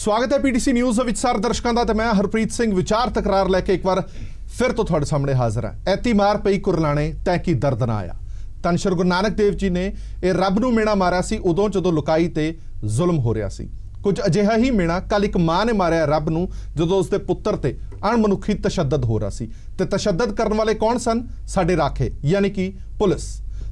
स्वागत है PTC news विचार दर्शकों का। मैं हरप्रीत सिंह विचार तकरार लैके एक बार फिर तो थोड़े सामने हाजिर है। ऐती मार पई कुरलाने तैकी दर्द ना आया। धन श्री गुरु नानक देव जी ने यह रब नूं मेणा मारिया सी उदों जदों लुकाई ते जुल्म हो रहा सी। कुछ अजिहा ही मेणा कल एक मां ने मारिया रब नूं जदों उसके पुत्र ते अणमनुखी तशद्दद हो रहा सी। ते तशद्दद करने वाले कौन सन? साडे राखे यानी कि पुलिस।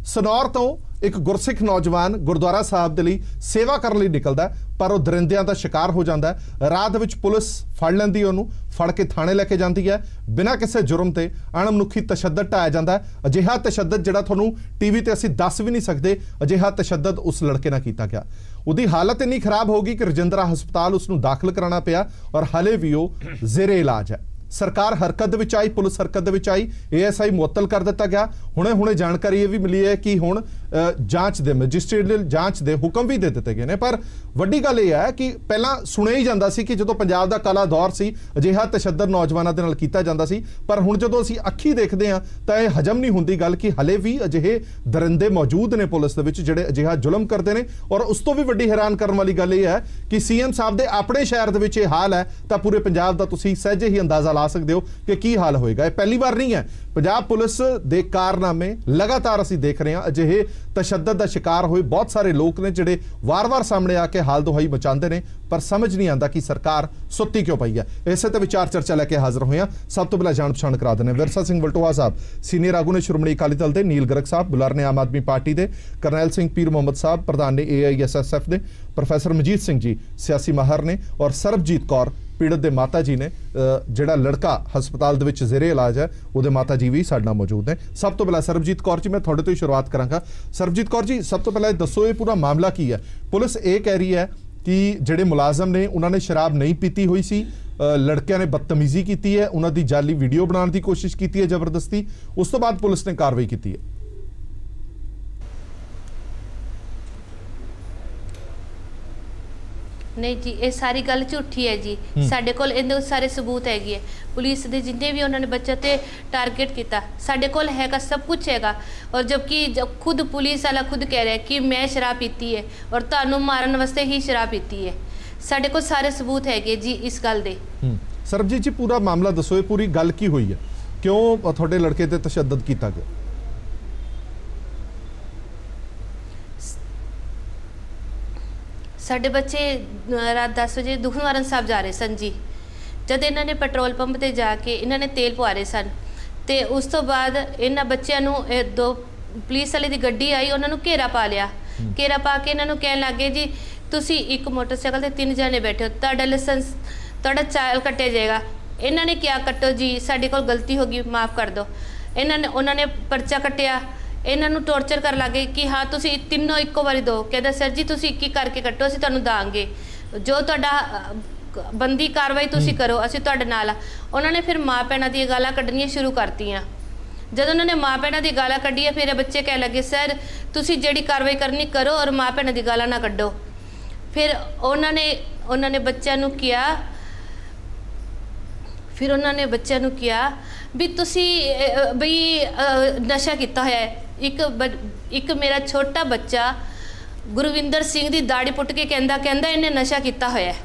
सनौर तो एक गुरसिख नौजवान गुरुद्वारा साहब दे लई सेवा करने लई निकलदा पर वह दरिंदियां दा शिकार हो जाता है। रात विच पुलिस फड़ लैंदी उहनूं, फड़ के थाणे लैके जाती है। बिना किसी जुर्म ते अणमनुखी तशद्दद ढाया जाता है। अजिहा तशद्दद जिहड़ा तुहानूं टीवी ते असीं दस भी नहीं सकते, अजिहा तशद्दद उस लड़के नाल कीता गया। उसकी हालत इन्नी खराब हो गई कि रजिंद्रा हस्पताल उसनूं दाखिल कराना पिया और हले भी वह ज़ेरे इलाज है। सरकार हरकत विच आई, पुलिस हरकत विच आई, ASI मुअत्तल कर दिता गया। हुणे हुणे जानकारी ये भी मिली है कि हुण जांच दे मजिस्ट्रेट जांच दे हुक्म भी दे दिते गए ने। पर वड्डी गल यह है कि पहला सुणिया ही जांदा सी कि जदों पंजाब दा काला दौर सी अजिहा तशद्दद नौजवानों दे नाल कीता जांदा सी, पर हुण जदों असीं अखी देखदे हां तां इह हजम नहीं हुंदी गल कि हले भी अजिहे दरिंदे मौजूद ने पुलिस दे विच जिहड़े अजिहा जुल्म करदे ने। और उस तो भी वड्डी हैरान करन वाली गल यह है कि CM साहब दे अपने शहर दे विच इह हाल है तां पूरे पंजाब दा तुसीं सहजे ही अंदाजा ला सकदे हो कि की हाल होएगा। पहली बार नहीं है पंजाब पुलिस दे कारनामे लगातार असीं देख रहे हैं। अजिहे तशद्दद दा शिकार होए बहुत सारे लोग ने जिहड़े वार-वार सामने आके हाल दुहाई मचाते हैं, पर समझ नहीं आता कि सरकार सुत्ती क्यों पई है। इसे तो विचार चर्चा लैके हाजिर हुए हैं। सब तो पहला जान पछाण करा देने विरसा सिंह वलटोहा साहब सीनियर आगू ने श्रोमणी अकाली दल के, नील गर्ग साहब बुलार ने आम आदमी पार्टी के, करनैल सिंह पीर मुहम्मद साहब प्रधान ने AISSF ने, प्रोफैसर मजीत सिंह जी सियासी माहर ने और सरबजीत कौर पीड़ित के माता जी ने। जिहड़ा लड़का हस्पताल दे विच ज़ेरे इलाज है उहदे माता जी भी साडे नाल मौजूद ने। सब तो पहला सरबजीत कौर जी मैं तुहाडे तो ही शुरुआत करांगा। सरबजीत कौर जी सब तो पहला दसो ये पूरा मामला की है? पुलिस ये कह रही है कि जिहड़े मुलाजम ने उन्होंने शराब नहीं पीती हुई सी, लड़कियां ने बदतमीजी की है, उन्होंने जाली वीडियो बनाने की कोशिश की है जबरदस्ती, उस तो बाद पुलिस ने कार्रवाई की है। नहीं जी, ये सारी गल झूठी है जी। साडे कोल इहदे सारे सबूत हैगे। पुलिस दे जिन्ने भी उन्होंने बच्चे ते टारगेट किया साडे कोल हैगा, सब कुछ हैगा। और जबकि जब खुद पुलिस वाला खुद कह रहा है कि मैं शराब पीती है और तुहानूं मारन वास्ते ही शराब पीती है। साडे कोल सारे सबूत हैगे जी इस गल दे। सरबजीत जी पूरा मामला दसो, पूरी गल की हुई है, क्यों तुहाडे लड़के ते तशद्दद किया गया? साडे बच्चे रात 10 बजे दुखनिवारण साहब जा रहे सन जी। जब इन्होंने पेट्रोल पंप ते जाके इन्होंने तेल पवा रहे सन ते उस तो बाद इन्हां बच्चों नूं दो पुलिस वाले दी गड्डी आई, उन्होंने घेरा पा लिया। घेरा पा के इन्होंने कहन लगे जी तुसी एक मोटरसाइकिल ते 3 जने बैठे हो, तुहाडा लाइसेंस तुहाडा चाल कट्टिया जाएगा। इन्होंने क्या कट्टो जी, साडे कोल गलती हो गई, माफ़ कर दो। उन्होंने पर्चा कट्टिया, इन्हों टॉर्चर कर लगे कि हाँ तुसी तीनों इक्को बारी दो। कहता सर जी तुसी एक एक करके कट्टो, असीं तुहानूं दांगे, जो तुहाडा बंदी कार्रवाई तुसी करो, असीं तुहाडे नाल आ। उन्होंने फिर माँ भैणों दी गालां कड्ढणियां शुरू करतियां। जब उन्होंने माँ भैणों दी गालां कड्ढियां फिर बच्चे कह लगे सर तुसी जिहड़ी कार्रवाई करनी करो और माँ भैणों दी गालां ना कड्ढो। फिर उन्होंने बच्चों नूं किया, फिर उन्होंने बच्चों नूं किया भी तुसी बई नशा किता होया है। एक मेरा छोटा बच्चा गुरविंदर सिंह दी दाड़ी पुट के कहंदा इन्हें नशा किता होया है।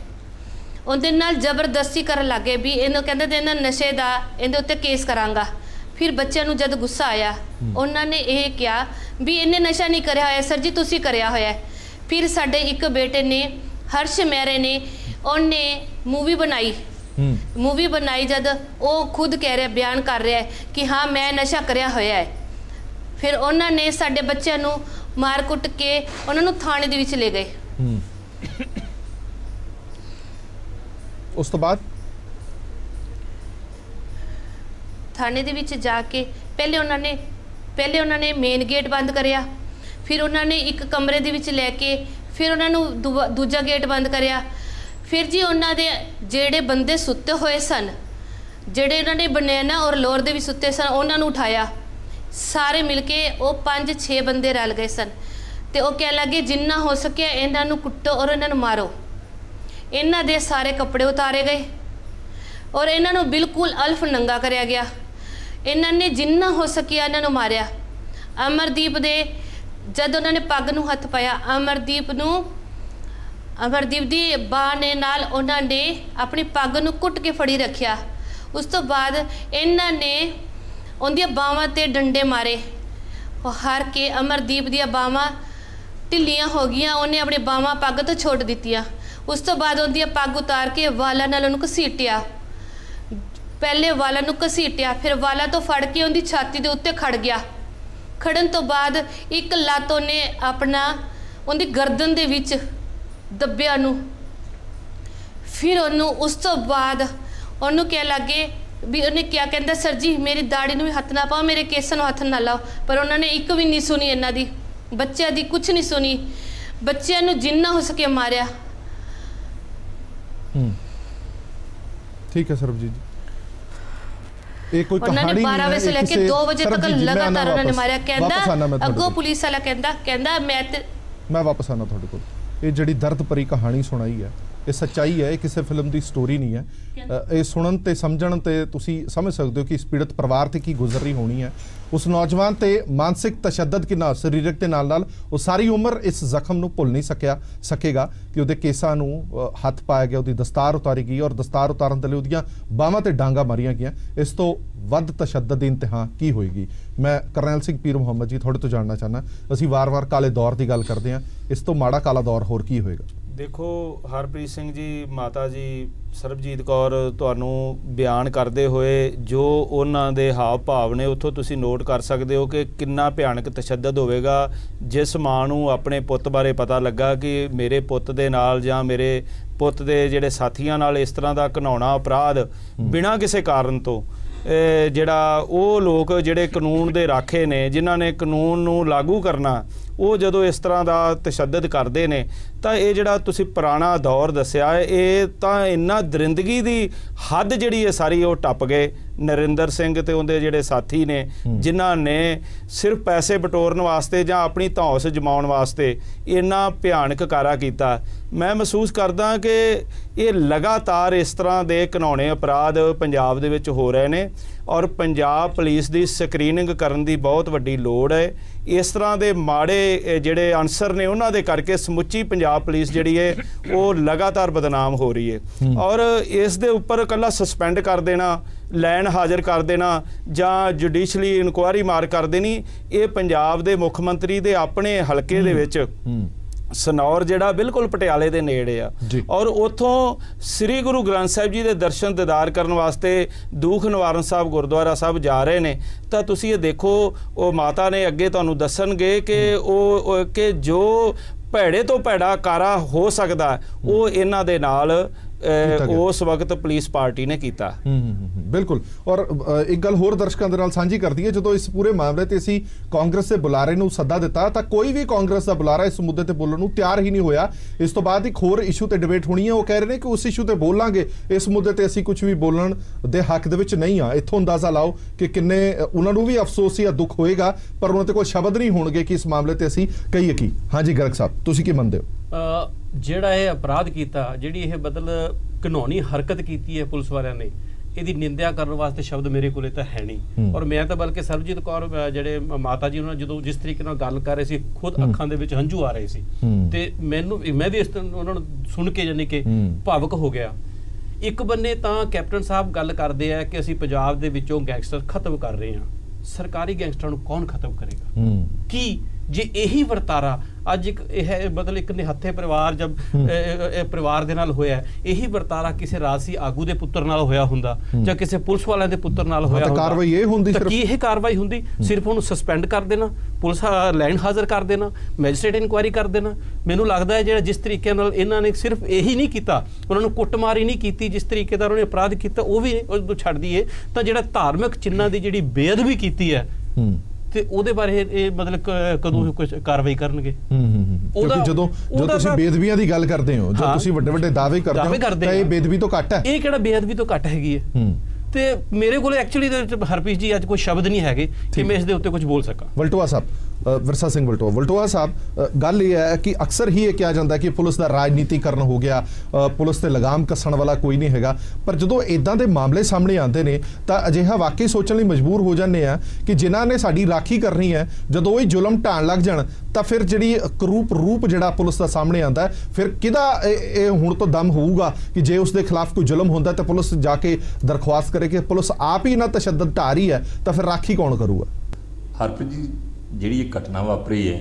उहदे नाल जबरदस्ती करन लगे भी इन्हों कहंदे इन्हां नशे दा इहदे उत्ते केस करांगा। फिर बच्चों नूं जद गुस्सा आया उन्होंने ये कहा भी इन्हें नशा नहीं करया होया सर जी तुसी करया होया है। फिर साडे एक बेटे ने हर्ष मैरे ने उन्हें मूवी बनाई जद वो खुद कह रहा बयान कर रहा है कि हाँ मैं नशा करया होया है। फिर उन्होंने साडे बच्चों नूं मार कुट के उन्होंने थाने दे विच ले गए। उस तो बाद थाने दे विच जाके पहले उन्होंने मेन गेट बंद करया, फिर उन्होंने एक कमरे दे विच लैके फिर उन्होंने दूजा गेट बंद करया। फिर जी उन्होंने जेड़े बंदे सुते हुए सन, जेड़े उन्होंने बनैना और लोअर दे भी सुते सन, उन्होंने उठाया। सारे मिलके वो 5-6 बंदे रल गए सन ते वो कह लगे जिन्ना हो सके इन्हों कुट्टो और इन्हों मारो। इन्हों दे सारे कपड़े उतारे गए और इन्हों बिल्कुल अल्फ नंगा करया गया। इन्होंने जिन्ना हो सकिया इन्हों मारिया। अमरदीप दे जब उन्होंने पग नूं हथ पाया, अमरदीप नूं ਅਮਰਦੀਪ ਦੀ ਬਾਂਹ ਨੇ ਨਾਲ ਉਹਨਾਂ ਨੇ ਆਪਣੀ ਪੱਗ ਨੂੰ ਕੁੱਟ ਕੇ ਫੜੀ ਰੱਖਿਆ। ਉਸ ਤੋਂ ਬਾਅਦ ਇਹਨਾਂ ਨੇ ਉਹਦੀਆਂ ਬਾਹਾਂ ਤੇ ਡੰਡੇ ਮਾਰੇ। ਉਹ ਹਾਰ ਕੇ ਅਮਰਦੀਪ ਦੀਆਂ ਬਾਹਾਂ ਢਿੱਲੀਆਂ ਹੋ ਗਈਆਂ। ਉਹਨੇ ਆਪਣੀ ਬਾਹਾਂ ਪੱਗ ਤੋਂ ਛੋੜ ਦਿੱਤੀਆਂ। ਉਸ ਤੋਂ ਬਾਅਦ ਉਹਦੀਆਂ ਪੱਗ ਉਤਾਰ ਕੇ ਵਾਲਾਂ ਨਾਲ ਉਹਨੂੰ ਘਸੀਟਿਆ। ਪਹਿਲੇ ਵਾਲਾਂ ਨੂੰ ਘਸੀਟਿਆ, ਫਿਰ ਵਾਲਾਂ ਤੋਂ ਫੜ ਕੇ ਉਹਦੀ ਛਾਤੀ ਦੇ ਉੱਤੇ ਖੜ ਗਿਆ। ਖੜਨ ਤੋਂ ਬਾਅਦ ਇੱਕ ਲੱਤ ਉਹਨੇ ਆਪਣਾ ਉਹਦੀ ਗਰਦਨ ਦੇ ਵਿੱਚ ਦੱਬਿਆ ਨੂੰ। ਫਿਰ ਉਹਨੂੰ ਉਸ ਤੋਂ ਬਾਅਦ ਉਹਨੂੰ ਕਹਿ ਲੱਗੇ ਵੀ ਉਹਨੇ ਕਿਹਾ, ਕਹਿੰਦਾ ਸਰ ਜੀ ਮੇਰੀ ਦਾੜੀ ਨੂੰ ਵੀ ਹੱਥ ਨਾ ਪਾਓ, ਮੇਰੇ ਕੇਸਾਂ ਨੂੰ ਹੱਥ ਨਾ ਲਾਓ। ਪਰ ਉਹਨਾਂ ਨੇ ਇੱਕ ਵੀ ਨਹੀਂ ਸੁਣੀ ਇਹਨਾਂ ਦੀ, ਬੱਚਿਆਂ ਦੀ ਕੁਝ ਨਹੀਂ ਸੁਣੀ। ਬੱਚਿਆਂ ਨੂੰ ਜਿੰਨਾ ਹੋ ਸਕੇ ਮਾਰਿਆ। ठीक है सरबजीत जी, कोई उन्होंने 12 बजे से लेके 2 बजे तक लगातार उन्होंने मारा। कहंदा अगो पुलिस वाला कहंदा मैं वापस आना थोड़े को। ये जिहड़ी दर्द भरी कहानी सुनाई है, ये सच्चाई है, ये किसी फिल्म की स्टोरी नहीं है। ये सुनन ते समझण ते तुसी समझ सकते हो कि इस पीड़ित परिवार ते की गुजर रही होनी है। उस नौजवान ते मानसिक तशद्दद कितना सरीरक के नाल वो सारी उम्र इस जख्म नूं भुल नहीं सकेगा कि उहदे केसां नूं हथ पाया गया, उहदी दस्तार उतारी गई और दस्तार उतारन दे लई उहदियां बाहां ते डांगा मारियां गईयां। इस तो वध तशद्दद दी इंतहा की होएगी? मैं करनैल सिंह पीर मुहम्मद जी थोड़े तो जानना चाहना। असीं वार-वार काले दौर की गल करते हैं, इस तो माड़ा काला दौर होर की होएगा? देखो हरप्रीत सिंह जी, माता जी ਸਰਬਜੀਤ ਕੌਰ ਤੁਹਾਨੂੰ ਬਿਆਨ ਕਰਦੇ ਹੋਏ ਜੋ ਉਹਨਾਂ ਦੇ ਹਾਵ ਭਾਵ ਨੇ ਉੱਥੋਂ ਤੁਸੀਂ ਨੋਟ ਕਰ ਸਕਦੇ ਹੋ ਕਿ ਕਿੰਨਾ ਭਿਆਨਕ ਤਸ਼ੱਦਦ ਹੋਵੇਗਾ। ਜਿਸ ਮਾਂ ਨੂੰ ਆਪਣੇ ਪੁੱਤ ਬਾਰੇ ਪਤਾ ਲੱਗਾ ਕਿ ਮੇਰੇ ਪੁੱਤ ਦੇ ਨਾਲ ਜਾਂ ਮੇਰੇ ਪੁੱਤ ਦੇ ਜਿਹੜੇ ਸਾਥੀਆਂ ਨਾਲ ਇਸ ਤਰ੍ਹਾਂ ਦਾ ਘਿਨਾਉਣਾ ਅਪਰਾਧ ਬਿਨਾਂ ਕਿਸੇ ਕਾਰਨ ਤੋਂ ਜਿਹੜਾ ਉਹ ਲੋਕ ਜਿਹੜੇ ਕਾਨੂੰਨ ਦੇ ਰਾਖੇ ਨੇ, ਜਿਨ੍ਹਾਂ ਨੇ ਕਾਨੂੰਨ ਨੂੰ ਲਾਗੂ ਕਰਨਾ, ਉਹ ਜਦੋਂ ਇਸ ਤਰ੍ਹਾਂ ਦਾ ਤਸ਼ੱਦਦ ਕਰਦੇ ਨੇ ਤਾਂ ਇਹ ਜਿਹੜਾ ਤੁਸੀਂ ਪੁਰਾਣਾ ਦੌਰ ਦੱਸਿਆ ਹੈ, ਇਹ ਤਾਂ ਇੰਨਾ ਦਰਿੰਦਗੀ ਦੀ ਹੱਦ ਜਿਹੜੀ ਹੈ ਸਾਰੀ ਉਹ ਟੱਪ ਗਏ। ਨਰਿੰਦਰ ਸਿੰਘ ਤੇ ਉਹਦੇ ਜਿਹੜੇ ਸਾਥੀ ਨੇ ਜਿਨ੍ਹਾਂ ਨੇ ਸਿਰਫ ਪੈਸੇ ਬਟੋਰਨ ਵਾਸਤੇ ਜਾਂ ਆਪਣੀ ਧੌਂਸ ਜਮਾਉਣ ਵਾਸਤੇ ਇੰਨਾ ਭਿਆਨਕ ਕਾਰਾ ਕੀਤਾ। ਮੈਂ ਮਹਿਸੂਸ ਕਰਦਾ ਕਿ ਇਹ ਲਗਾਤਾਰ ਇਸ ਤਰ੍ਹਾਂ ਦੇ ਘਿਨਾਉਣੇ ਅਪਰਾਧ ਪੰਜਾਬ ਦੇ ਵਿੱਚ ਹੋ ਰਹੇ ਨੇ ਔਰ ਪੰਜਾਬ ਪੁਲਿਸ ਦੀ ਸਕਰੀਨਿੰਗ ਕਰਨ ਦੀ ਬਹੁਤ ਵੱਡੀ ਲੋੜ ਹੈ। ਇਸ ਤਰ੍ਹਾਂ ਦੇ ਮਾੜੇ ਜਿਹੜੇ ਅਨਸਰ ਨੇ ਉਹਨਾਂ ਦੇ ਕਰਕੇ ਸਮੁੱਚੀ ਪੰਜਾਬ ਪੁਲਿਸ ਜਿਹੜੀ ਹੈ ਉਹ ਲਗਾਤਾਰ ਬਦਨਾਮ ਹੋ ਰਹੀ ਹੈ ਔਰ ਇਸ ਦੇ ਉੱਪਰ ਇਕੱਲਾ ਸਸਪੈਂਡ ਕਰ ਦੇਣਾ, ਲੈਣ ਹਾਜ਼ਰ ਕਰ ਦੇਣਾ ਜਾਂ ਜੁਡੀਸ਼ਲੀ ਇਨਕੁਆਇਰੀ ਮਾਰ ਕਰ ਦੇਣੀ, ਇਹ ਪੰਜਾਬ ਦੇ ਮੁੱਖ ਮੰਤਰੀ ਦੇ ਆਪਣੇ ਹਲਕੇ ਦੇ ਵਿੱਚ ਸਨੌਰ ਜਿਹੜਾ ਬਿਲਕੁਲ ਪਟਿਆਲੇ ਦੇ ਨੇੜੇ ਆ ਔਰ ਉੱਥੋਂ ਸ੍ਰੀ ਗੁਰੂ ਗ੍ਰੰਥ ਸਾਹਿਬ ਜੀ ਦੇ ਦਰਸ਼ਨ ਦੀਦਾਰ ਕਰਨ ਵਾਸਤੇ ਦੂਖ ਨਿਵਾਰਨ ਸਾਹਿਬ ਗੁਰਦੁਆਰਾ ਸਾਹਿਬ ਜਾ ਰਹੇ ਨੇ ਤਾਂ ਤੁਸੀਂ ਇਹ ਦੇਖੋ, ਉਹ ਮਾਤਾ ਨੇ ਅੱਗੇ ਤੁਹਾਨੂੰ ਦੱਸਣਗੇ ਕਿ ਉਹ ਕਿ ਜੋ ਭੈੜੇ ਤੋਂ ਭੈੜਾ ਕਾਰਾ ਹੋ ਸਕਦਾ ਉਹ ਇਹਨਾਂ ਦੇ ਨਾਲ उस वक्त पुलिस पार्टी ने किया। बिल्कुल। और एक गल होर दर्शकों के नाल सांझी कर दी है, जो इस पूरे मामले ते असीं कांग्रेस के बुलारे नूं सद्दा दिता तो कोई भी कांग्रेस का बुलारा इस मुद्दे ते बोलण नूं तैयार ही नहीं होया। इस तो बाद एक होर इशू ते डिबेट होनी है, वो कह रहे हैं कि उस इशू ते बोलांगे, इस मुद्दे ते असीं कुछ भी बोलण दे हक दे विच नहीं आ। इत्थों अंदाजा लाओ कि किन्ने उन्हां नूं भी अफसोस या दुख होएगा पर उन्हां ते कोई शब्द नहीं होणगे कि इस मामले ते असीं कहीए की। हाँ जी गर्ग साहब, तुसीं की मनदे हो? ਜਿਹੜਾ ਇਹ ਅਪਰਾਧ ਕੀਤਾ, ਜਿਹੜੀ ਇਹ ਘਿਨਾਉਣੀ ਹਰਕਤ ਕੀਤੀ ਹੈ ਪੁਲਿਸ ਵਾਲਿਆਂ ਨੇ, ਇਹਦੀ ਨਿੰਦਿਆ ਕਰਨ ਵਾਸਤੇ ਸ਼ਬਦ ਮੇਰੇ ਕੋਲੇ ਤਾਂ ਹੈ ਨਹੀਂ। ਔਰ ਮੈਂ ਤਾਂ ਬਲਕਿ ਸਰਬਜੀਤ ਕੌਰ ਜਿਹੜੇ ਮਾਤਾ ਜੀ ਉਹਨਾਂ ਜਦੋਂ ਜਿਸ ਤਰੀਕੇ ਨਾਲ ਗੱਲ ਕਰ ਰਹੇ ਸੀ, ਖੁਦ ਅੱਖਾਂ ਦੇ ਵਿੱਚ ਹੰਝੂ ਆ ਰਹੇ ਸੀ ਤੇ ਮੈਂ ਵੀ ਇਸ ਉਹਨਾਂ ਨੂੰ ਸੁਣ ਕੇ ਜਾਨੀ ਕਿ ਭਾਵਕ ਹੋ ਗਿਆ। ਇੱਕ ਬੰਨੇ ਤਾਂ ਕੈਪਟਨ ਸਾਹਿਬ ਗੱਲ ਕਰਦੇ ਆ ਕਿ ਅਸੀਂ ਪੰਜਾਬ ਦੇ ਵਿੱਚੋਂ ਗੈਂਗਸਟਰ ਖਤਮ ਕਰ ਰਹੇ ਹਾਂ। ਸਰਕਾਰੀ ਗੈਂਗਸਟਰਾਂ ਨੂੰ ਕੌਣ ਖਤਮ ਕਰੇਗਾ? ਕੀ ਜੇ ਇਹੀ ਵਰਤਾਰਾ ਅੱਜ ਇੱਕ ਇਹ ਇੱਕ ਨਿਹੱਥੇ ਪਰਿਵਾਰ ਜਦ ਪਰਿਵਾਰ ਦੇ ਨਾਲ ਹੋਇਆ, ਇਹੀ ਵਰਤਾਰਾ ਕਿਸੇ ਰਾਜਸੀ ਆਗੂ ਦੇ ਪੁੱਤਰ ਨਾਲ ਹੋਇਆ ਹੁੰਦਾ ਜਾਂ ਕਿਸੇ ਪੁਲਿਸ ਵਾਲਿਆਂ ਦੇ ਪੁੱਤਰ ਨਾਲ ਹੋਇਆ ਹੁੰਦਾ, ਕਾਰਵਾਈ ਇਹ ਹੁੰਦੀ? ਤਾਂ ਕੀ ਇਹ ਕਾਰਵਾਈ ਹੁੰਦੀ? ਸਿਰਫ ਉਹਨੂੰ ਸਸਪੈਂਡ ਕਰ ਦੇਣਾ, ਪੁਲਿਸ ਲੈਣ ਹਾਜ਼ਰ ਕਰ ਦੇਣਾ, ਮੈਜਿਸਟ੍ਰੇਟ ਇਨਕੁਆਇਰੀ ਕਰ ਦੇਣਾ। ਮੈਨੂੰ ਲੱਗਦਾ ਹੈ ਜਿਹੜਾ ਜਿਸ ਤਰੀਕੇ ਨਾਲ ਇਹਨਾਂ ਨੇ ਸਿਰਫ ਇਹੀ ਨਹੀਂ ਕੀਤਾ, ਉਹਨਾਂ ਨੂੰ ਕੁੱਟਮਾਰੀ ਨਹੀਂ ਕੀਤੀ, ਜਿਸ ਤਰੀਕੇ ਦਾ ਉਹਨਾਂ ਨੇ ਅਪਰਾਧ ਕੀਤਾ ਉਹ ਵੀ ਛੱਡ ਦਈਏ ਤਾਂ ਜਿਹੜਾ ਧਾਰਮਿਕ ਚਿੰਨ੍ਹਾਂ ਦੀ ਜਿਹੜੀ ਬੇਅਦਬੀ ਕੀਤੀ ਹੈ ਤੇ ਉਹਦੇ ਬਾਰੇ ਇਹ ਕਦੋਂ ਕੁਝ ਕਾਰਵਾਈ ਕਰਨਗੇ? ਕਿਉਂਕਿ ਜਦੋਂ ਤੁਸੀਂ ਬੇਅਦਬੀਆਂ ਦੀ ਗੱਲ ਕਰਦੇ ਹੋ, ਜੋ ਤੁਸੀਂ ਵੱਡੇ ਵੱਡੇ ਦਾਅਵੇ ਕਰਦੇ ਹੋ ਤਾਂ ਇਹ ਬੇਅਦਬੀ ਤੋਂ ਘੱਟ ਹੈ? ਇਹ ਕਿਹੜਾ ਬੇਅਦਬੀ ਤੋਂ ਘੱਟ ਹੈਗੀ ਹੈ? ਤੇ ਮੇਰੇ ਕੋਲ ਐਕਚੁਅਲੀ ਹਰਪ੍ਰੀਤ ਜੀ ਅੱਜ ਕੋਈ ਸ਼ਬਦ ਨਹੀਂ ਹੈਗੇ ਕਿ ਮੈਂ ਇਸ ਦੇ ਉੱਤੇ ਕੁਝ ਬੋਲ ਸਕਾਂ। ਵਲਟੋਆ ਸਾਹਿਬ, ਵਿਰਸਾ ਸਿੰਘ ਵਲਟੋਆ ਸਾਹਿਬ, ਗੱਲ ਇਹ ਹੈ ਕਿ ਅਕਸਰ ਹੀ ਇਹ ਕਿਹਾ ਜਾਂਦਾ ਕਿ ਪੁਲਿਸ ਦਾ ਰਾਜਨੀਤੀਕਰਨ ਹੋ ਗਿਆ, ਪੁਲਿਸ ਤੇ ਲਗਾਮ ਕੱਸਣ ਵਾਲਾ ਕੋਈ ਨਹੀਂ ਹੈਗਾ, ਪਰ ਜਦੋਂ ਇਦਾਂ ਦੇ ਮਾਮਲੇ ਸਾਹਮਣੇ ਆਉਂਦੇ ਨੇ ਤਾਂ ਅਜਿਹਾ ਵਾਕਈ ਸੋਚਣ ਲਈ ਮਜਬੂਰ ਹੋ ਜਾਂਦੇ ਆ ਕਿ ਜਿਨ੍ਹਾਂ ਨੇ ਸਾਡੀ ਰਾਖੀ ਕਰਨੀ ਹੈ ਜਦੋਂ ਉਹ ਜ਼ੁਲਮ ਢਾਣ ਲੱਗ ਜਾਣ ਤਾਂ ਫਿਰ ਜਿਹੜੀ ਕਰੂਪ ਰੂਪ ਜਿਹੜਾ ਪੁਲਿਸ ਦਾ ਸਾਹਮਣੇ ਆਉਂਦਾ ਹੈ, ਫਿਰ ਕਿਹਦਾ ਇਹ ਹੁਣ ਤੋਂ ਦਮ ਹੋਊਗਾ ਕਿ ਜੇ ਉਸ ਦੇ ਖਿਲਾਫ ਕੋਈ ਜ਼ੁਲਮ ਹੁੰਦਾ ਤਾਂ ਪੁਲਿਸ ਜਾ ਕੇ ਦਰਖਾਸਤ ਕਰੇ ਕਿ ਪੁਲਿਸ ਆਪ ਹੀ ਨਾ ਤਸ਼ੱਦਦ ਢਾ ਰਹੀ ਹੈ ਤਾਂ ਫਿਰ ਰਾਖੀ ਕੌਣ ਕਰੂਗਾ? ਹਰਪ੍ਰੀਤ ਜੀ, ਜਿਹੜੀ ਇਹ ਘਟਨਾ ਵਾਪਰੀ ਹੈ,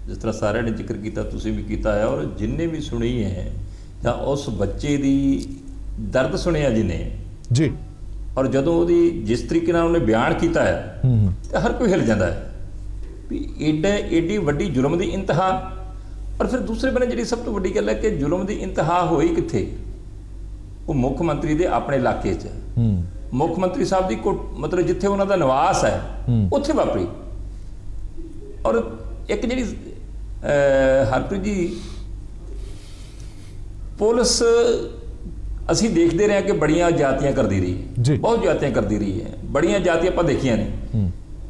ਜਿਸ ਤਰ੍ਹਾਂ ਸਾਰਿਆਂ ਨੇ ਜ਼ਿਕਰ ਕੀਤਾ, ਤੁਸੀਂ ਵੀ ਕੀਤਾ ਹੈ ਔਰ ਜਿੰਨੇ ਵੀ ਸੁਣੀ ਹੈ ਜਾਂ ਉਸ ਬੱਚੇ ਦੀ ਦਰਦ ਸੁਣਿਆ ਜਿਹਨੇ ਜੀ, ਔਰ ਜਦੋਂ ਉਹਦੀ ਜਿਸ ਤਰੀਕੇ ਨਾਲ ਉਹਨੇ ਬਿਆਨ ਕੀਤਾ ਹੈ ਤਾਂ ਹਰ ਕੋਈ ਹਿਲ ਜਾਂਦਾ ਹੈ ਵੀ ਏਡੀ ਵੱਡੀ ਜ਼ੁਲਮ ਦੀ ਇੰਤਹਾ। ਔਰ ਫਿਰ ਦੂਸਰੇ ਬੰਨੇ ਜਿਹੜੀ ਸਭ ਤੋਂ ਵੱਡੀ ਗੱਲ ਹੈ ਕਿ ਜ਼ੁਲਮ ਦੀ ਇੰਤਹਾ ਹੋਈ ਕਿੱਥੇ? ਉਹ ਮੁੱਖ ਮੰਤਰੀ ਦੇ ਆਪਣੇ ਇਲਾਕੇ 'ਚ, ਮੁੱਖ ਮੰਤਰੀ ਸਾਹਿਬ ਦੀ ਮਤਲਬ ਜਿੱਥੇ ਉਹਨਾਂ ਦਾ ਨਿਵਾਸ ਹੈ ਉੱਥੇ ਵਾਪਰੀ। ਔਰ ਇੱਕ ਜਿਹੜੀ ਹਰਪ੍ਰੀਤ ਜੀ ਪੁਲਿਸ ਅਸੀਂ ਦੇਖਦੇ ਰਹੇ ਕਿ ਬੜੀਆਂ ਜਾਤੀਆਂ ਕਰਦੀ ਰਹੀ ਹੈ, ਬਹੁਤ ਜਾਤੀਆਂ ਕਰਦੀ ਰਹੀ ਹੈ, ਬੜੀਆਂ ਜਾਤੀਆਂ ਆਪਾਂ ਦੇਖੀਆਂ ਨੇ,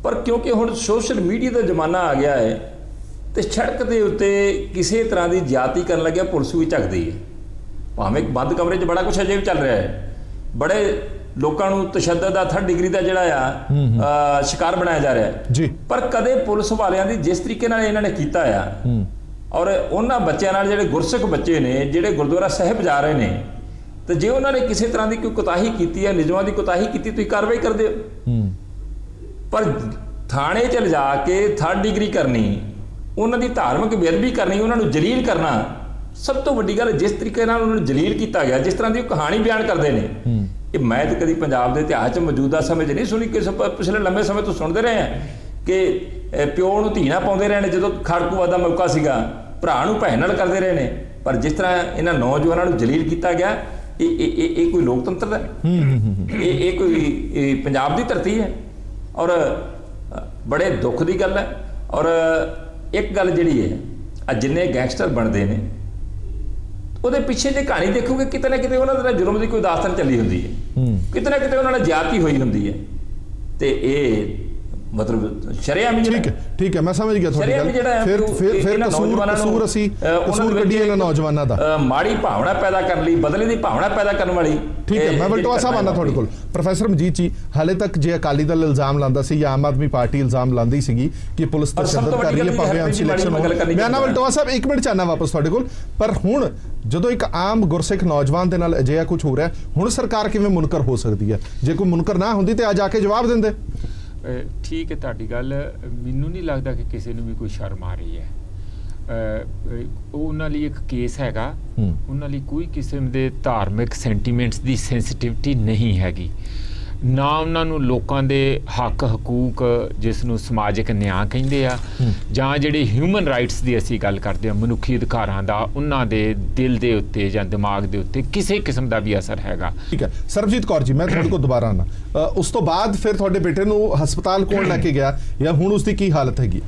ਪਰ ਕਿਉਂਕਿ ਹੁਣ ਸੋਸ਼ਲ ਮੀਡੀਆ ਦਾ ਜ਼ਮਾਨਾ ਆ ਗਿਆ ਹੈ ਤੇ ਸੜਕ ਦੇ ਉੱਤੇ ਕਿਸੇ ਤਰ੍ਹਾਂ ਦੀ ਜਾਤੀ ਕਰਨ ਲੱਗਿਆ ਪੁਲਿਸ ਵੀ ਝੱਕਦੀ ਹੈ। ਭਾਵੇਂ ਬੰਦ ਕਮਰੇ 'ਚ ਬੜਾ ਕੁਛ ਅਜੇ ਵੀ ਚੱਲ ਰਿਹਾ ਹੈ, ਬੜੇ ਲੋਕਾਂ ਨੂੰ ਤਸ਼ੱਦਦ ਦਾ 3rd ਡਿਗਰੀ ਦਾ ਜਿਹੜਾ ਆ ਸ਼ਿਕਾਰ ਬਣਾਇਆ ਜਾ ਰਿਹਾ ਹੈ, ਪਰ ਕਦੇ ਪੁਲਿਸ ਵਾਲਿਆਂ ਦੀ ਜਿਸ ਤਰੀਕੇ ਨਾਲ ਇਹਨਾਂ ਨੇ ਕੀਤਾ ਆ ਔਰ ਉਹਨਾਂ ਬੱਚਿਆਂ ਨਾਲ ਜਿਹੜੇ ਗੁਰਸਿੱਖ ਬੱਚੇ ਨੇ ਜਿਹੜੇ ਗੁਰਦੁਆਰਾ ਸਾਹਿਬ ਜਾ ਰਹੇ ਨੇ, ਤੇ ਜੇ ਉਹਨਾਂ ਨੇ ਕਿਸੇ ਤਰ੍ਹਾਂ ਦੀ ਕੋਈ ਕੁਤਾਹੀ ਕੀਤੀ ਹੈ, ਨਿਯਮਾਂ ਦੀ ਕੁਤਾਹੀ ਕੀਤੀ, ਤੁਸੀਂ ਕਾਰਵਾਈ ਕਰਦੇ ਹੋ। ਪਰ ਥਾਣੇ 'ਚ ਲਿਜਾ ਕੇ 3rd ਡਿਗਰੀ ਕਰਨੀ, ਉਹਨਾਂ ਦੀ ਧਾਰਮਿਕ ਬੇਅਦਬੀ ਕਰਨੀ, ਉਹਨਾਂ ਨੂੰ ਜਲੀਲ ਕਰਨਾ, ਸਭ ਤੋਂ ਵੱਡੀ ਗੱਲ ਜਿਸ ਤਰੀਕੇ ਨਾਲ ਉਹਨਾਂ ਨੂੰ ਜਲੀਲ ਕੀਤਾ ਗਿਆ, ਜਿਸ ਤਰ੍ਹਾਂ ਦੀ ਉਹ ਕਹਾਣੀ ਬਿਆਨ ਕਰਦੇ ਨੇ, ਇਹ ਮੈਂ ਤਾਂ ਕਦੀ ਪੰਜਾਬ ਦੇ ਇਤਿਹਾਸ 'ਚ ਮੌਜੂਦਾ ਸਮੇਂ 'ਚ ਨਹੀਂ ਸੁਣੀ। ਕਿ ਪਿਛਲੇ ਲੰਬੇ ਸਮੇਂ ਤੋਂ ਸੁਣਦੇ ਰਹੇ ਹਾਂ ਕਿ ਪਿਓ ਨੂੰ ਧੀ ਨਾਲ ਪਾਉਂਦੇ ਰਹੇ ਨੇ, ਜਦੋਂ ਖੜਕੂਆ ਦਾ ਮੌਕਾ ਸੀਗਾ ਭਰਾ ਨੂੰ ਭੈਣ ਨਾਲ ਕਰਦੇ ਰਹੇ ਨੇ, ਪਰ ਜਿਸ ਤਰ੍ਹਾਂ ਇਹਨਾਂ ਨੌਜਵਾਨਾਂ ਨੂੰ ਜਲੀਲ ਕੀਤਾ ਗਿਆ, ਇਹ ਕੋਈ ਲੋਕਤੰਤਰ ਦਾ, ਇਹ ਕੋਈ ਪੰਜਾਬ ਦੀ ਧਰਤੀ ਹੈ। ਔਰ ਬੜੇ ਦੁੱਖ ਦੀ ਗੱਲ ਹੈ। ਔਰ ਇੱਕ ਗੱਲ ਜਿਹੜੀ ਹੈ, ਆ ਜਿੰਨੇ ਗੈਂਗਸਟਰ ਬਣਦੇ ਨੇ ਉਹਦੇ ਪਿੱਛੇ ਜੇ ਕਹਾਣੀ ਦੇਖੋਗੇ ਕਿਤੇ ਨਾ ਕਿਤੇ ਉਹਨਾਂ ਦਾ ਜ਼ੁਲਮ ਦੀ ਕੋਈ ਦਾਸਤਾਨ ਚੱਲੀ ਹੁੰਦੀ ਹੈ, ਕਿਤੇ ਨਾ ਕਿਤੇ ਉਹਨਾਂ ਨਾਲ ਜ਼ਿਆਦਤੀ ਹੋਈ ਹੁੰਦੀ ਹੈ, ਤੇ ਇਹ ਮਤਲਬ ਸ਼ਰਿਆਮ ਠੀਕ ਹੈ ਮੈਂ ਸਮਝ ਗਿਆ ਤੁਹਾਡੀ ਗੱਲ। ਫਿਰ ਕਸੂਰ ਕੱਢੀਏ ਇਹਨਾਂ ਨੌਜਵਾਨਾਂ ਦਾ, ਮਾੜੀ ਭਾਵਨਾ ਪੈਦਾ ਕਰਨ ਲਈ, ਬਦਲੇ ਦੀ ਭਾਵਨਾ ਪੈਦਾ ਕਰਨ ਵਾਲੀ। ਠੀਕ ਹੈ, ਮੈਂ ਵਲਟੋਆ ਸਾਹਿਬ ਆਉਂਦਾ ਤੁਹਾਡੇ ਕੋਲ। ਪ੍ਰੋਫੈਸਰ ਮਜੀਦ ਜੀ, ਹਾਲੇ ਤੱਕ ਜੇ ਅਕਾਲੀ ਦਲ ਇਲਜ਼ਾਮ ਲਾਉਂਦਾ ਸੀ ਜਾਂ ਆਮ ਆਦਮੀ ਪਾਰਟੀ ਇਲਜ਼ਾਮ ਲਾਉਂਦੀ ਸੀਗੀ ਕਿ ਪੁਲਿਸ ਤਸ਼ੱਦਦ ਕਰ ਰਹੀ ਹੈ ਭਾਵੇਂ ਐਮਸੀ ਇਲੈਕਸ਼ਨ ਹੋਣ, ਮੈਂ ਨਾ ਵਲਟੋਆ ਸਾਹਿਬ 1 ਮਿੰਟ ਚਾਹਨਾ ਵਾਪਸ ਤੁਹਾਡੇ ਕੋਲ, ਪਰ ਹੁਣ ਜਦੋਂ ਇੱਕ ਆਮ ਗੁਰਸਿੱਖ ਨੌਜਵਾਨ ਦੇ ਨਾਲ ਅਜਿਹਾ ਕੁਝ ਹੋ ਰਿਹਾ, ਹੁਣ ਸਰਕਾਰ ਕਿਵੇਂ ਮੁਨਕਰ ਹੋ ਸਕਦੀ ਹੈ? ਜੇ ਕੋਈ ਮੁਨਕਰ ਨਾ ਹੁੰਦੀ ਤੇ ਆ ਜਾ ਕੇ ਜਵਾਬ ਦਿੰਦੇ। ਠੀਕ ਹੈ ਤੁਹਾਡੀ ਗੱਲ, ਮੈਨੂੰ ਨਹੀਂ ਲੱਗਦਾ ਕਿ ਕਿਸੇ ਨੂੰ ਵੀ ਕੋਈ ਸ਼ਰਮ ਆ ਰਹੀ ਹੈ। ਉਹਨਾਂ ਲਈ ਇੱਕ ਕੇਸ ਹੈਗਾ, ਉਹਨਾਂ ਲਈ ਕੋਈ ਕਿਸਮ ਦੇ ਧਾਰਮਿਕ ਸੈਂਟੀਮੈਂਟਸ ਦੀ ਸੈਂਸਿਟਿਵਿਟੀ ਨਹੀਂ ਹੈਗੀ, ਨਾ ਉਹਨਾਂ ਨੂੰ ਲੋਕਾਂ ਦੇ ਹੱਕ ਹਕੂਕ ਜਿਸ ਨੂੰ ਸਮਾਜਿਕ ਨਿਆਂ ਕਹਿੰਦੇ ਆ, ਜਾਂ ਜਿਹੜੇ ਹਿਊਮਨ ਰਾਈਟਸ ਦੀ ਅਸੀਂ ਗੱਲ ਕਰਦੇ ਹਾਂ ਮਨੁੱਖੀ ਅਧਿਕਾਰਾਂ ਦਾ, ਉਹਨਾਂ ਦੇ ਦਿਲ ਦੇ ਉੱਤੇ ਜਾਂ ਦਿਮਾਗ ਦੇ ਉੱਤੇ ਕਿਸੇ ਕਿਸਮ ਦਾ ਵੀ ਅਸਰ ਹੈਗਾ। ਠੀਕ ਹੈ ਸਰਬਜੀਤ ਕੌਰ ਜੀ, ਮੈਂ ਤੁਹਾਡੇ ਕੋਲ ਦੁਬਾਰਾ ਆਉਣਾ, ਉਸ ਤੋਂ ਬਾਅਦ ਫਿਰ ਤੁਹਾਡੇ ਬੇਟੇ ਨੂੰ ਹਸਪਤਾਲ ਕੌਣ ਲੈ ਕੇ ਗਿਆ ਜਾਂ ਹੁਣ ਉਸਦੀ ਕੀ ਹਾਲਤ ਹੈਗੀ?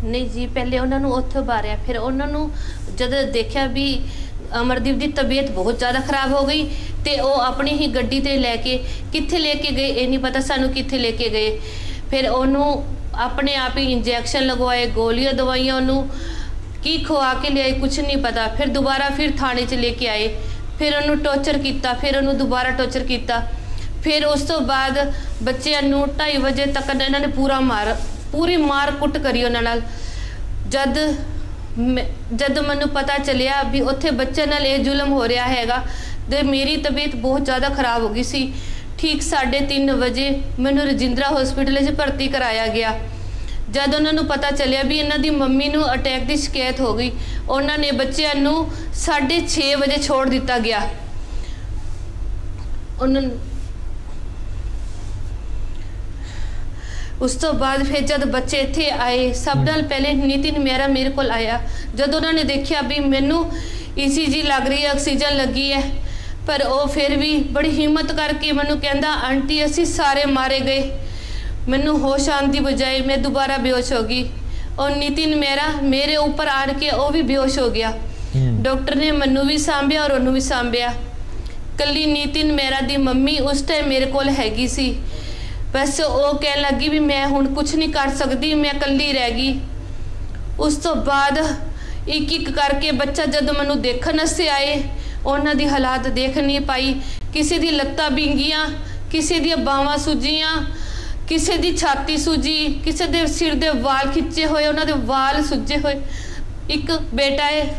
ਨਹੀਂ ਜੀ, ਪਹਿਲੇ ਉਹਨਾਂ ਨੂੰ ਉੱਥੋਂ ਬਾਰਿਆ, ਫਿਰ ਉਹਨਾਂ ਨੂੰ ਜਦੋਂ ਦੇਖਿਆ ਵੀ ਅਮਰਦੀਪ ਦੀ ਤਬੀਅਤ ਬਹੁਤ ਜ਼ਿਆਦਾ ਖਰਾਬ ਹੋ ਗਈ ਤੇ ਉਹ ਆਪਣੀ ਹੀ ਗੱਡੀ ਤੇ ਲੈ ਕੇ ਕਿੱਥੇ ਲੈ ਕੇ ਗਏ ਇਹ ਨਹੀਂ ਪਤਾ ਸਾਨੂੰ, ਕਿੱਥੇ ਲੈ ਕੇ ਗਏ। ਫਿਰ ਉਹਨੂੰ ਆਪਣੇ ਆਪ ਹੀ ਇੰਜੈਕਸ਼ਨ ਲਗਵਾਏ, ਗੋਲੀਆਂ ਦਵਾਈਆਂ, ਉਹਨੂੰ ਕੀ ਖਵਾ ਕੇ ਲਿਆਏ ਕੁਝ ਨਹੀਂ ਪਤਾ। ਫਿਰ ਦੁਬਾਰਾ ਫਿਰ ਥਾਣੇ 'ਚ ਲੈ ਕੇ ਆਏ, ਫਿਰ ਉਹਨੂੰ ਟੌਰਚਰ ਕੀਤਾ, ਫਿਰ ਉਹਨੂੰ ਦੁਬਾਰਾ ਟੌਰਚਰ ਕੀਤਾ। ਫਿਰ ਉਸ ਤੋਂ ਬਾਅਦ ਬੱਚਿਆਂ ਨੂੰ 2:30 ਵਜੇ ਤੱਕ ਇਹਨਾਂ ਨੇ ਪੂਰੀ ਮਾਰ ਕੁੱਟ ਕਰੀ ਉਹਨਾਂ ਨਾਲ। ਜਦ ਮੈਨੂੰ ਪਤਾ ਚੱਲਿਆ ਵੀ ਉੱਥੇ ਬੱਚਿਆਂ ਨਾਲ ਇਹ ਜ਼ੁਲਮ ਹੋ ਰਿਹਾ ਹੈਗਾ ਤੇ ਮੇਰੀ ਤਬੀਅਤ ਬਹੁਤ ਜ਼ਿਆਦਾ ਖਰਾਬ ਹੋ ਗਈ ਸੀ। ਠੀਕ 3:30 ਵਜੇ ਮੈਨੂੰ ਰਜਿੰਦਰਾ ਹਸਪੀਟਲ 'ਚ ਭਰਤੀ ਕਰਾਇਆ ਗਿਆ। ਜਦ ਉਹਨਾਂ ਨੂੰ ਪਤਾ ਚੱਲਿਆ ਵੀ ਇਹਨਾਂ ਦੀ ਮੰਮੀ ਨੂੰ ਅਟੈਕ ਦੀ ਸ਼ਿਕਾਇਤ ਹੋ ਗਈ, ਉਹਨਾਂ ਨੇ ਬੱਚਿਆਂ ਨੂੰ 6:30 ਵਜੇ ਛੋੜ ਦਿੱਤਾ ਗਿਆ। ਉਹਨਾਂ ਉਸ ਤੋਂ ਬਾਅਦ ਫਿਰ ਜਦ ਬੱਚੇ ਇੱਥੇ ਆਏ, ਸਭ ਨਾਲ ਪਹਿਲੇ ਨਿਤਿਨ ਮੇਰਾ ਮੇਰੇ ਕੋਲ ਆਇਆ। ਜਦੋਂ ਉਹਨਾਂ ਨੇ ਦੇਖਿਆ ਵੀ ਮੈਨੂੰ ECG ਲੱਗ ਰਹੀ ਹੈ, ਆਕਸੀਜਨ ਲੱਗੀ ਹੈ, ਪਰ ਉਹ ਫਿਰ ਵੀ ਬੜੀ ਹਿੰਮਤ ਕਰਕੇ ਮੈਨੂੰ ਕਹਿੰਦਾ ਆਂਟੀ ਅਸੀਂ ਸਾਰੇ ਮਾਰੇ ਗਏ। ਮੈਨੂੰ ਹੋਸ਼ ਆਉਣ ਦੀ ਬਜਾਏ ਮੈਂ ਦੁਬਾਰਾ ਬੇਹੋਸ਼ ਹੋ ਗਈ ਔਰ ਨਿਤਿਨ ਮੇਰਾ ਮੇਰੇ ਉੱਪਰ ਆਣ ਕੇ ਉਹ ਵੀ ਬੇਹੋਸ਼ ਹੋ ਗਿਆ। ਡਾਕਟਰ ਨੇ ਮੈਨੂੰ ਵੀ ਸਾਂਭਿਆ ਔਰ ਉਹਨੂੰ ਵੀ ਸਾਂਭਿਆ। ਕੱਲੀ ਨਿਤਿਨ ਮੇਰਾ ਦੀ ਮੰਮੀ ਉਸ ਟਾਈਮ ਮੇਰੇ ਕੋਲ ਹੈਗੀ ਸੀ। ਬਸ ਉਹ ਕਹਿਣ ਲੱਗੀ ਵੀ ਮੈਂ ਹੁਣ ਕੁਝ ਨਹੀਂ ਕਰ ਸਕਦੀ, ਮੈਂ ਕੱਲੀ ਰਹਿ ਗਈ। ਉਸ ਤੋਂ ਬਾਅਦ ਇੱਕ ਇੱਕ ਕਰਕੇ ਬੱਚਾ ਜਦੋਂ ਮੈਨੂੰ ਦੇਖਣ ਵਾਸਤੇ ਆਏ, ਉਹਨਾਂ ਦੀ ਹਾਲਾਤ ਦੇਖ ਨਹੀਂ ਪਾਈ। ਕਿਸੇ ਦੀ ਲੱਤਾਂ ਵਿੰਗੀਆਂ, ਕਿਸੇ ਦੀਆਂ ਬਾਹਾਂ ਸੁੱਜੀਆਂ, ਕਿਸੇ ਦੀ ਛਾਤੀ ਸੁੱਜੀ, ਕਿਸੇ ਦੇ ਸਿਰ ਦੇ ਵਾਲ ਖਿੱਚੇ ਹੋਏ, ਉਹਨਾਂ ਦੇ ਵਾਲ ਸੁੱਜੇ ਹੋਏ। ਇੱਕ ਬੇਟਾ ਹੈ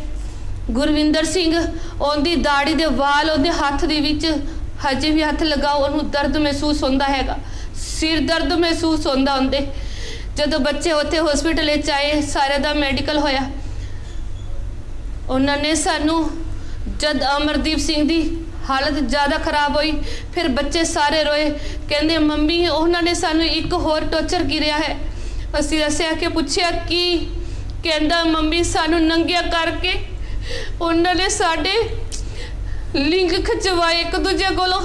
ਗੁਰਵਿੰਦਰ ਸਿੰਘ, ਉਹਦੀ ਦਾੜੀ ਦੇ ਵਾਲ ਉਹਦੇ ਹੱਥ ਦੇ ਵਿੱਚ ਹਜੇ ਵੀ ਹੱਥ ਲਗਾਓ ਉਹਨੂੰ ਦਰਦ ਮਹਿਸੂਸ ਹੁੰਦਾ ਹੈਗਾ, ਸਿਰ ਦਰਦ ਮਹਿਸੂਸ ਹੁੰਦਾ ਹੁੰਦੇ। ਜਦੋਂ ਬੱਚੇ ਉੱਥੇ ਹਸਪੀਟਲ ਵਿੱਚ ਆਏ, ਸਾਰੇ ਦਾ ਮੈਡੀਕਲ ਹੋਇਆ। ਉਹਨਾਂ ਨੇ ਸਾਨੂੰ ਜਦ ਅਮਰਦੀਪ ਸਿੰਘ ਦੀ ਹਾਲਤ ਜ਼ਿਆਦਾ ਖਰਾਬ ਹੋਈ, ਫਿਰ ਬੱਚੇ ਸਾਰੇ ਰੋਏ, ਕਹਿੰਦੇ ਮੰਮੀ ਉਹਨਾਂ ਨੇ ਸਾਨੂੰ ਇੱਕ ਹੋਰ ਟੌਰਚਰ ਕੀਤਾ ਹੈ। ਅਸੀਂ ਦੱਸਿਆ ਕਿ ਪੁੱਛਿਆ ਕੀ, ਕਹਿੰਦਾ ਮੰਮੀ ਸਾਨੂੰ ਨੰਗਿਆ ਕਰਕੇ ਉਹਨਾਂ ਨੇ ਸਾਡੇ ਲਿੰਗ ਖਿਚਵਾਏ ਇੱਕ ਦੂਜੇ ਕੋਲੋਂ।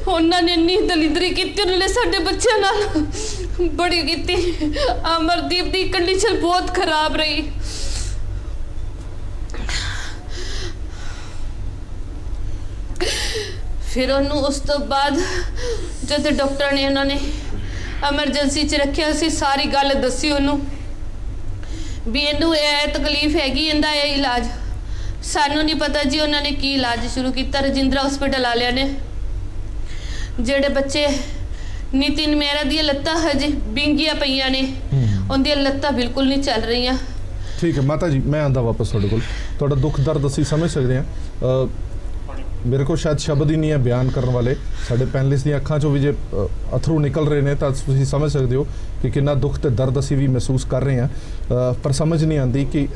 ਉਹਨਾਂ ਨੇ ਇੰਨੀ ਦਲਿਦਰੀ ਕੀਤੀ, ਉਹਨਾਂ ਨੇ ਸਾਡੇ ਬੱਚਿਆਂ ਨਾਲ ਬੜੀ ਕੀਤੀ। ਅਮਰਦੀਪ ਦੀ ਕੰਡੀਸ਼ਨ ਬਹੁਤ ਖਰਾਬ ਰਹੀ। ਫਿਰ ਉਹਨੂੰ ਉਸ ਤੋਂ ਬਾਅਦ ਜਦ ਡਾਕਟਰ ਨੇ ਉਹਨਾਂ ਨੇ ਐਮਰਜੈਂਸੀ 'ਚ ਰੱਖਿਆ ਸੀ, ਸਾਰੀ ਗੱਲ ਦੱਸੀ ਉਹਨੂੰ ਵੀ ਇਹਨੂੰ ਇਹ ਤਕਲੀਫ ਹੈਗੀ, ਇਹਦਾ ਇਹ ਇਲਾਜ। ਸਾਨੂੰ ਨਹੀਂ ਪਤਾ ਜੀ ਉਹਨਾਂ ਨੇ ਕੀ ਇਲਾਜ ਸ਼ੁਰੂ ਕੀਤਾ। ਰਜਿੰਦਰਾ ਹਸਪੀਟਲ ਵਾਲਿਆਂ ਨੇ ਜਿਹੜੇ ਬੱਚੇ ਨਿਤਿਨ ਮੇਰਾ ਦੀਆਂ ਲੱਤਾਂ ਹਜੇ ਵਿੰਗੀਆਂ ਪਈਆਂ ਨੇ, ਉਹਦੀਆਂ ਲੱਤਾਂ ਬਿਲਕੁਲ ਨਹੀਂ ਚੱਲ ਰਹੀਆਂ। ਠੀਕ ਹੈ ਮਾਤਾ ਜੀ, ਮੈਂ ਆਂਦਾ ਵਾਪਸ ਤੁਹਾਡੇ ਕੋਲ। ਤੁਹਾਡਾ ਦੁੱਖ ਦਰਦ ਅਸੀਂ ਸਮਝ ਸਕਦੇ ਹਾਂ। ਮੇਰੇ ਕੋਲ ਸ਼ਾਇਦ ਸ਼ਬਦ ਹੀ ਨਹੀਂ ਹੈ ਬਿਆਨ ਕਰਨ ਵਾਲੇ। ਸਾਡੇ ਪੈਨਲਿਸਟ ਦੀਆਂ ਅੱਖਾਂ 'ਚੋਂ ਵੀ ਜੇ ਅਥਰੂ ਨਿਕਲ ਰਹੇ ਨੇ ਤਾਂ ਤੁਸੀਂ ਸਮਝ ਸਕਦੇ ਹੋ ਕਿ ਕਿੰਨਾ ਦੁੱਖ ਤੇ ਦਰਦ ਅਸੀਂ ਵੀ ਮਹਿਸੂਸ ਕਰ ਰਹੇ ਹਾਂ। ਪਰ ਸਮਝ ਨਹੀਂ ਆਉਂਦੀ ਕਿ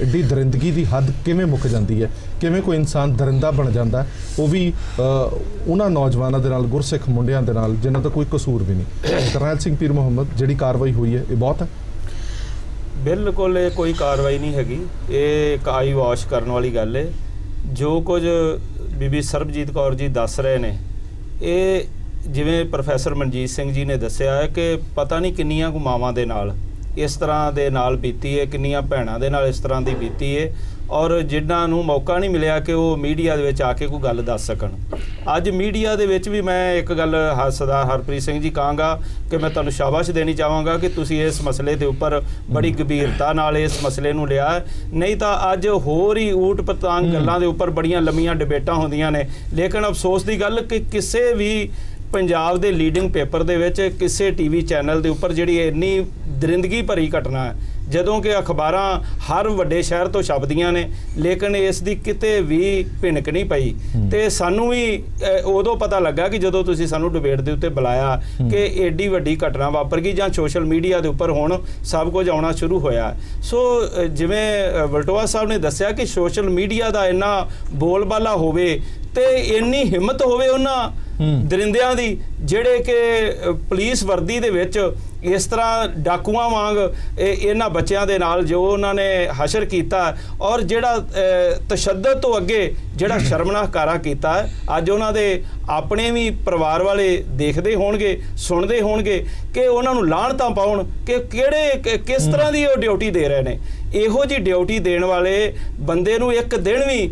ਐਡੀ ਦਰਿੰਦਗੀ ਦੀ ਹੱਦ ਕਿਵੇਂ ਮੁੱਕ ਜਾਂਦੀ ਹੈ, ਕਿਵੇਂ ਕੋਈ ਇਨਸਾਨ ਦਰਿੰਦਾ ਬਣ ਜਾਂਦਾ, ਉਹ ਵੀ ਉਹਨਾਂ ਨੌਜਵਾਨਾਂ ਦੇ ਨਾਲ, ਗੁਰਸਿੱਖ ਮੁੰਡਿਆਂ ਦੇ ਨਾਲ ਜਿਨ੍ਹਾਂ ਦਾ ਕੋਈ ਕਸੂਰ ਵੀ ਨਹੀਂ। ਕਰਨੈਲ ਸਿੰਘ ਪੀਰ ਮੁਹੰਮਦ, ਜਿਹੜੀ ਕਾਰਵਾਈ ਹੋਈ ਹੈ ਇਹ ਬਹੁਤ ਹੈ? ਬਿਲਕੁਲ ਇਹ ਕੋਈ ਕਾਰਵਾਈ ਨਹੀਂ ਹੈਗੀ, ਇਹ ਇੱਕ ਆਈ ਵਾਸ਼ ਕਰਨ ਵਾਲੀ ਗੱਲ ਹੈ। ਜੋ ਕੁਝ ਬੀਬੀ ਸਰਬਜੀਤ ਕੌਰ ਜੀ ਦੱਸ ਰਹੇ ਨੇ, ਇਹ ਜਿਵੇਂ ਪ੍ਰੋਫੈਸਰ ਮਨਜੀਤ ਸਿੰਘ ਜੀ ਨੇ ਦੱਸਿਆ ਹੈ ਕਿ ਪਤਾ ਨਹੀਂ ਕਿੰਨੀਆਂ ਕੁ ਮਾਵਾਂ ਦੇ ਨਾਲ ਇਸ ਤਰ੍ਹਾਂ ਦੇ ਨਾਲ ਬੀਤੀ ਹੈ, ਕਿੰਨੀਆਂ ਭੈਣਾਂ ਦੇ ਨਾਲ ਇਸ ਤਰ੍ਹਾਂ ਦੀ ਬੀਤੀ ਹੈ, ਔਰ ਜਿਨ੍ਹਾਂ ਨੂੰ ਮੌਕਾ ਨਹੀਂ ਮਿਲਿਆ ਕਿ ਉਹ ਮੀਡੀਆ ਦੇ ਵਿੱਚ ਆ ਕੇ ਕੋਈ ਗੱਲ ਦੱਸ ਸਕਣ। ਅੱਜ ਮੀਡੀਆ ਦੇ ਵਿੱਚ ਵੀ ਮੈਂ ਇੱਕ ਗੱਲ ਸਰਦਾਰ ਹਰਪ੍ਰੀਤ ਸਿੰਘ ਜੀ ਕਹਾਂਗਾ ਕਿ ਮੈਂ ਤੁਹਾਨੂੰ ਸ਼ਾਬਾਸ਼ ਦੇਣੀ ਚਾਹਾਂਗਾ ਕਿ ਤੁਸੀਂ ਇਸ ਮਸਲੇ ਦੇ ਉੱਪਰ ਬੜੀ ਗੰਭੀਰਤਾ ਨਾਲ ਇਸ ਮਸਲੇ ਨੂੰ ਲਿਆ। ਨਹੀਂ ਤਾਂ ਅੱਜ ਹੋਰ ਹੀ ਊਟ ਪਤਾਂਗ ਗੱਲਾਂ ਦੇ ਉੱਪਰ ਬੜੀਆਂ ਲੰਮੀਆਂ ਡਿਬੇਟਾਂ ਹੁੰਦੀਆਂ ਨੇ। ਲੇਕਿਨ ਅਫਸੋਸ ਦੀ ਗੱਲ ਕਿ ਕਿਸੇ ਵੀ ਪੰਜਾਬ ਦੇ ਲੀਡਿੰਗ ਪੇਪਰ ਦੇ ਵਿੱਚ, ਕਿਸੇ ਟੀਵੀ ਚੈਨਲ ਦੇ ਉੱਪਰ ਜਿਹੜੀ ਇੰਨੀ ਦਰਿੰਦਗੀ ਭਰੀ ਘਟਨਾ ਹੈ, ਜਦੋਂ ਕਿ ਅਖਬਾਰਾਂ ਹਰ ਵੱਡੇ ਸ਼ਹਿਰ ਤੋਂ ਛਪਦੀਆਂ ਨੇ, ਲੇਕਿਨ ਇਸ ਦੀ ਕਿਤੇ ਵੀ ਭਿਣਕ ਨਹੀਂ ਪਈ। ਤੇ ਸਾਨੂੰ ਵੀ ਉਦੋਂ ਪਤਾ ਲੱਗਾ ਕਿ ਜਦੋਂ ਤੁਸੀਂ ਸਾਨੂੰ ਡਿਬੇਟ ਦੇ ਉੱਤੇ ਬੁਲਾਇਆ ਕਿ ਏਡੀ ਵੱਡੀ ਘਟਨਾ ਵਾਪਰ ਗਈ ਜਾਂ ਸੋਸ਼ਲ ਮੀਡੀਆ ਦੇ ਉੱਪਰ ਹੁਣ ਸਭ ਕੁਝ ਆਉਣਾ ਸ਼ੁਰੂ ਹੋਇਆ। ਸੋ ਜਿਵੇਂ ਵਲਟੋਆ ਸਾਹਿਬ ਨੇ ਦੱਸਿਆ ਕਿ ਸੋਸ਼ਲ ਮੀਡੀਆ ਦਾ ਇੰਨਾ ਬੋਲਬਾਲਾ ਹੋਵੇ ਤੇ ਇੰਨੀ ਹਿੰਮਤ ਹੋਵੇ ਉਹਨਾਂ ਦਰਿੰਦਿਆਂ ਦੀ, ਜਿਹੜੇ ਕਿ ਪੁਲਿਸ ਵਰਦੀ ਦੇ ਵਿੱਚ ਇਸ ਤਰ੍ਹਾਂ ਡਾਕੂਆਂ ਵਾਂਗ ਇਹਨਾਂ ਬੱਚਿਆਂ ਦੇ ਨਾਲ ਜੋ ਉਹਨਾਂ ਨੇ ਹਸ਼ਰ ਕੀਤਾ, ਔਰ ਜਿਹੜਾ ਤਸ਼ੱਦਦ ਤੋਂ ਅੱਗੇ ਜਿਹੜਾ ਸ਼ਰਮਨਾਕ ਕਾਰਾ ਕੀਤਾ, ਅੱਜ ਉਹਨਾਂ ਦੇ ਆਪਣੇ ਵੀ ਪਰਿਵਾਰ ਵਾਲੇ ਦੇਖਦੇ ਹੋਣਗੇ, ਸੁਣਦੇ ਹੋਣਗੇ ਕਿ ਉਹਨਾਂ ਨੂੰ ਲਾਹਣਤਾਂ ਪਾਉਣ ਕਿ ਕਿਸ ਤਰ੍ਹਾਂ ਦੀ ਉਹ ਡਿਊਟੀ ਦੇ ਰਹੇ ਨੇ। ਇਹੋ ਜਿਹੀ ਡਿਊਟੀ ਦੇਣ ਵਾਲੇ ਬੰਦੇ ਨੂੰ ਇੱਕ ਦਿਨ ਵੀ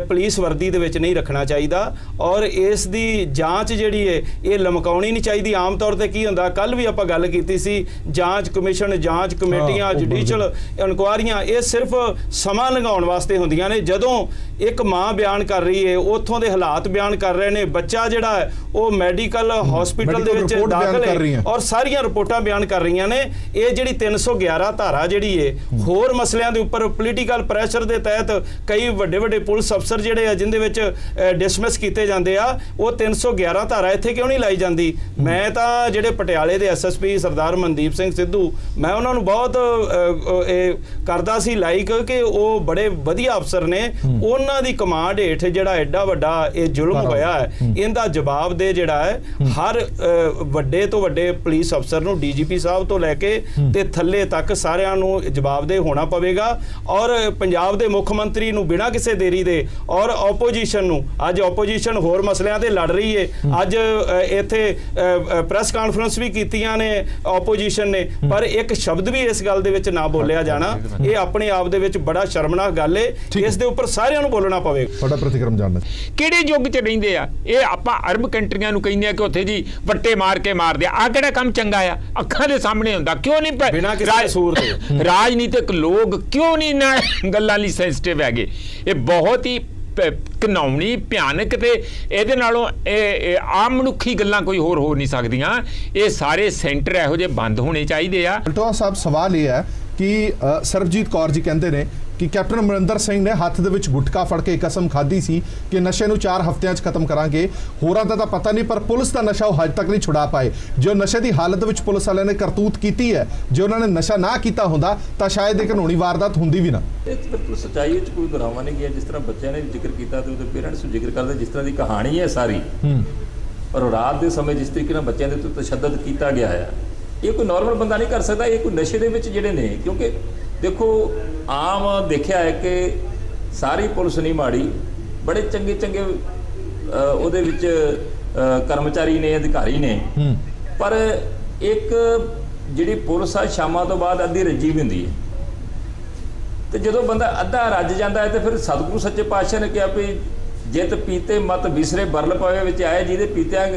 ਪੁਲਿਸ ਵਰਦੀ ਦੇ ਵਿੱਚ ਨਹੀਂ ਰੱਖਣਾ ਚਾਹੀਦਾ, ਔਰ ਇਸ ਦੀ ਜਾਂਚ ਜਿਹੜੀ ਹੈ ਇਹ ਲਮਕਾਉਣੀ ਨਹੀਂ ਚਾਹੀਦੀ। ਆਮ ਤੌਰ ਤੇ ਕੀ ਹੁੰਦਾ, ਕੱਲ ਵੀ ਆਪਾਂ ਗੱਲ ਕੀਤੀ ਸੀ, ਜਾਂਚ ਕਮਿਸ਼ਨ, ਜਾਂਚ ਕਮੇਟੀਆਂ, ਜੁਡੀਸ਼ੀਅਲ ਇਨਕੁਆਇਰੀਆਂ, ਇਹ ਸਿਰਫ ਸਮਾਂ ਲੰਘਾਉਣ ਵਾਸਤੇ ਹੁੰਦੀਆਂ ਨੇ। ਜਦੋਂ ਇੱਕ ਮਾਂ ਬਿਆਨ ਕਰ ਰਹੀ ਹੈ, ਉੱਥੋਂ ਦੇ ਹਾਲਾਤ ਬਿਆਨ ਕਰ ਰਹੇ ਨੇ, ਬੱਚਾ ਜਿਹੜਾ ਹੈ ਉਹ ਮੈਡੀਕਲ ਹਸਪੀਟਲ ਦੇ ਵਿੱਚ ਦਾਖਲ ਹੈ ਔਰ ਸਾਰੀਆਂ ਰਿਪੋਰਟਾਂ ਬਿਆਨ ਕਰ ਰਹੀਆਂ ਨੇ। ਇਹ ਜਿਹੜੀ 311 ਧਾਰਾ ਜਿਹੜੀ ਹੈ, ਹੋਰ ਮਸਲਿਆਂ ਦੇ ਉੱਪਰ ਪੋਲੀਟੀਕਲ ਪ੍ਰੈਸ਼ਰ ਦੇ ਤਹਿਤ ਕਈ ਵੱਡੇ ਵੱਡੇ ਪੁਲਿਸ ਅਫਸਰ ਜਿਹੜੇ ਆ ਜਿੰਦੇ ਵਿੱਚ ਡਿਸਮਿਸ ਕੀਤੇ ਜਾਂਦੇ ਆ, ਉਹ 311 ਧਾਰਾ ਇੱਥੇ ਕਿਉਂ ਨਹੀਂ ਲਾਈ ਜਾਂਦੀ? ਮੈਂ ਤਾਂ ਜਿਹੜੇ ਪਟਿਆਲੇ ਦੇ ਐਸਐਸਪੀ ਸਰਦਾਰ ਮਨਦੀਪ ਸਿੰਘ ਸਿੱਧੂ, ਮੈਂ ਉਹਨਾਂ ਨੂੰ ਬਹੁਤ ਇਹ ਕਰਦਾ ਸੀ ਲਾਈਕ ਕਿ ਉਹ ਬੜੇ ਵਧੀਆ ਅਫਸਰ ਨੇ। ਉਹਨਾਂ ਦੀ ਕਮਾਂਡ ਹੇਠ ਜਿਹੜਾ ਐਡਾ ਵੱਡਾ ਇਹ ਜ਼ੁਲਮ ਹੋਇਆ ਹੈ, ਇਹਦਾ ਜਵਾਬ ਦੇ ਜਿਹੜਾ ਹੈ ਹਰ ਵੱਡੇ ਤੋਂ ਵੱਡੇ ਪੁਲਿਸ ਅਫਸਰ ਨੂੰ, ਡੀਜੀਪੀ ਸਾਹਿਬ ਤੋਂ ਲੈ ਕੇ ਤੇ ਥੱਲੇ ਤੱਕ ਸਾਰਿਆਂ ਨੂੰ ਜਵਾਬਦੇਹ ਹੋਣਾ ਪਵੇਗਾ ਔਰ ਪੰਜਾਬ ਦੇ ਮੁੱਖ ਮੰਤਰੀ ਨੂੰ ਬਿਨਾਂ ਕਿਸੇ ਦੇਰੀ ਦੇ ਔਰ ਆਪੋਜੀਸ਼ਨ ਨੂੰ, ਅੱਜ ਆਪੋਜੀਸ਼ਨ ਹੋਰ ਮਸਲਿਆਂ ਤੇ ਲੜ ਰਹੀ ਹੈ, ਅੱਜ ਇੱਥੇ ਪ੍ਰੈਸ ਕਾਨਫਰੰਸ ਵੀ ਕੀਤੀਆਂ ਨੇ ਆਪੋਜੀਸ਼ਨ ਨੇ, ਪਰ ਇੱਕ ਸ਼ਬਦ ਵੀ ਇਸ ਗੱਲ ਦੇ ਵਿੱਚ ਨਾ ਬੋਲਿਆ ਜਾਣਾ, ਇਹ ਆਪਣੇ ਆਪ ਦੇ ਵਿੱਚ ਬੜਾ ਸ਼ਰਮਨਾਕ ਗੱਲ ਹੈ। ਇਸ ਦੇ ਉੱਪਰ ਸਾਰਿਆਂ ਨੂੰ ਬੋਲਣਾ ਪਵੇਗਾ। ਤੁਹਾਡਾ ਪ੍ਰਤੀਕਰਮ ਜਾਣਨਾ ਕਿਹੜੇ ਯੁੱਗ 'ਚ ਰਹਿੰਦੇ ਆ ਇਹ? ਆਪਾਂ ਅਰਬ ਕੰਟਰੀਆਂ ਨੂੰ ਕਹਿੰਦੇ ਆ ਕਿ ਉੱਥੇ ਜੀ ਵੱਟੇ ਮਾਰ ਕੇ ਮਾਰਦੇ ਆ ਕਿਹੜਾ ਕੰਮ ਚੰਗਾ ਆ? ਅੱਖਾਂ ਦੇ ਸਾਹਮਣੇ ਹੁੰਦਾ, ਕਿਉਂ ਨਹੀਂ? ਬਿਨਾਂ ਕਿਸੇ ਕਸੂਰ ਦੇ ਰਾਜਨੀਤਿਕ ਲੋਕ ਕਿਉਂ ਨਹੀਂ ਨਾ ਗੱਲਾਂ ਲਈ ਸੈਂਸਿਟਿਵ ਹੈਗੇ? ਇਹ ਬਹੁਤ ਹੀ ਘਿਨਾਉਣੀ, ਭਿਆਨਕ ਤੇ ਇਹਦੇ ਨਾਲੋਂ ਇਹ ਆਮ ਮਨੁੱਖੀ ਗੱਲਾਂ ਕੋਈ ਹੋਰ ਹੋ ਨਹੀਂ ਸਕਦੀਆਂ। ਇਹ ਸਾਰੇ ਸੈਂਟਰ ਇਹੋ ਜਿਹੇ ਬੰਦ ਹੋਣੇ ਚਾਹੀਦੇ ਆ। ਬਲਟੋਆ ਸਾਹਿਬ, ਸਵਾਲ ਇਹ ਹੈ ਕਿ ਸਰਬਜੀਤ ਕੌਰ ਜੀ ਕਹਿੰਦੇ ਨੇ ਕਿ ਕੈਪਟਨ ਅਮਰਿੰਦਰ ਸਿੰਘ ਨੇ ਹੱਥ ਦੇ ਵਿੱਚ ਗੁਟਕਾ ਫੜ ਕੇ ਕਸਮ ਖਾਧੀ ਸੀ ਕਿ ਨਸ਼ੇ ਨੂੰ 4 ਹਫ਼ਤਿਆਂ 'ਚ ਖਤਮ ਕਰਾਂਗੇ। ਹੋਰਾਂ ਦਾ ਤਾਂ ਪਤਾ ਨਹੀਂ, ਪਰ ਪੁਲਿਸ ਦਾ ਨਸ਼ਾ ਉਹ ਹਜੇ ਤੱਕ ਨਹੀਂ ਛੁਡਾ ਪਾਏ। ਜੋ ਨਸ਼ੇ ਦੀ ਹਾਲਤ ਵਿੱਚ ਪੁਲਿਸ ਵਾਲਿਆਂ ਨੇ ਕਰਤੂਤ ਕੀਤੀ ਹੈ, ਜੇ ਉਹਨਾਂ ਨੇ ਨਸ਼ਾ ਨਾ ਕੀਤਾ ਹੁੰਦਾ ਤਾਂ ਸ਼ਾਇਦ ਇਹ ਕਾਨੂੰਨੀ ਵਾਰਦਾਤ ਹੁੰਦੀ ਵੀ ਨਾ। ਇਹ ਬਿਲਕੁਲ ਸੱਚਾਈ ਵਿੱਚ ਕੋਈ ਦੁਰਾਵਾ ਨਹੀਂ ਗਿਆ। ਜਿਸ ਤਰ੍ਹਾਂ ਬੱਚਿਆਂ ਨੇ ਜ਼ਿਕਰ ਕੀਤਾ ਤੇ ਉਹਦੇ ਪੇਰੈਂਟਸ ਨੂੰ ਜ਼ਿਕਰ ਕਰਦੇ, ਜਿਸ ਤਰ੍ਹਾਂ ਦੀ ਕਹਾਣੀ ਹੈ ਸਾਰੀ, ਔਰ ਰਾਤ ਦੇ ਸਮੇਂ ਜਿਸ ਤਰੀਕੇ ਨਾਲ ਬੱਚਿਆਂ ਦੇ ਉੱਤੇ ਤਸ਼ੱਦਦ ਕੀਤਾ ਗਿਆ ਹੈ, ਇਹ ਕੋਈ ਨਾਰਮਲ ਬੰਦਾ ਨਹੀਂ ਕਰ ਸਕਦਾ। ਇਹ ਕੋਈ ਨਸ਼ੇ ਦੇ ਵਿੱਚ ਜਿਹੜੇ ਨੇ, ਕਿਉਂਕਿ ਦੇਖੋ ਆਮ ਦੇਖਿਆ ਹੈ ਕਿ ਸਾਰੀ ਪੁਲਿਸ ਨਹੀਂ ਮਾੜੀ, ਬੜੇ ਚੰਗੇ ਚੰਗੇ ਉਹਦੇ ਵਿੱਚ ਕਰਮਚਾਰੀ ਨੇ, ਅਧਿਕਾਰੀ ਨੇ, ਪਰ ਇੱਕ ਜਿਹੜੀ ਪੁਲਿਸ ਆ ਸ਼ਾਮਾਂ ਤੋਂ ਬਾਅਦ ਅੱਧੀ ਰੱਜੀ ਵੀ ਹੁੰਦੀ ਹੈ, ਤੇ ਜਦੋਂ ਬੰਦਾ ਅੱਧਾ ਰੱਜ ਜਾਂਦਾ ਹੈ ਤੇ ਫਿਰ ਸਤਿਗੁਰੂ ਸੱਚੇ ਪਾਤਸ਼ਾਹ ਨੇ ਕਿਹਾ ਵੀ ਜਿਤ ਪੀਤੇ ਮਤ ਵਿਸਰੇ ਬਰਲ ਪਵੇ ਵਿੱਚ ਆਏ, ਜਿਹਦੇ ਪੀਤਿਆਂ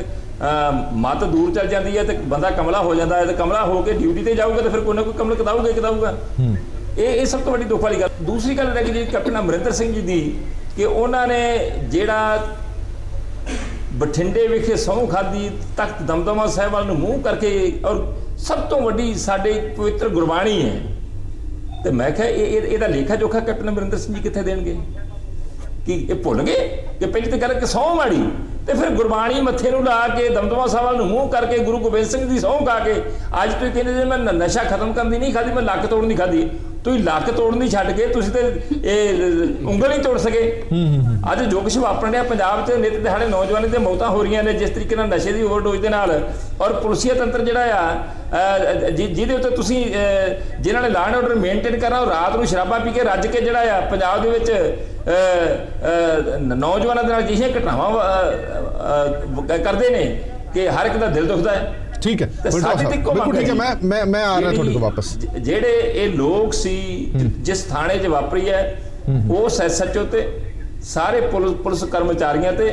ਮਤ ਦੂਰ ਚੱਲ ਜਾਂਦੀ ਹੈ ਤੇ ਬੰਦਾ ਕਮਲਾ ਹੋ ਜਾਂਦਾ ਹੈ, ਤੇ ਕਮਲਾ ਹੋ ਕੇ ਡਿਊਟੀ ਤੇ ਜਾਊਗਾ ਤੇ ਫਿਰ ਕੋਈ ਨਾ ਕੋਈ ਕਮਲ ਕਦਾਊਗਾ। ਇਹ ਸਭ ਤੋਂ ਵੱਡੀ ਦੁੱਖ ਵਾਲੀ ਗੱਲ। ਦੂਸਰੀ ਗੱਲ ਰਹਿ ਗਈ ਜੀ ਕੈਪਟਨ ਅਮਰਿੰਦਰ ਸਿੰਘ ਜੀ ਦੀ, ਕਿ ਉਹਨਾਂ ਨੇ ਜਿਹੜਾ ਬਠਿੰਡੇ ਵਿਖੇ ਸਹੁੰ ਖਾਧੀ, ਤਖਤ ਦਮਦਮਾ ਸਾਹਿਬ ਵੱਲ ਨੂੰ ਮੂੰਹ ਕਰਕੇ, ਔਰ ਸਭ ਤੋਂ ਵੱਡੀ ਸਾਡੇ ਪਵਿੱਤਰ ਗੁਰਬਾਣੀ ਹੈ, ਤੇ ਮੈਂ ਕਿਹਾ ਇਹਦਾ ਲੇਖਾ ਜੋਖਾ ਕੈਪਟਨ ਅਮਰਿੰਦਰ ਸਿੰਘ ਜੀ ਕਿੱਥੇ ਦੇਣਗੇ? ਕਿ ਇਹ ਭੁੱਲ ਗਏ ਕਿ ਪਹਿਲੀ ਤਾਂ ਗੱਲ ਕਿ ਸਹੁੰ ਮਾੜੀ, ਤੇ ਫਿਰ ਗੁਰਬਾਣੀ ਮੱਥੇ ਨੂੰ ਲਾ ਕੇ ਦਮਦਮਾ ਸਾਹਿਬ ਵੱਲ ਨੂੰ ਮੂੰਹ ਕਰਕੇ ਗੁਰੂ ਗੋਬਿੰਦ ਸਿੰਘ ਦੀ ਸਹੁੰ ਖਾ ਕੇ ਅੱਜ ਤੁਸੀਂ ਕਹਿੰਦੇ ਜੇ ਮੈਂ ਨਸ਼ਾ ਖਤਮ ਕਰਨ ਦੀ ਨਹੀਂ ਖਾਧੀ, ਮੈਂ ਲੱਕ ਤੋੜਨ ਦੀ ਖਾਧੀ। ਤੁਸੀਂ ਲੱਕ ਤੋੜਨ ਦੀ ਛੱਡ ਕੇ ਤੁਸੀਂ ਤੇ ਇਹ ਉਂਗਲ ਨਹੀਂ ਤੋੜ ਸਕੇ। ਅੱਜ ਜੋ ਕੁਛ ਵਾਪਰ ਰਿਹਾ ਪੰਜਾਬ 'ਚ, ਨਿੱਤ ਦਿਹਾੜੇ ਨੌਜਵਾਨਾਂ ਦੀਆਂ ਮੌਤਾਂ ਹੋ ਰਹੀਆਂ ਨੇ ਜਿਸ ਤਰੀਕੇ ਨਾਲ ਨਸ਼ੇ ਦੀ ਓਵਰਡੋਜ਼ ਦੇ ਨਾਲ, ਔਰ ਪੁਲਿਸੀਆ ਤੰਤਰ ਜਿਹੜਾ ਆ ਜਿਹਦੇ ਉੱਤੇ ਤੁਸੀਂ ਜਿਨ੍ਹਾਂ ਨੇ ਲਾਅ ਐਂਡ ਆਰਡਰ ਮੇਨਟੇਨ ਕਰਨਾ, ਉਹ ਰਾਤ ਨੂੰ ਸ਼ਰਾਬਾਂ ਪੀ ਕੇ ਰੱਜ ਕੇ ਜਿਹੜਾ ਆ ਪੰਜਾਬ ਦੇ ਵਿੱਚ ਨੌਜਵਾਨਾਂ ਦੇ ਨਾਲ ਅਜਿਹੀਆਂ ਘਟਨਾਵਾਂ ਕਰਦੇ ਨੇ ਕਿ ਹਰ ਇੱਕ ਦਾ ਦਿਲ ਦੁਖਦਾ ਹੈ। ਠੀਕ ਹੈ, ਬਿਲਕੁਲ ਠੀਕ ਹੈ। ਮੈਂ ਆ ਰਿਹਾ ਤੁਹਾਡੇ ਕੋਲ ਵਾਪਸ। ਜਿਹੜੇ ਇਹ ਲੋਕ ਸੀ ਜਿਸ ਥਾਣੇ 'ਚ ਵਾਪਰੀ ਹੈ, ਉਸ SHO ਤੇ ਸਾਰੇ ਪੁਲਿਸ ਕਰਮਚਾਰੀਆਂ ਤੇ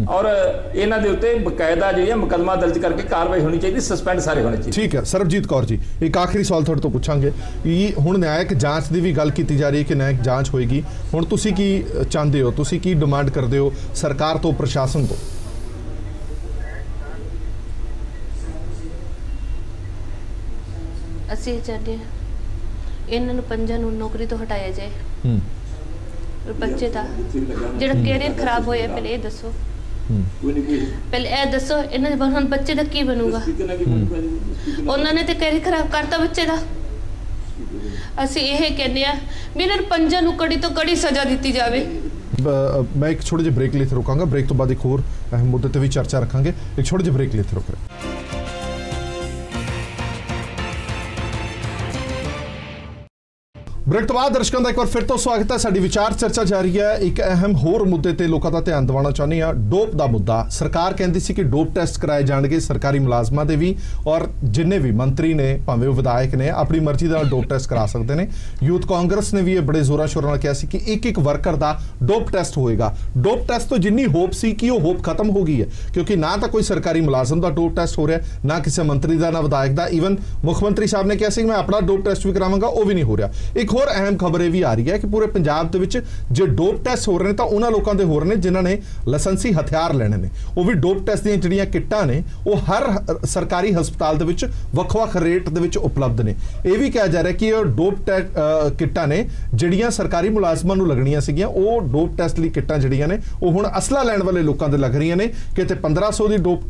ਔਰ ਇਹਨਾਂ ਦੇ ਉੱਤੇ ਬਕਾਇਦਾ ਜਿਹੜੀ ਹੈ ਮੁਕੱਦਮਾ ਦਰਜ ਕਰਕੇ ਕਾਰਵਾਈ ਹੋਣੀ ਚਾਹੀਦੀ, ਸਸਪੈਂਡ ਸਾਰੇ ਹੋਣੇ ਚਾਹੀਦੇ। ਠੀਕ ਹੈ ਸਰਬਜੀਤ ਕੌਰ ਜੀ, ਇੱਕ ਆਖਰੀ ਸਵਾਲ ਤੁਹਾਡੇ ਤੋਂ ਪੁੱਛਾਂਗੇ ਕਿ ਹੁਣ ਨਿਆਇਕ ਜਾਂਚ ਦੀ ਵੀ ਗੱਲ ਕੀਤੀ ਜਾ ਰਹੀ ਹੈ ਕਿ ਨਿਆਇਕ ਜਾਂਚ ਹੋਏਗੀ, ਹੁਣ ਤੁਸੀਂ ਕੀ ਚਾਹੁੰਦੇ ਹੋ? ਤੁਸੀਂ ਕੀ ਡਿਮਾਂਡ ਕਰਦੇ ਹੋ ਸਰਕਾਰ ਤੋਂ, ਪ੍ਰਸ਼ਾਸਨ ਤੋਂ? ਅਸੀਂ ਚਾਹੁੰਦੇ ਹਾਂ ਇਹਨਾਂ ਨੂੰ ਪੰਜਾਂ ਨੂੰ ਨੌਕਰੀ ਤੋਂ ਹਟਾਇਆ ਜਾਏ। ਬੱਚੇ ਦਾ ਜਿਹੜਾ ਕੈਰੀਅਰ ਖਰਾਬ ਹੋਇਆ, ਪਹਿਲੇ ਇਹ ਦੱਸੋ, ਪਹਿਲੇ ਇਹ ਦੱਸੋ ਇਹਨਾਂ ਦੇ ਹੁਣ ਬੱਚੇ ਦਾ ਕੀ ਬਣੂਗਾ? ਉਹਨਾਂ ਨੇ ਤੇ ਕੈਰੀਅਰ ਖਰਾਬ ਕਰਤਾ ਬੱਚੇ ਦਾ। ਅਸੀਂ ਇਹ ਕਹਿੰਦੇ ਆ ਵੀ ਇਹਨਾਂ ਨੂੰ ਪੰਜਾਂ ਨੂੰ ਕੜੀ ਤੋਂ ਕੜੀ ਸਜ਼ਾ ਦਿੱਤੀ ਜਾਵੇ। ਮੈਂ ਇੱਕ ਛੋਟੇ ਜਿਹੇ ਬ੍ਰੇਕ ਲਈ ਇੱਥੇ ਰੁਕਾਂਗਾ, ਬ੍ਰੇਕ ਤੋਂ ਬਾਅਦ ਇੱਕ ਹੋਰ ਅਹਿਮ ਮੁੱਦੇ ਤੇ ਵੀ ਚਰਚਾ ਰੱਖਾਂਗੇ। ਇੱਕ ਛੋਟੇ ਜਿਹੇ ਬ੍ਰੇਕ ਲਈ ਇੱਥੇ ਰੁਕ ਰਹੇ। ਬ੍ਰੇਕ ਤੋਂ ਬਾਅਦ ਦਰਸ਼ਕਾਂ ਦਾ ਇੱਕ ਵਾਰ ਫਿਰ ਤੋਂ ਸਵਾਗਤ ਹੈ। ਸਾਡੀ ਵਿਚਾਰ ਚਰਚਾ ਜਾਰੀ ਹੈ। ਇੱਕ ਅਹਿਮ ਹੋਰ ਮੁੱਦੇ ਤੇ ਲੋਕਾਂ ਦਾ ਧਿਆਨ ਦਿਵਾਉਣਾ ਚਾਹੁੰਦੇ ਹਾਂ, ਡੋਪ ਦਾ ਮੁੱਦਾ। ਸਰਕਾਰ ਕਹਿੰਦੀ ਸੀ ਕਿ ਡੋਪ ਟੈਸਟ ਕਰਾਏ ਜਾਣਗੇ ਸਰਕਾਰੀ ਮੁਲਾਜ਼ਮਾਂ ਦੇ ਵੀ, ਔਰ ਜਿੰਨੇ ਵੀ ਮੰਤਰੀ ਨੇ ਭਾਵੇਂ ਉਹ ਵਿਧਾਇਕ ਨੇ ਆਪਣੀ ਮਰਜ਼ੀ ਦਾ ਡੋਪ ਟੈਸਟ ਕਰਾ ਸਕਦੇ ਨੇ। ਯੂਥ ਕਾਂਗਰਸ ਨੇ ਵੀ ਇਹ ਬੜੇ ਜ਼ੋਰਾਂ ਸ਼ੋਰਾਂ ਨਾਲ ਕਿਹਾ ਸੀ ਕਿ ਇੱਕ ਵਰਕਰ ਦਾ ਡੋਪ ਟੈਸਟ ਹੋਏਗਾ। ਡੋਪ ਟੈਸਟ ਤੋਂ ਜਿੰਨੀ ਹੋਪ ਸੀ ਕਿ ਉਹ ਹੋਪ ਖਤਮ ਹੋ ਗਈ ਹੈ, ਕਿਉਂਕਿ ਨਾ ਤਾਂ ਕੋਈ ਸਰਕਾਰੀ ਮੁਲਾਜ਼ਮ ਦਾ ਡੋਪ ਟੈਸਟ ਹੋ ਰਿਹਾ, ਨਾ ਕਿਸੇ ਮੰਤਰੀ ਦਾ, ਨਾ ਵਿਧਾਇਕ ਦਾ। ਈਵਨ ਮੁੱਖ ਮੰਤਰੀ ਸਾਹਿਬ ਨੇ ਕਿਹਾ ਸੀ ਕਿ ਮੈਂ ਆਪਣਾ ਡੋਪ ਟੈਸਟ ਵੀ ਕਰਾਵਾਂਗਾ, ਉਹ ਵੀ ਨਹੀਂ ਹੋ ਰਿਹਾ। ਇੱਕ ਹੋਰ ਅਹਿਮ ਖਬਰ ਇਹ ਵੀ ਆ ਰਹੀ ਹੈ ਕਿ ਪੂਰੇ ਪੰਜਾਬ ਦੇ ਵਿੱਚ ਜੇ ਡੋਪ ਟੈਸਟ ਹੋ ਰਹੇ ਨੇ ਤਾਂ ਉਹਨਾਂ ਲੋਕਾਂ ਦੇ ਹੋ ਰਹੇ ਨੇ ਜਿਨ੍ਹਾਂ ਨੇ ਲਾਇਸੈਂਸੀ ਹਥਿਆਰ ਲੈਣੇ ਨੇ। ਉਹ ਵੀ ਡੋਪ ਟੈਸਟ ਦੀਆਂ ਜਿਹੜੀਆਂ ਕਿੱਟਾਂ ਨੇ ਉਹ ਹਰ ਸਰਕਾਰੀ ਹਸਪਤਾਲ ਦੇ ਵਿੱਚ ਵੱਖ-ਵੱਖ ਰੇਟ ਦੇ ਵਿੱਚ ਉਪਲਬਧ ਨੇ। ਇਹ ਵੀ ਕਿਹਾ ਜਾ ਰਿਹਾ ਕਿ ਉਹ ਡੋਪ ਕਿੱਟਾਂ ਨੇ ਜਿਹੜੀਆਂ ਸਰਕਾਰੀ ਮੁਲਾਜ਼ਮਾਂ ਨੂੰ ਲੱਗਣੀਆਂ ਸੀਗੀਆਂ, ਉਹ ਡੋਪ ਟੈਸਟ ਲਈ ਕਿੱਟਾਂ ਜਿਹੜੀਆਂ ਨੇ ਉਹ ਹੁਣ ਅਸਲਾ ਲੈਣ ਵਾਲੇ ਲੋਕਾਂ ਦੇ ਲੱਗ ਰਹੀਆਂ ਨੇ। ਕਿਤੇ 1500 ਦੀ ਡੋਪ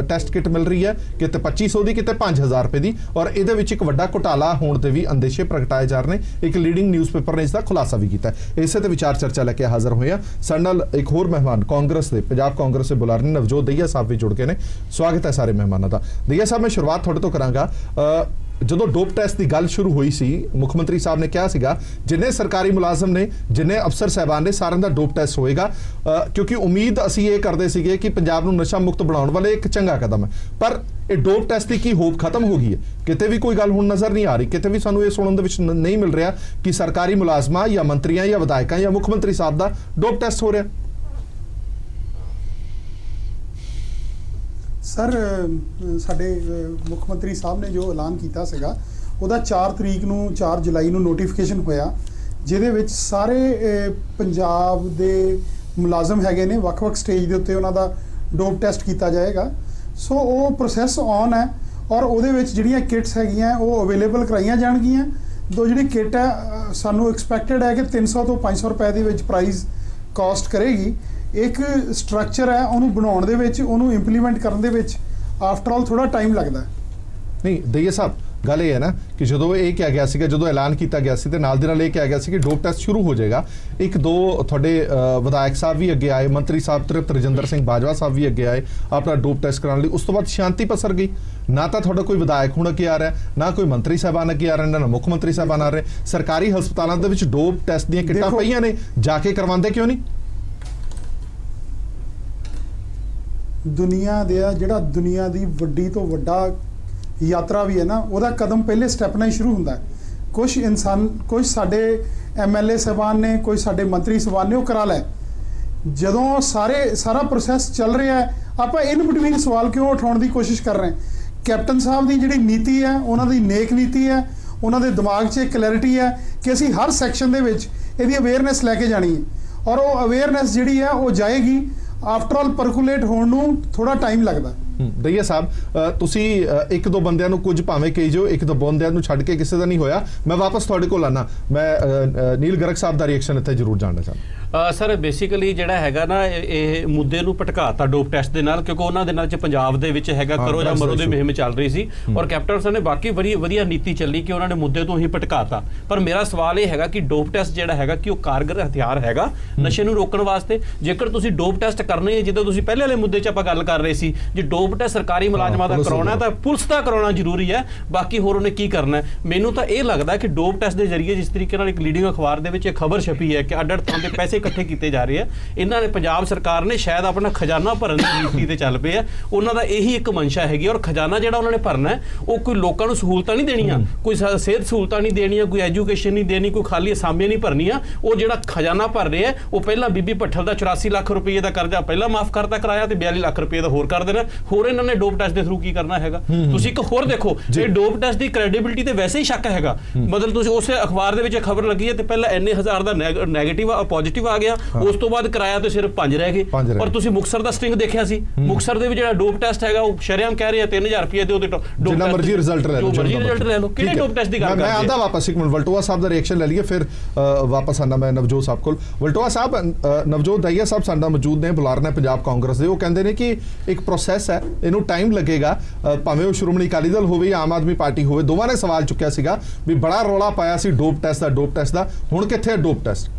ਟੈਸਟ ਕਿੱਟ ਮਿਲ ਰਹੀ ਹੈ, ਕਿਤੇ 2500 ਦੀ, ਕਿਤੇ 5000 ਰੁਪਏ ਦੀ, ਔਰ ਇਹਦੇ ਵਿੱਚ ਇੱਕ ਵੱਡਾ ਘੁਟਾਲਾ ਹੋਣ ਦੇ ਵੀ ਅੰਦੇਸ਼ੇ ਪ੍ਰਗਟਾਏ ਜਾ ਰਹੇ ਨੇ। ਇੱਕ ਲੀਡਿੰਗ ਨਿਊਜ਼ਪੇਪਰ ਨੇ ਇਸ ਦਾ ਖੁਲਾਸਾ ਵੀ ਕੀਤਾ ਹੈ। ਇਸੇ ਤੇ ਵਿਚਾਰ ਚਰਚਾ ਲੈ ਕੇ ਹਾਜ਼ਰ ਹੋਏ ਆ। ਸਾਡੇ ਨਾਲ ਇੱਕ ਹੋਰ ਮਹਿਮਾਨ ਕਾਂਗਰਸ ਦੇ, ਪੰਜਾਬ ਕਾਂਗਰਸ ਦੇ ਬੁਲਾਰੇ ਨਵਜੋਤ ਦਹੀਆ ਸਾਹਿਬ ਵੀ ਜੁੜ ਗਏ ਨੇ। ਸਵਾਗਤ ਹੈ ਸਾਰੇ ਮਹਿਮਾਨਾਂ ਦਾ। ਦਹੀਆ ਸਾਹਿਬ, ਮੈਂ ਸ਼ੁਰੂਆਤ ਤੁਹਾਡੇ ਤੋਂ ਕਰਾਂਗਾ। ਜਦੋਂ ਡੋਪ ਟੈਸਟ ਦੀ ਗੱਲ ਸ਼ੁਰੂ ਹੋਈ ਸੀ ਮੁੱਖ ਮੰਤਰੀ ਸਾਹਿਬ ਨੇ ਕਿਹਾ ਸੀਗਾ ਜਿੰਨੇ ਸਰਕਾਰੀ ਮੁਲਾਜ਼ਮ ਨੇ ਜਿੰਨੇ ਅਫਸਰ ਸਾਹਿਬਾਨ ਨੇ ਸਾਰਿਆਂ ਦਾ ਡੋਪ ਟੈਸਟ ਹੋਏਗਾ, ਕਿਉਂਕਿ ਉਮੀਦ ਅਸੀਂ ਇਹ ਕਰਦੇ ਸੀਗੇ ਕਿ ਪੰਜਾਬ ਨੂੰ ਨਸ਼ਾ ਮੁਕਤ ਬਣਾਉਣ ਵਾਲੇ ਇੱਕ ਚੰਗਾ ਕਦਮ ਹੈ। ਪਰ ਇਹ ਡੋਪ ਟੈਸਟ ਦੀ ਕੀ ਹੋਪ ਖਤਮ ਹੋ ਗਈ ਹੈ? ਕਿਤੇ ਵੀ ਕੋਈ ਗੱਲ ਹੁਣ ਨਜ਼ਰ ਨਹੀਂ ਆ ਰਹੀ, ਕਿਤੇ ਵੀ ਸਾਨੂੰ ਇਹ ਸੁਣਨ ਦੇ ਵਿੱਚ ਨਹੀਂ ਮਿਲ ਰਿਹਾ ਕਿ ਸਰਕਾਰੀ ਮੁਲਾਜ਼ਮਾਂ ਜਾਂ ਮੰਤਰੀਆਂ ਜਾਂ ਵਿਧਾਇਕਾਂ ਜਾਂ ਮੁੱਖ ਮੰਤਰੀ ਸਾਹਿਬ ਦਾ ਡੋਪ ਟੈਸਟ ਹੋ ਰਿਹਾ। ਸਰ ਸਾਡੇ ਮੁੱਖ ਮੰਤਰੀ ਸਾਹਿਬ ਨੇ ਜੋ ਐਲਾਨ ਕੀਤਾ ਸੀਗਾ ਉਹਦਾ 4 ਤਰੀਕ ਨੂੰ 4 ਜੁਲਾਈ ਨੂੰ ਨੋਟੀਫਿਕੇਸ਼ਨ ਹੋਇਆ, ਜਿਹਦੇ ਵਿੱਚ ਸਾਰੇ ਪੰਜਾਬ ਦੇ ਮੁਲਾਜ਼ਮ ਹੈਗੇ ਨੇ ਵੱਖ-ਵੱਖ ਸਟੇਜ ਦੇ ਉੱਤੇ ਉਹਨਾਂ ਦਾ ਡੋਪ ਟੈਸਟ ਕੀਤਾ ਜਾਏਗਾ। ਸੋ ਉਹ ਪ੍ਰੋਸੈਸ ਔਨ ਹੈ ਔਰ ਉਹਦੇ ਵਿੱਚ ਜਿਹੜੀਆਂ ਕਿਟਸ ਹੈਗੀਆਂ ਉਹ ਅਵੇਲੇਬਲ ਕਰਾਈਆਂ ਜਾਣਗੀਆਂ। ਜਿਹੜੀ ਕਿਟ ਹੈ ਸਾਨੂੰ ਐਕਸਪੈਕਟਡ ਹੈ ਕਿ 300 ਤੋਂ 500 ਰੁਪਏ ਦੇ ਵਿੱਚ ਪ੍ਰਾਈਸ ਕਾਸਟ ਕਰੇਗੀ। ਇੱਕ ਸਟਰਕਚਰ ਹੈ ਉਹਨੂੰ ਬਣਾਉਣ ਦੇ ਵਿੱਚ, ਉਹਨੂੰ ਇੰਪਲੀਮੈਂਟ ਕਰਨ ਦੇ ਵਿੱਚ ਆਫਟਰ ਆਲ ਥੋੜਾ ਟਾਈਮ ਲੱਗਦਾ। ਨਹੀਂ ਦਈਆ ਸਾਹਿਬ, ਗੱਲ ਇਹ ਹੈ ਨਾ ਕਿ ਜਦੋਂ ਇਹ ਕਿਹਾ ਗਿਆ ਸੀਗਾ, ਜਦੋਂ ਐਲਾਨ ਕੀਤਾ ਗਿਆ ਸੀ ਤੇ ਨਾਲ ਦੇ ਨਾਲ ਇਹ ਕਿਹਾ ਗਿਆ ਸੀ ਕਿ ਡੋਪ ਟੈਸਟ ਸ਼ੁਰੂ ਹੋ ਜਾਏਗਾ। ਇੱਕ ਦੋ ਤੁਹਾਡੇ ਵਿਧਾਇਕ ਸਾਹਿਬ ਵੀ ਅੱਗੇ ਆਏ, ਮੰਤਰੀ ਸਾਹਿਬ ਤ੍ਰਿਪਤ ਰਜਿੰਦਰ ਸਿੰਘ ਬਾਜਵਾ ਸਾਹਿਬ ਵੀ ਅੱਗੇ ਆਏ ਆਪਣਾ ਡੋਪ ਟੈਸਟ ਕਰਾਉਣ ਲਈ। ਉਸ ਤੋਂ ਬਾਅਦ ਸ਼ਾਂਤੀ ਪਸਰ ਗਈ। ਨਾ ਤਾਂ ਤੁਹਾਡਾ ਕੋਈ ਵਿਧਾਇਕ ਹੁਣ ਅੱਗੇ ਆ ਰਿਹਾ, ਨਾ ਕੋਈ ਮੰਤਰੀ ਸਾਹਿਬਾਨ ਅੱਗੇ ਆ ਰਹੇ, ਨਾ ਮੁੱਖ ਮੰਤਰੀ ਸਾਹਿਬਾਨ ਆ ਰਹੇ। ਸਰਕਾਰੀ ਹਸਪਤਾਲਾਂ ਦੇ ਵਿੱਚ ਡੋਪ ਟੈਸਟ ਦੀਆਂ ਕਿੱਟਾਂ ਪਈਆਂ ਨੇ, ਜਾ ਕੇ ਕਰਵਾਉਂਦੇ ਕਿਉਂ ਨਹੀਂ? ਜਿਹੜਾ ਦੁਨੀਆ ਦੀ ਵੱਡੀ ਤੋਂ ਵੱਡਾ ਯਾਤਰਾ ਵੀ ਹੈ ਨਾ, ਉਹਦਾ ਕਦਮ ਪਹਿਲੇ ਸਟੈਪ ਨਾਲ ਹੀ ਸ਼ੁਰੂ ਹੁੰਦਾ ਹੈ। ਕੁਝ ਸਾਡੇ MLA ਸਾਹਿਬਾਨ ਨੇ, ਕੁਝ ਸਾਡੇ ਮੰਤਰੀ ਸਾਹਿਬਾਨ ਨੇ ਉਹ ਕਰਾ ਲੈ। ਜਦੋਂ ਸਾਰਾ ਪ੍ਰੋਸੈਸ ਚੱਲ ਰਿਹਾ ਹੈ, ਆਪਾਂ ਇਨ ਬਿਟਵੀਨ ਸਵਾਲ ਕਿਉਂ ਉਠਾਉਣ ਦੀ ਕੋਸ਼ਿਸ਼ ਕਰ ਰਹੇ ਹਾਂ? ਕੈਪਟਨ ਸਾਹਿਬ ਦੀ ਜਿਹੜੀ ਨੀਤੀ ਹੈ, ਉਹਨਾਂ ਦੀ ਨੇਕ ਨੀਤੀ ਹੈ, ਉਹਨਾਂ ਦੇ ਦਿਮਾਗ 'ਚ ਕਲੈਰਿਟੀ ਹੈ ਕਿ ਅਸੀਂ ਹਰ ਸੈਕਸ਼ਨ ਦੇ ਵਿੱਚ ਇਹਦੀ ਅਵੇਅਰਨੈਸ ਲੈ ਕੇ ਜਾਣੀ ਹੈ ਔਰ ਉਹ ਅਵੇਅਰਨੈਸ ਜਿਹੜੀ ਹੈ ਉਹ ਜਾਏਗੀ। ਆਫਟਰ ਆਲ ਪਰਕੂਲੇਟ ਹੋਣ ਨੂੰ ਥੋੜਾ ਟਾਈਮ ਲੱਗਦਾ। ਦਈਆ ਸਾਹਿਬ, ਤੁਸੀਂ ਇੱਕ ਦੋ ਬੰਦਿਆਂ ਨੂੰ ਕੁਝ ਭਾਵੇਂ ਕਹੀ ਜੋ, ਇੱਕ ਦੋ ਬੰਦਿਆਂ ਨੂੰ ਛੱਡ ਕੇ ਕਿਸੇ ਦਾ ਨਹੀਂ ਹੋਇਆ। ਮੈਂ ਵਾਪਸ ਤੁਹਾਡੇ ਕੋਲ ਆਣਾ, ਮੈਂ ਨੀਲ ਗਰਗ ਸਾਹਿਬ ਦਾ ਰਿਐਕਸ਼ਨ ਇੱਥੇ ਜ਼ਰੂਰ ਜਾਣਨਾ ਚਾਹੁੰਦਾ। ਸਰ ਬੇਸਿਕਲੀ ਜਿਹੜਾ ਹੈਗਾ ਨਾ ਇਹ ਮੁੱਦੇ ਨੂੰ ਭਟਕਾਤਾ ਡੋਪ ਟੈਸਟ ਦੇ ਨਾਲ, ਕਿਉਂਕਿ ਉਹਨਾਂ ਦੇ ਨਾਲ ਚ ਪੰਜਾਬ ਦੇ ਵਿੱਚ ਹੈਗਾ ਕਰੋ ਜਾਂ ਮਰੋ ਦੀ ਮੁਹਿੰਮ ਚੱਲ ਰਹੀ ਸੀ ਔਰ ਕੈਪਟਨ ਸਾਹਿਬ ਨੇ ਬਾਕੀ ਬੜੀ ਵਧੀਆ ਨੀਤੀ ਚੱਲੀ ਕਿ ਉਹਨਾਂ ਨੇ ਮੁੱਦੇ ਤੋਂ ਹੀ ਭਟਕਾਤਾ। ਪਰ ਮੇਰਾ ਸਵਾਲ ਇਹ ਹੈਗਾ ਕਿ ਡੋਪ ਟੈਸਟ ਜਿਹੜਾ ਹੈਗਾ ਕਿ ਉਹ ਕਾਰਗਰ ਹਥਿਆਰ ਹੈਗਾ ਨਸ਼ੇ ਨੂੰ ਰੋਕਣ ਵਾਸਤੇ? ਜੇਕਰ ਤੁਸੀਂ ਡੋਪ ਟੈਸਟ ਕਰਨੇ ਹੈ, ਜਿੱਦਾਂ ਤੁਸੀਂ ਪਹਿਲੇ ਵਾਲੇ ਮੁੱਦੇ 'ਚ ਆਪਾਂ ਗੱਲ ਕਰ ਰਹੇ ਸੀ, ਜੇ ਡੋਪ ਟੈਸਟ ਸਰਕਾਰੀ ਮੁਲਾਜ਼ਮਾਂ ਦਾ ਕਰਾਉਣਾ ਤਾਂ ਪੁਲਿਸ ਦਾ ਕਰਾਉਣਾ ਜ਼ਰੂਰੀ ਹੈ, ਬਾਕੀ ਹੋਰ ਉਹਨੇ ਕੀ ਕਰਨਾ? ਮੈਨੂੰ ਤਾਂ ਇਹ ਲੱਗਦਾ ਕਿ ਡੋਪ ਟੈਸਟ ਦੇ ਜ਼ਰੀਏ ਜਿਸ ਤਰੀਕੇ ਨਾਲ ਇੱਕ ਲੀਡਿੰਗ ਅਖਬਾਰ ਦੇ ਵਿੱਚ ਇਹ ਖਬਰ ਛਪੀ ਹੈ ਕਿ ਅੱਡ-ਅੱਡ ਥਾਂ ਤੇ ਪੈਸੇ ਇਕੱਠੇ ਕੀਤੇ ਜਾ ਰਹੇ ਆ, ਇਹਨਾਂ ਨੇ ਪੰਜਾਬ ਸਰਕਾਰ ਨੇ ਸ਼ਾਇਦ ਆਪਣਾ ਖਜ਼ਾਨਾ ਭਰਨ ਦੀ ਨੀਤੀ ਤੇ ਚੱਲ ਪਏ ਆ। ਉਹਨਾਂ ਦਾ ਇਹੀ ਇੱਕ ਮਨਸ਼ਾ ਹੈਗੀ ਔਰ ਖਜ਼ਾਨਾ ਜਿਹੜਾ ਉਹਨਾਂ ਨੇ ਭਰਨਾ ਹੈ ਉਹ ਕੋਈ ਲੋਕਾਂ ਨੂੰ ਸਹੂਲਤਾਂ ਨਹੀਂ ਦੇਣੀਆਂ, ਕੋਈ ਸਿਹਤ ਸਹੂਲਤਾਂ ਨਹੀਂ ਦੇਣੀਆਂ, ਕੋਈ ਐਜੂਕੇਸ਼ਨ ਨਹੀਂ ਦੇਣੀ, ਕੋਈ ਖਾਲੀ ਅਸਾਮੀਆਂ ਨਹੀਂ ਭਰਨੀਆਂ। ਉਹ ਜਿਹੜਾ ਖਜ਼ਾਨਾ ਭਰ ਰਹੇ ਆ ਉਹ ਪਹਿਲਾਂ ਬੀਬੀ ਭੱਠਲ ਦਾ 84 ਲੱਖ ਰੁਪਏ ਦਾ ਕਰਜ਼ਾ ਪਹਿਲਾਂ ਮਾਫ ਕਰਤਾ ਕਰਾਇਆ ਤੇ 42 ਲੱਖ ਰੁਪਏ ਦਾ ਹੋਰ ਕਰ ਦੇਣਾ। ਹੋਰ ਇਹਨਾਂ ਨੇ ਡੋਪ ਟੈਸਟ ਦੇ ਥਰੂ ਕੀ ਕਰਨਾ ਹੈਗਾ? ਤੁਸੀਂ ਇੱਕ ਹੋਰ ਦੇਖੋ, ਇਹ ਡੋਪ ਟੈਸਟ ਦੀ ਕ੍ਰੈਡੀਬਿਲਿਟੀ ਤੇ ਵੈਸੇ ਹੀ ਸ਼ੱਕ ਹੈਗਾ। ਮਤਲਬ ਤੁਸੀਂ ਉਸੇ ਅਖਬਾਰ ਦੇ ਵਿੱਚ ਖਬਰ ਲੱਗੀ ਹੈ ਤੇ ਪਹਿਲਾਂ ਇੰਨੇ ਹਜ਼ਾਰ ਦਾ ਨੈਗੇਟਿਵ ਪੋਜ਼ਿਟਿਵ ਆ ਗਿਆ, ਉਸ ਤੋਂ ਬਾਅਦ ਕਰਾਇਆ ਤੇ ਸਿਰਫ 5 ਰਹਿ ਗਏ। ਔਰ ਤੁਸੀਂ ਮੁਕਤਸਰ ਦਾ ਸਟ੍ਰਿੰਗ ਦੇਖਿਆ ਸੀ, ਮੁਕਤਸਰ ਦੇ ਵਿੱਚ ਜਿਹੜਾ ਡੋਪ ਟੈਸਟ ਹੈਗਾ ਉਹ ਸ਼ਰੇਆਮ ਕਹਿ ਰਹੇ ਆ 3000 ਰੁਪਏ ਦੇ ਉਹਦੇ ਜਿੰਨਾ ਮਰਜ਼ੀ ਰਿਜ਼ਲਟ ਲੈ ਲਓ, ਕਿਹੜੇ ਡੋਪ ਟੈਸਟ ਦੀ ਗੱਲ ਕਰਦੇ? ਮੈਂ ਆਂਦਾ ਵਾਪਸ ਇੱਕ ਮਿੰਟ ਵਲਟੋਆ ਸਾਹਿਬ ਦਾ ਰਿਐਕਸ਼ਨ ਲੈ ਲਈਏ, ਫਿਰ ਵਾਪਸ ਆਣਾ ਮੈਂ ਨਵਜੋਤ ਸਾਹਿਬ ਕੋਲ। ਵਲਟੋਆ ਸਾਹਿਬ, ਨਵਜੋਤ ਦਈਆ ਸਾਹਿਬ ਸਾਡਾ ਮੌਜੂਦ ਨੇ, ਬੁਲਾਰ ਨੇ ਪੰਜਾਬ ਕਾਂਗਰਸ ਦੇ। ਉਹ ਕਹਿੰਦੇ ਨੇ ਕਿ ਇੱਕ ਪ੍ਰੋਸੈਸ ਹੈ, ਇਹਨੂੰ ਟਾਈਮ ਲੱਗੇਗਾ। ਭਾਵੇਂ ਉਹ ਸ਼੍ਰੋਮਣੀ ਅਕਾਲੀ ਦਲ ਹੋਵੇ ਜਾਂ ਆਮ ਆਦਮੀ ਪਾਰਟੀ ਹੋਵੇ, ਦੋਵਾਂ ਨੇ ਸਵਾਲ ਚੁੱਕਿਆ ਸੀਗਾ ਵੀ ਬੜਾ ਰੌਲਾ ਪਾਇਆ ਸੀ ਡੋਪ ਟੈਸਟ ਦਾ। ਹੁਣ ਕਿੱਥੇ ਹੈ ਡੋਪ ਟੈਸਟ?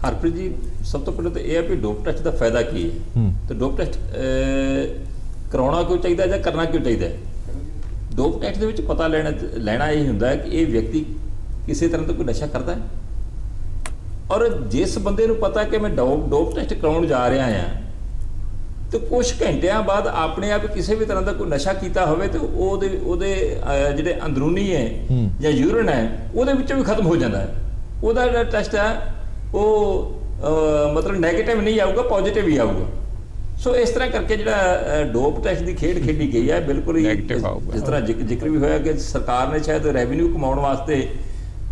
ਹਰਪ੍ਰੀਤ ਜੀ, ਸਭ ਤੋਂ ਪਹਿਲਾਂ ਤਾਂ ਇਹ ਹੈ ਵੀ ਡੋਪ ਟੈਸਟ ਦਾ ਫਾਇਦਾ ਕੀ ਹੈ ਤੇ ਡੋਪ ਟੈਸਟ ਕਰਾਉਣਾ ਕਿਉਂ ਚਾਹੀਦਾ ਜਾਂ ਕਰਨਾ ਕਿਉਂ ਚਾਹੀਦਾ? ਡੋਪ ਟੈਸਟ ਦੇ ਵਿੱਚ ਪਤਾ ਲੈਣਾ ਇਹ ਹੁੰਦਾ ਹੈ ਕਿ ਇਹ ਵਿਅਕਤੀ ਕਿਸੇ ਤਰ੍ਹਾਂ ਦਾ ਕੋਈ ਨਸ਼ਾ ਕਰਦਾ ਹੈ ਔਰ ਜਿਸ ਬੰਦੇ ਨੂੰ ਪਤਾ ਕਿ ਮੈਂ ਡੋਪ ਟੈਸਟ ਕਰਾਉਣ ਜਾ ਰਿਹਾ ਹਾਂ ਤੇ ਕੁਝ ਘੰਟਿਆਂ ਬਾਅਦ ਆਪਣੇ ਆਪ ਕਿਸੇ ਵੀ ਤਰ੍ਹਾਂ ਦਾ ਕੋਈ ਨਸ਼ਾ ਕੀਤਾ ਹੋਵੇ ਤੇ ਉਹਦੇ ਜਿਹੜੇ ਅੰਦਰੂਨੀ ਹੈ ਜਾਂ ਯੂਰਿਨ ਹੈ ਉਹਦੇ ਵਿੱਚੋਂ ਵੀ ਖਤਮ ਹੋ ਜਾਂਦਾ ਹੈ। ਉਹਦਾ ਜਿਹੜਾ ਟੈਸਟ ਹੈ ਉਹ ਮਤਲਬ ਨੈਗੇਟਿਵ ਨਹੀਂ ਆਊਗਾ, ਪੋਜ਼ਿਟਿਵ ਹੀ ਆਊਗਾ। ਸੋ ਇਸ ਤਰ੍ਹਾਂ ਕਰਕੇ ਜਿਹੜਾ ਡੋਪ ਟੈਸਟ ਦੀ ਖੇਡ ਖੇਡੀ ਗਈ ਹੈ ਬਿਲਕੁਲ ਹੀ ਜਿਸ ਤਰ੍ਹਾਂ ਜ਼ਿਕਰ ਵੀ ਹੋਇਆ ਕਿ ਸਰਕਾਰ ਨੇ ਸ਼ਾਇਦ ਰੈਵਨਿਊ ਕਮਾਉਣ ਵਾਸਤੇ,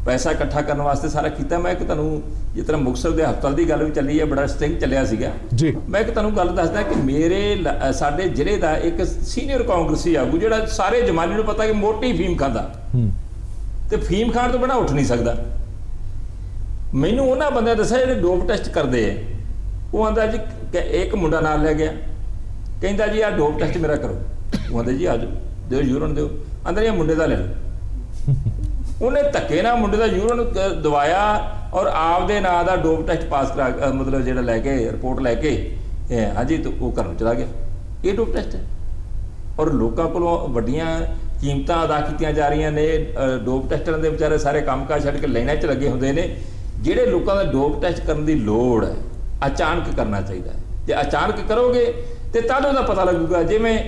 ਪੈਸਾ ਇਕੱਠਾ ਕਰਨ ਵਾਸਤੇ ਸਾਰਾ ਕੀਤਾ। ਮੈਂ ਇੱਕ ਤੁਹਾਨੂੰ ਜਿਸ ਤਰ੍ਹਾਂ ਮੁਕਤਸਰ ਦੇ ਹਸਪਤਾਲ ਦੀ ਗੱਲ ਵੀ ਚੱਲੀ ਹੈ, ਬੜਾ ਸਟਿੰਗ ਚੱਲਿਆ ਸੀਗਾ ਜੀ। ਮੈਂ ਇੱਕ ਤੁਹਾਨੂੰ ਗੱਲ ਦੱਸਦਾ ਕਿ ਸਾਡੇ ਜ਼ਿਲ੍ਹੇ ਦਾ ਇੱਕ ਸੀਨੀਅਰ ਕਾਂਗਰਸੀ ਆਗੂ ਜਿਹੜਾ ਸਾਰੇ ਜ਼ਮਾਨੇ ਨੂੰ ਪਤਾ ਕਿ ਮੋਟੀ ਫੀਮ ਖਾਂਦਾ ਤੇ ਫੀਮ ਖਾਣ ਤੋਂ ਬਿਨਾਂ ਉੱਠ ਨਹੀਂ ਸਕਦਾ, ਮੈਨੂੰ ਉਹਨਾਂ ਬੰਦਿਆਂ ਦੱਸਿਆ ਜਿਹੜੇ ਡੋਪ ਟੈਸਟ ਕਰਦੇ ਆ। ਉਹ ਆਂਦਾ ਜੀ ਇੱਕ ਮੁੰਡਾ ਨਾਲ ਲੈ ਗਿਆ, ਕਹਿੰਦਾ ਜੀ ਆਹ ਡੋਪ ਟੈਸਟ ਮੇਰਾ ਕਰੋ। ਉਹ ਆਂਦੇ ਜੀ ਆ ਜਾਓ, ਦਿਓ ਯੂਰਨ ਦਿਓ। ਆਂਦਾ ਜੀ ਮੁੰਡੇ ਦਾ ਲੈ ਲਓ। ਉਹਨੇ ਧੱਕੇ ਨਾਲ ਮੁੰਡੇ ਦਾ ਯੂਰਨ ਦਵਾਇਆ ਔਰ ਆਪਦੇ ਨਾਂ ਦਾ ਡੋਪ ਟੈਸਟ ਪਾਸ ਕਰਾ ਮਤਲਬ ਜਿਹੜਾ ਲੈ ਕੇ ਰਿਪੋਰਟ ਲੈ ਕੇ ਹਾਂਜੀ ਤੇ ਉਹ ਘਰ ਨੂੰ ਚਲਾ ਗਿਆ। ਇਹ ਡੋਪ ਟੈਸਟ ਹੈ। ਔਰ ਲੋਕਾਂ ਕੋਲੋਂ ਵੱਡੀਆਂ ਕੀਮਤਾਂ ਅਦਾ ਕੀਤੀਆਂ ਜਾ ਰਹੀਆਂ ਨੇ। ਡੋਪ ਟੈਸਟਰਾਂ ਦੇ ਵਿਚਾਰੇ ਸਾਰੇ ਕੰਮਕਾਜ ਛੱਡ ਕੇ ਲਾਈਨਾਂ 'ਚ ਲੱਗੇ ਹੁੰਦੇ ਨੇ। ਜਿਹੜੇ ਲੋਕਾਂ ਦਾ ਡੋਪ ਟੈਸਟ ਕਰਨ ਦੀ ਲੋੜ ਹੈ ਅਚਾਨਕ ਕਰਨਾ ਚਾਹੀਦਾ ਹੈ। ਜੇ ਅਚਾਨਕ ਕਰੋਗੇ ਤੇ ਤਦ ਉਹਦਾ ਪਤਾ ਲੱਗੂਗਾ। ਜਿਵੇਂ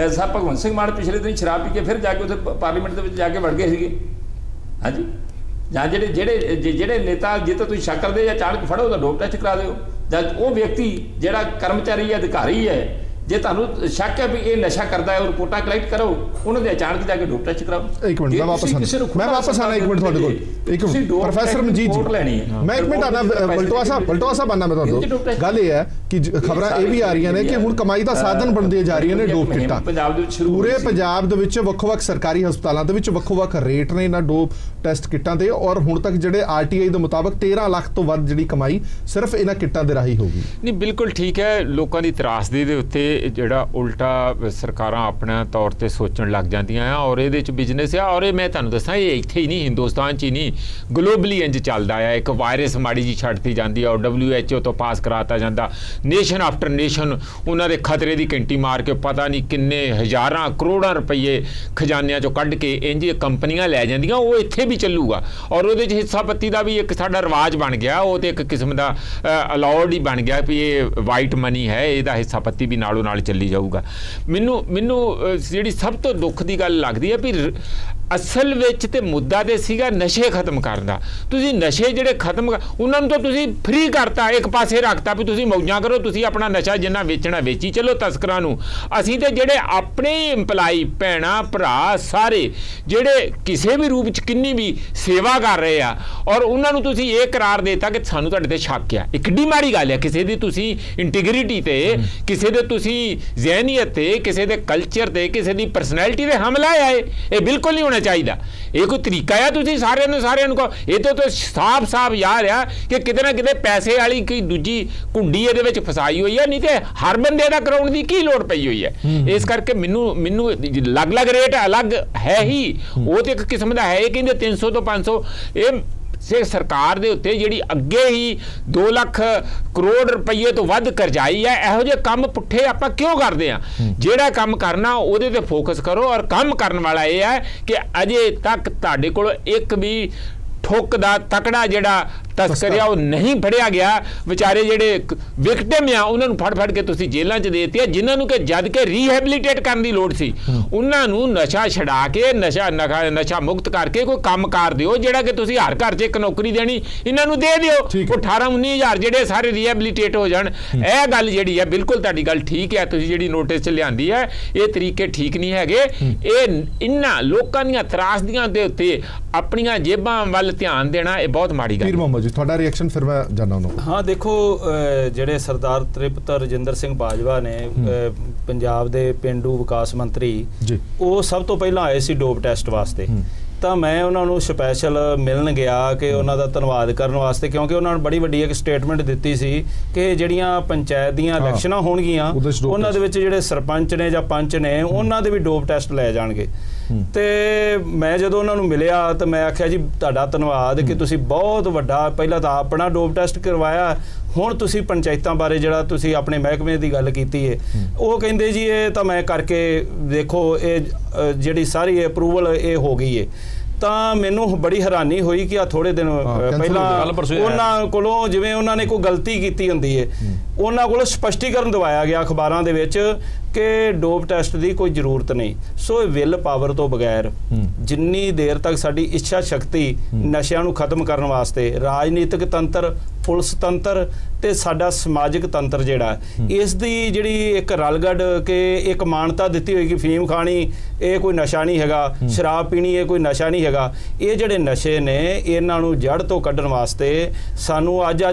ਸਾਹਿਬ ਭਗਵੰਤ ਸਿੰਘ ਮਾਨ ਪਿਛਲੇ ਦਿਨ ਸ਼ਰਾਬ ਪੀ ਕੇ ਫਿਰ ਜਾ ਕੇ ਉੱਥੇ ਪਾਰਲੀਮੈਂਟ ਦੇ ਵਿੱਚ ਜਾ ਕੇ ਵੜ ਗਏ ਸੀਗੇ। ਹਾਂਜੀ, ਜਾਂ ਜਿਹੜੇ ਨੇਤਾ ਜੇ ਤਾਂ ਤੁਸੀਂ ਸ਼ੱਕ ਕਰਦੇ ਜਾਂ ਅਚਾਨਕ ਫੜੋ ਉਹਦਾ ਡੋਪ ਟੈਸਟ ਕਰਾ ਦਿਓ। ਜਾਂ ਉਹ ਵਿਅਕਤੀ ਜਿਹੜਾ ਕਰਮਚਾਰੀ ਹੈ ਅਧਿਕਾਰੀ ਹੈ ਜੇ ਤੁਹਾਨੂੰ ਸ਼ੱਕ ਹੈ ਵੀ ਇਹ ਨਸ਼ਾ ਕਰਦਾ ਹੈ ਉਹ ਰਿਪੋਰਟਾਂ ਕਲੈਕਟ ਕਰੋ, ਉਹਨਾਂ ਦੇ ਅਚਾਨਕ ਜਾ ਕੇ ਡੋਪ ਟੈਸਟ ਕਰਾਓ। ਇੱਕ ਮਿੰਟ ਮੈਂ ਵਾਪਸ ਆਣਾ ਇੱਕ ਮਿੰਟ ਤੁਹਾਡੇ ਕੋਲ। ਇੱਕ ਪ੍ਰੋਫੈਸਰ ਮਨਜੀਤ ਜੀ ਮੈਂ ਇੱਕ ਮਿੰਟ ਆਣਾ ਪਲਟੋਆ ਸਾਹਿਬ ਆਣਾ ਮੈਂ ਤੁਹਾਨੂੰ। ਗੱਲ ਇਹ ਹੈ ਕਿ ਖਬਰਾਂ ਇਹ ਵੀ ਆ ਰਹੀਆਂ ਨੇ ਕਿ ਹੁਣ ਕਮਾਈ ਦਾ ਸਾਧਨ ਬਣਦੀਆਂ ਜਾ ਰਹੀਆਂ ਨੇ ਡੋਪ ਕਿੱਟਾਂ। ਪੂਰੇ ਪੰਜਾਬ ਦੇ ਵਿੱਚ ਵੱਖੋ-ਵੱਖ ਸਰਕਾਰੀ ਹਸਪਤਾਲਾਂ ਦੇ ਵਿੱਚ ਵੱਖੋ-ਵੱਖ ਰੇਟ ਨੇ ਇਹਨਾਂ ਡੋਪ ਟੈਸਟ ਕਿੱਟਾਂ ਦੇ। ਔਰ ਹੁਣ ਤੱਕ ਜਿਹੜੇ RTI ਦੇ ਮੁਤਾਬਕ 13 ਲੱਖ ਤੋਂ ਵੱਧ ਜਿਹੜੀ ਕਮਾਈ ਸਿਰਫ ਇਹਨਾਂ ਕਿੱਟਾਂ ਦੇ ਰਾਹੀਂ ਹੋਗੀ। ਨਹੀਂ ਬਿਲਕੁਲ ਠੀਕ ਹੈ। ਲੋਕਾਂ ਦੀ ਤਰਾਸਦੀ ਦੇ ਉੱਤੇ ਜਿਹੜਾ ਉਲਟਾ ਸਰਕਾਰਾਂ ਆਪਣੇ ਤੌਰ ਤੇ ਸੋਚਣ ਲੱਗ ਜਾਂਦੀਆਂ ਆ ਔਰ ਇਹਦੇ 'ਚ ਬਿਜ਼ਨਸ ਆ। ਔਰ ਇਹ ਮੈਂ ਤੁਹਾਨੂੰ ਦੱਸਾਂ ਇਹ ਇੱਥੇ ਹੀ ਨਹੀਂ, ਹਿੰਦੁਸਤਾਨ 'ਚ ਹੀ ਨਹੀਂ, ਗਲੋਬਲੀ ਇੰਜ ਚੱਲਦਾ ਆ। ਇੱਕ ਵਾਇਰਸ ਮਾੜੀ ਜੀ ਛੱਡਤੀ ਜਾਂਦੀ ਆ ਔਰ WHO ਤੋਂ ਪਾਸ ਕਰਾਤਾ ਜਾਂਦਾ। ਨੇਸ਼ਨ ਆਫਟਰ ਨੇਸ਼ਨ ਉਹਨਾਂ ਦੇ ਖਤਰੇ ਦੀ ਘੰਟੀ ਮਾਰ ਕੇ ਪਤਾ ਨਹੀਂ ਕਿੰਨੇ ਹਜ਼ਾਰਾਂ ਕਰੋੜਾਂ ਰੁਪਏ ਖਜ਼ਾਨਿਆਂ 'ਚੋਂ ਕੱਢ ਕੇ ਇੰਜ ਕੰਪਨੀਆਂ ਲੈ ਜਾਂਦੀਆਂ। ਉਹ ਇੱਥੇ ਵੀ ਚੱਲੂਗਾ ਔਰ ਉਹਦੇ 'ਚ ਹਿੱਸਾ ਪੱਤੀ ਦਾ ਵੀ ਇੱਕ ਸਾਡਾ ਰਿਵਾਜ ਬਣ ਗਿਆ। ਉਹ ਤੇ ਇੱਕ ਕਿਸਮ ਦਾ ਅਲਾਉਡ ਹੀ ਬਣ ਗਿਆ ਵੀ ਇਹ ਵਾਈਟ ਮਨੀ ਹੈ, ਇਹਦਾ ਹਿੱਸਾ ਪੱਤੀ ਵੀ ਨਾਲੋਂ ਨਾਲ ਚੱਲੀ ਜਾਊਗਾ। ਮੈਨੂੰ ਜਿਹੜੀ ਸਭ ਤੋਂ ਦੁੱਖ ਦੀ ਗੱਲ ਲੱਗਦੀ ਹੈ ਵੀ ਅਸਲ ਵਿੱਚ ਤੇ ਮੁੱਦਾ ਤੇ ਸੀਗਾ ਨਸ਼ੇ ਖਤਮ ਕਰਨ ਦਾ। ਤੁਸੀਂ ਨਸ਼ੇ ਜਿਹੜੇ ਖਤਮ ਉਹਨਾਂ ਨੂੰ ਤਾਂ ਤੁਸੀਂ ਫ੍ਰੀ ਕਰਤਾ, ਇੱਕ ਪਾਸੇ ਰੱਖਤਾ ਵੀ ਤੁਸੀਂ ਮੌਜਾਂ ਕਰੋ, ਤੁਸੀਂ ਆਪਣਾ ਨਸ਼ਾ ਜਿੰਨਾ ਵੇਚਣਾ ਵੇਚੀ ਚਲੋ ਤਸਕਰਾਂ ਨੂੰ। ਅਸੀਂ ਤੇ ਜਿਹੜੇ ਆਪਣੇ ਇੰਪਲਾਈ ਭੈਣਾਂ ਭਰਾ ਸਾਰੇ ਜਿਹੜੇ ਕਿਸੇ ਵੀ ਰੂਪ 'ਚ ਕਿੰਨੀ ਵੀ ਸੇਵਾ ਕਰ ਰਹੇ ਆ ਔਰ ਉਹਨਾਂ ਨੂੰ ਤੁਸੀਂ ਇਹ ਕਰਾਰ ਦੇਤਾ ਕਿ ਸਾਨੂੰ ਤੁਹਾਡੇ ਤੇ ਸ਼ੱਕ ਆ। ਇਹ ਕਿੱਡੀ ਮਾੜੀ ਗੱਲ ਆ। ਕਿਸੇ ਦੀ ਤੁਸੀਂ ਇੰਟੀਗ੍ਰਿਟੀ ਤੇ, ਕਿਸੇ ਦੇ ਤੁਸੀਂ ਜ਼ਹਿਨੀਅਤ ਤੇ, ਕਿਸੇ ਦੇ ਕਲਚਰ ਤੇ, ਕਿਸੇ ਦੀ ਪਰਸਨੈਲਿਟੀ ਤੇ ਹਮਲਾ ਆ। ਇਹ ਬਿਲਕੁਲ ਨਹੀਂ ਹੋਣਾ ਚਾਹੀਦਾ। ਇਹ ਕੋਈ ਤਰੀਕਾ ਆ ਤੁਸੀਂ ਸਾਰਿਆਂ ਨੂੰ ਕਹੋ। ਇਹ ਤਾਂ ਸਾਫ਼ ਯਾਰ ਆ ਕਿ ਕਿਤੇ ਨਾ ਕਿਤੇ ਪੈਸੇ ਵਾਲੀ ਕੋਈ ਦੂਜੀ ਕੁੰਡੀ ਇਹਦੇ ਵਿੱਚ ਫਸਾਈ ਹੋਈ ਹੈ। ਨਹੀਂ ਤੇ ਹਰ ਬੰਦੇ ਦਾ ਕਰਾਉਣ ਦੀ ਕੀ ਲੋੜ ਪਈ ਹੋਈ ਹੈ। ਇਸ ਕਰਕੇ ਮੈਨੂੰ ਅਲੱਗ-ਅਲੱਗ ਰੇਟ ਅਲੱਗ ਹੈ ਹੀ। ਉਹ ਤੇ ਇੱਕ ਕਿਸਮ ਦਾ ਹੈ। ਇਹ ਕਹਿੰਦੇ 300 ਤੋਂ 500 ਇਹ ਸਰਕਾਰ ਦੇ ਉੱਤੇ ਜਿਹੜੀ ਅੱਗੇ ਹੀ 2 ਲੱਖ ਕਰੋੜ ਰੁਪਏ ਤੋਂ ਵੱਧ ਕਰਜ਼ਾਈ ਹੈ। ਇਹੋ ਜਿਹੇ ਕੰਮ ਪੁੱਠੇ ਆਪਾਂ ਕਿਉਂ ਕਰਦੇ ਆ? ਜਿਹੜਾ ਕੰਮ ਕਰਨਾ ਉਹਦੇ ਤੇ ਫੋਕਸ ਕਰੋ। ਔਰ ਕੰਮ ਕਰਨ ਵਾਲਾ ਇਹ ਹੈ ਕਿ ਅਜੇ ਤੱਕ ਤੁਹਾਡੇ ਕੋਲ ਇੱਕ ਵੀ ਠੁੱਕ ਦਾ ਤਕੜਾ ਜਿਹੜਾ ਤਸਕਰ ਆ ਉਹ ਨਹੀਂ ਫੜਿਆ ਗਿਆ। ਵਿਚਾਰੇ ਜਿਹੜੇ ਵਿਕਟਿਮ ਆ ਉਹਨਾਂ ਨੂੰ ਫੜ ਕੇ ਤੁਸੀਂ ਜੇਲ੍ਹਾਂ 'ਚ ਦੇ ਦਿੱਤੇ। ਜਿਨ੍ਹਾਂ ਨੂੰ ਕਿ ਜਦ ਕੇ ਰੀਹੈਬਿਲਿਟੇਟ ਕਰਨ ਦੀ ਲੋੜ ਸੀ ਉਹਨਾਂ ਨੂੰ ਨਸ਼ਾ ਛਡਾ ਕੇ ਨਸ਼ਾ ਮੁਕਤ ਕਰਕੇ ਕੋਈ ਕੰਮ ਕਾਰ ਦਿਓ। ਜਿਹੜਾ ਕਿ ਤੁਸੀਂ ਹਰ ਘਰ 'ਚ ਇੱਕ ਨੌਕਰੀ ਦੇਣੀ ਇਹਨਾਂ ਨੂੰ ਦੇ ਦਿਓ। 18-19 ਹਜ਼ਾਰ ਜਿਹੜੇ ਸਾਰੇ ਰੀਹੈਬਿਲਿਟੇਟ ਹੋ ਜਾਣ। ਇਹ ਗੱਲ ਜਿਹੜੀ ਹੈ ਬਿਲਕੁਲ ਤੁਹਾਡੀ ਗੱਲ ਠੀਕ ਹੈ। ਤੁਸੀਂ ਜਿਹੜੀ ਨੋਟਿਸ 'ਚ ਲਿਆਂਦੀ ਹੈ ਇਹ ਤਰੀਕੇ ਠੀਕ ਨਹੀਂ ਹੈਗੇ। ਇਹ ਇਹਨਾਂ ਲੋਕਾਂ ਦੀਆਂ ਤਰਾਸਦੀਆਂ ਦੇ ਉੱਤੇ ਆਪਣੀਆਂ ਜੇਬਾਂ ਵੱਲ ਧਿਆਨ ਦੇਣਾ ਇਹ ਬਹੁਤ ਮਾੜੀ ਗੱਲ ਹੈ। ਜੀ ਤੁਹਾਡਾ ਰਿਐਕਸ਼ਨ ਫਿਰ ਮੈਂ ਜਾਣਨਾ ਉਹਨੂੰ। ਹਾਂ ਦੇਖੋ ਜਿਹੜੇ ਸਰਦਾਰ ਤ੍ਰਿਪਤ ਰਜਿੰਦਰ ਸਿੰਘ ਬਾਜਵਾ ਨੇ ਪੰਜਾਬ ਦੇ ਪਿੰਡੂ ਵਿਕਾਸ ਮੰਤਰੀ ਉਹ ਸਭ ਤੋਂ ਪਹਿਲਾਂ ਆਏ ਸੀ ਡੋਪ ਟੈਸਟ ਵਾਸਤੇ। ਤਾਂ ਮੈਂ ਉਹਨਾਂ ਨੂੰ ਸਪੈਸ਼ਲ ਮਿਲਣ ਗਿਆ ਕਿ ਉਹਨਾਂ ਦਾ ਧੰਨਵਾਦ ਕਰਨ ਵਾਸਤੇ ਕਿਉਂਕਿ ਉਹਨਾਂ ਨੇ ਬੜੀ ਵੱਡੀ ਇੱਕ ਸਟੇਟਮੈਂਟ ਦਿੱਤੀ ਸੀ ਕਿ ਜਿਹੜੀਆਂ ਪੰਚਾਇਤ ਦੀਆਂ ਇਲੈਕਸ਼ਨਾਂ ਹੋਣਗੀਆਂ ਉਹਨਾਂ ਦੇ ਵਿੱਚ ਜਿਹੜੇ ਸਰਪੰਚ ਨੇ ਜਾਂ ਪੰਚ ਨੇ ਉਹਨਾਂ ਦੇ ਵੀ ਡੋਪ ਟੈਸਟ ਲਏ ਜਾਣਗੇ। ਤੇ ਮੈਂ ਜਦੋਂ ਉਹਨਾਂ ਨੂੰ ਮਿਲਿਆ ਤਾਂ ਮੈਂ ਆਖਿਆ ਜੀ ਤੁਹਾਡਾ ਧੰਨਵਾਦ ਕਿ ਤੁਸੀਂ ਬਹੁਤ ਵੱਡਾ ਪਹਿਲਾਂ ਤਾਂ ਆਪਣਾ ਡੋਪ ਟੈਸਟ ਕਰਵਾਇਆ, ਹੁਣ ਤੁਸੀਂ ਪੰਚਾਇਤਾਂ ਬਾਰੇ ਜਿਹੜਾ ਤੁਸੀਂ ਆਪਣੇ ਮਹਿਕਮੇ ਦੀ ਗੱਲ ਕੀਤੀ ਹੈ। ਉਹ ਕਹਿੰਦੇ ਜੀ ਇਹ ਤਾਂ ਮੈਂ ਕਰਕੇ ਦੇਖੋ ਇਹ ਜਿਹੜੀ ਸਾਰੀ ਅਪਰੂਵਲ ਇਹ ਹੋ ਗਈ ਹੈ। ਤਾਂ ਮੈਨੂੰ ਬੜੀ ਹੈਰਾਨੀ ਹੋਈ ਕਿ ਆ ਥੋੜੇ ਦਿਨ ਪਹਿਲਾਂ ਉਹਨਾਂ ਕੋਲੋਂ ਜਿਵੇਂ ਉਹਨਾਂ ਨੇ ਕੋਈ ਗਲਤੀ ਕੀਤੀ ਹੁੰਦੀ ਹੈ ਉਹਨਾਂ ਕੋਲੋਂ ਸਪਸ਼ਟੀਕਰਨ ਦਵਾਇਆ ਗਿਆ ਅਖਬਾਰਾਂ ਦੇ ਵਿੱਚ ਕਿ ਡੋਪ ਟੈਸਟ ਦੀ ਕੋਈ ਜ਼ਰੂਰਤ ਨਹੀਂ। ਸੋ ਵਿਲ ਪਾਵਰ ਤੋਂ ਬਗੈਰ ਜਿੰਨੀ ਦੇਰ ਤੱਕ ਸਾਡੀ ਇੱਛਾ ਸ਼ਕਤੀ ਨਸ਼ਿਆਂ ਨੂੰ ਖਤਮ ਕਰਨ ਵਾਸਤੇ ਰਾਜਨੀਤਿਕ ਤੰਤਰ, ਪੁਲਿਸ ਤੰਤਰ ਤੇ ਸਾਡਾ ਸਮਾਜਿਕ ਤੰਤਰ ਜਿਹੜਾ ਇਸ ਦੀ ਜਿਹੜੀ ਇੱਕ ਰਲਗੱਡ ਕਿ ਇੱਕ ਮਾਨਤਾ ਦਿੱਤੀ ਹੋਈ ਕਿ ਫੀਮ ਖਾਣੀ ਇਹ ਕੋਈ ਨਸ਼ਾ ਨਹੀਂ ਹੈਗਾ, ਸ਼ਰਾਬ ਪੀਣੀ ਇਹ ਕੋਈ ਨਸ਼ਾ ਨਹੀਂ ਹੈਗਾ। ਇਹ ਜਿਹੜੇ ਨਸ਼ੇ ਨੇ ਇਹਨਾਂ ਨੂੰ ਜੜ ਤੋਂ ਕੱਢਣ ਵਾਸਤੇ ਸਾਨੂੰ ਅੱਜ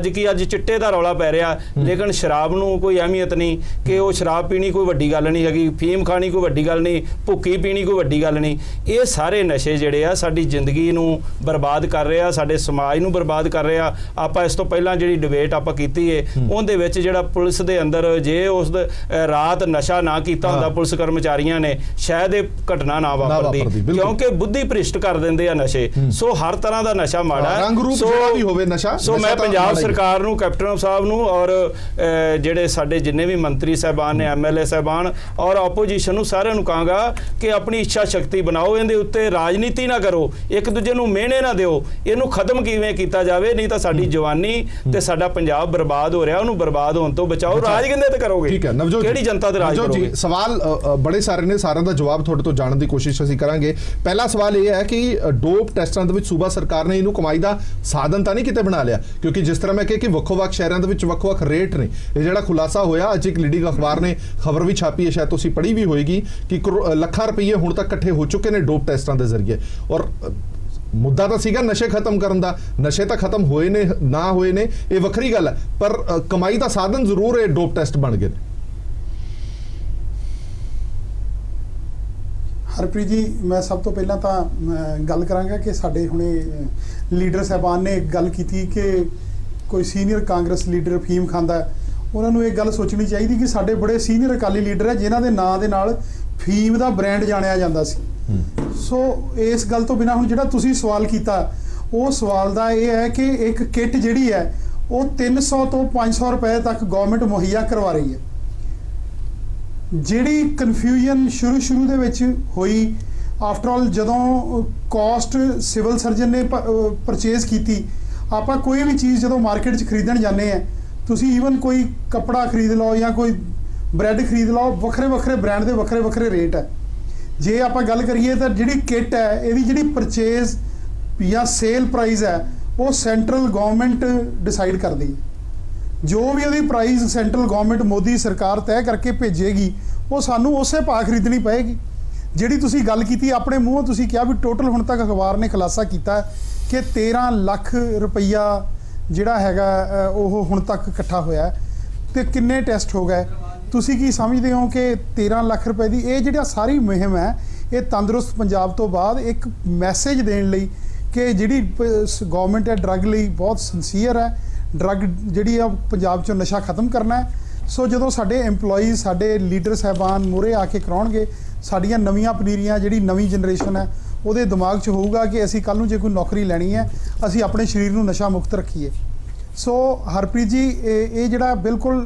ਚਿੱਟੇ ਦਾ ਰੌਲਾ ਪੈ ਰਿਹਾ ਲੇਕਿਨ ਸ਼ਰਾਬ ਨੂੰ ਕੋਈ ਅਹਿਮੀਅਤ ਨਹੀਂ ਕਿ ਉਹ ਸ਼ਰਾਬ ਪੀਣੀ ਕੋਈ ਵੱਡੀ ਵੱਡੀ ਗੱਲ ਨਹੀਂ ਹੈਗੀ, ਫੀਮ ਖਾਣੀ ਕੋਈ ਵੱਡੀ ਗੱਲ ਨਹੀਂ, ਭੁੱਕੀ ਪੀਣੀ ਕੋਈ ਵੱਡੀ ਗੱਲ ਨਹੀਂ। ਇਹ ਸਾਰੇ ਨਸ਼ੇ ਜਿਹੜੇ ਆ ਸਾਡੀ ਜ਼ਿੰਦਗੀ ਨੂੰ ਬਰਬਾਦ ਕਰ ਰਹੇ ਆ, ਸਾਡੇ ਸਮਾਜ ਨੂੰ ਬਰਬਾਦ ਕਰ ਰਹੇ ਆ। ਆਪਾਂ ਇਸ ਤੋਂ ਪਹਿਲਾਂ ਜਿਹੜੀ ਡਿਬੇਟ ਆਪਾਂ ਕੀਤੀ ਏ ਉਹਦੇ ਵਿੱਚ ਜਿਹੜਾ ਪੁਲਿਸ ਦੇ ਅੰਦਰ ਜੇ ਉਸ ਰਾਤ ਨਸ਼ਾ ਨਾ ਕੀਤਾ ਹੁੰਦਾ ਪੁਲਿਸ ਕਰਮਚਾਰੀਆਂ ਨੇ, ਸ਼ਾਇਦ ਇਹ ਘਟਨਾ ਨਾ ਵਾਪਰਦੀ, ਕਿਉਂਕਿ ਬੁੱਧੀ ਭ੍ਰਿਸ਼ਟ ਕਰ ਦਿੰਦੇ ਆ ਨਸ਼ੇ। ਸੋ ਹਰ ਤਰ੍ਹਾਂ ਦਾ ਨਸ਼ਾ ਮਾੜਾ ਹੈ। ਸੋ ਮੈਂ ਪੰਜਾਬ ਸਰਕਾਰ ਨੂੰ, ਕੈਪਟਨ ਸਾਹਿਬ ਨੂੰ ਔਰ ਜਿਹੜੇ ਸਾਡੇ ਜਿੰਨੇ ਵੀ ਮੰਤਰੀ ਸਾਹਿਬਾਨ ਨੇ, MLA ਸਾਹਿਬਾਨ ਔਰ ਆਪੋਜੀਸ਼ਨ ਨੂੰ, ਸਾਰਿਆਂ ਨੂੰ ਕਹਾਂਗਾ ਕਿ ਆਪਣੀ ਇੱਛਾ ਸ਼ਕਤੀ ਬਣਾਓ, ਇਹਦੇ ਉੱਤੇ ਰਾਜਨੀਤੀ ਨਾ ਕਰੋ, ਇੱਕ ਦੂਜੇ ਨੂੰ ਮਿਹਣੇ ਨਾ ਦਿਓ, ਇਹਨੂੰ ਖਤਮ ਕਿਵੇਂ ਕੀਤਾ ਜਾਵੇ, ਨਹੀਂ ਤਾਂ ਸਾਡੀ ਜਵਾਨੀ ਤੇ ਸਾਡਾ ਪੰਜਾਬ ਬਰਬਾਦ ਹੋ ਰਿਹਾ, ਉਹਨੂੰ ਬਰਬਾਦ ਹੋਣ ਤੋਂ ਬਚਾਓ। ਰਾਜ ਕਿੰਦੇ ਤੇ ਕਰੋਗੇ? ਠੀਕ ਹੈ ਨਵਜੋਤ, ਕਿਹੜੀ ਜਨਤਾ ਤੇ ਰਾਜ ਕਰੋਗੇ? ਸਵਾਲ ਬੜੇ ਸਾਰੇ ਨੇ, ਸਾਰਿਆਂ ਦਾ ਜਵਾਬ ਤੁਹਾਡੇ ਤੋਂ ਜਾਣਨ ਦੀ ਕੋਸ਼ਿਸ਼ ਅਸੀਂ ਕਰਾਂਗੇ। ਪਹਿਲਾ ਸਵਾਲ ਇਹ ਹੈ ਕਿ ਡੋਪ ਟੈਸਟਾਂ ਦੇ ਵਿੱਚ ਸੂਬਾ ਸਰਕਾਰ ਨੇ ਇਹਨੂੰ ਕਮਾਈ ਦਾ ਸਾਧਨ ਤਾਂ ਨਹੀਂ ਕਿਤੇ ਬਣਾ ਲਿਆ? ਕਿਉਂਕਿ ਜਿਸ ਤਰ੍ਹਾਂ ਮੈਂ ਕਿਹਾ ਕਿ ਵੱਖੋ-ਵੱਖ ਸ਼ਹਿਰਾਂ ਦੇ ਵਿੱਚ ਵੱਖ-ਵੱਖ ਰੇਟ ਨੇ। ਇਹ ਜਿਹੜਾ ਖੁਲਾਸਾ ਹੋਇਆ, ਅੱਜ ਇੱਕ ਲੀਡਿੰਗ ਅਖਬਾਰ ਨੇ ਖਬਰ ਵੀ ਛਾਪੀ ਹੈ, ਸ਼ਾਇਦ ਤੁਸੀਂ ਪੜ੍ਹੀ ਵੀ ਹੋਏਗੀ, ਕਿ ਲੱਖਾਂ ਰੁਪਏ ਹੁਣ ਤੱਕ ਇਕੱਠੇ ਹੋ ਚੁੱਕੇ ਨੇ ਡੋਪ ਟੈਸਟਾਂ ਦੇ ਜ਼ਰੀਏ। ਔਰ ਮੁੱਦਾ ਤਾਂ ਸੀਗਾ ਨਸ਼ੇ ਖਤਮ ਕਰਨ ਦਾ, ਨਸ਼ੇ ਤਾਂ ਖਤਮ ਹੋਏ ਨੇ ਨਾ ਹੋਏ ਨੇ ਇਹ ਵੱਖਰੀ ਗੱਲ ਹੈ, ਪਰ ਕਮਾਈ ਦਾ ਸਾਧਨ ਜ਼ਰੂਰ ਇਹ ਡੋਪ ਟੈਸਟ ਬਣ ਗਏ ਨੇ। ਹਰਪ੍ਰੀਤ ਜੀ, ਮੈਂ ਸਭ ਤੋਂ ਪਹਿਲਾਂ ਤਾਂ ਗੱਲ ਕਰਾਂਗਾ ਕਿ ਸਾਡੇ ਹੁਣੇ ਲੀਡਰ ਸਾਹਿਬਾਨ ਨੇ ਗੱਲ ਕੀਤੀ ਕਿ ਕੋਈ ਸੀਨੀਅਰ ਕਾਂਗਰਸ ਲੀਡਰ ਅਫੀਮ ਖਾਂਦਾ। ਉਹਨਾਂ ਨੂੰ ਇਹ ਗੱਲ ਸੋਚਣੀ ਚਾਹੀਦੀ ਕਿ ਸਾਡੇ ਬੜੇ ਸੀਨੀਅਰ ਅਕਾਲੀ ਲੀਡਰ ਹੈ ਜਿਨ੍ਹਾਂ ਦੇ ਨਾਂ ਦੇ ਨਾਲ ਫੀਮ ਦਾ ਬ੍ਰਾਂਡ ਜਾਣਿਆ ਜਾਂਦਾ ਸੀ। ਸੋ ਇਸ ਗੱਲ ਤੋਂ ਬਿਨਾਂ ਹੁਣ ਜਿਹੜਾ ਤੁਸੀਂ ਸਵਾਲ ਕੀਤਾ, ਉਹ ਸਵਾਲ ਦਾ ਇਹ ਹੈ ਕਿ ਇੱਕ ਕਿੱਟ ਜਿਹੜੀ ਹੈ ਉਹ 300 ਤੋਂ 500 ਰੁਪਏ ਤੱਕ ਗਵਰਨਮੈਂਟ ਮੁਹੱਈਆ ਕਰਵਾ ਰਹੀ ਹੈ। ਜਿਹੜੀ ਕਨਫਿਊਜ਼ਨ ਸ਼ੁਰੂ ਦੇ ਵਿੱਚ ਹੋਈ, ਆਫਟਰ ਆਲ ਜਦੋਂ ਕਾਸਟ ਸਿਵਲ ਸਰਜਨ ਨੇ ਪਰਚੇਜ਼ ਕੀਤੀ, ਆਪਾਂ ਕੋਈ ਵੀ ਚੀਜ਼ ਜਦੋਂ ਮਾਰਕੀਟ 'ਚ ਖਰੀਦਣ ਜਾਂਦੇ ਆ, ਤੁਸੀਂ ਈਵਨ ਕੋਈ ਕੱਪੜਾ ਖਰੀਦ ਲਓ ਜਾਂ ਕੋਈ ਬ੍ਰੈਡ ਖਰੀਦ ਲਓ, ਵੱਖਰੇ ਬ੍ਰਾਂਡ ਦੇ ਵੱਖਰੇ ਰੇਟ ਹੈ। ਜੇ ਆਪਾਂ ਗੱਲ ਕਰੀਏ ਤਾਂ ਜਿਹੜੀ ਕਿੱਟ ਹੈ ਇਹਦੀ ਜਿਹੜੀ ਪਰਚੇਜ਼ ਜਾਂ ਸੇਲ ਪ੍ਰਾਈਸ ਹੈ ਉਹ ਸੈਂਟਰਲ ਗਵਰਨਮੈਂਟ ਡਿਸਾਈਡ ਕਰਦੀ ਹੈ। ਜੋ ਵੀ ਉਹਦੀ ਪ੍ਰਾਈਸ ਸੈਂਟਰਲ ਗਵਰਨਮੈਂਟ ਮੋਦੀ ਸਰਕਾਰ ਤੈਅ ਕਰਕੇ ਭੇਜੇਗੀ, ਉਹ ਸਾਨੂੰ ਉਸੇ ਭਾਅ ਖਰੀਦਣੀ ਪਏਗੀ। ਜਿਹੜੀ ਤੁਸੀਂ ਗੱਲ ਕੀਤੀ ਆਪਣੇ ਮੂੰਹੋਂ, ਤੁਸੀਂ ਕਿਹਾ ਵੀ ਟੋਟਲ ਹੁਣ ਤੱਕ ਅਖਬਾਰ ਨੇ ਖੁਲਾਸਾ ਕੀਤਾ ਕਿ 13 ਲੱਖ ਰੁਪਈਆ ਜਿਹੜਾ ਹੈਗਾ ਉਹ ਹੁਣ ਤੱਕ ਇਕੱਠਾ ਹੋਇਆ ਤੇ ਕਿੰਨੇ ਟੈਸਟ ਹੋ ਗਏ। ਤੁਸੀਂ ਕੀ ਸਮਝਦੇ ਹੋ ਕਿ 13 ਲੱਖ ਰੁਪਏ ਦੀ ਇਹ ਜਿਹੜਾ ਸਾਰੀ ਮੁਹਿੰਮ ਹੈ, ਇਹ ਤੰਦਰੁਸਤ ਪੰਜਾਬ ਤੋਂ ਬਾਅਦ ਇੱਕ ਮੈਸੇਜ ਦੇਣ ਲਈ ਕਿ ਜਿਹੜੀ ਗਵਰਨਮੈਂਟ ਹੈ ਡਰੱਗ ਲਈ ਬਹੁਤ ਸਿੰਸੀਅਰ ਹੈ, ਡਰੱਗ ਜਿਹੜੀ ਆ ਪੰਜਾਬ 'ਚੋਂ ਨਸ਼ਾ ਖਤਮ ਕਰਨਾ ਹੈ। ਸੋ ਜਦੋਂ ਸਾਡੇ EMPLOYEES, ਸਾਡੇ ਲੀਡਰ ਸਾਹਿਬਾਨ ਮੂਹਰੇ ਆ ਕੇ ਕਰਾਉਣਗੇ, ਸਾਡੀਆਂ ਨਵੀਆਂ ਪਨੀਰੀਆਂ, ਜਿਹੜੀ ਨਵੀਂ ਜਨਰੇਸ਼ਨ ਹੈ ਉਹਦੇ ਦਿਮਾਗ 'ਚ ਹੋਊਗਾ ਕਿ ਅਸੀਂ ਕੱਲ੍ਹ ਨੂੰ ਜੇ ਕੋਈ ਨੌਕਰੀ ਲੈਣੀ ਹੈ, ਅਸੀਂ ਆਪਣੇ ਸਰੀਰ ਨੂੰ ਨਸ਼ਾ ਮੁਕਤ ਰੱਖੀਏ। ਸੋ ਹਰਪ੍ਰੀਤ ਜੀ, ਇਹ ਜਿਹੜਾ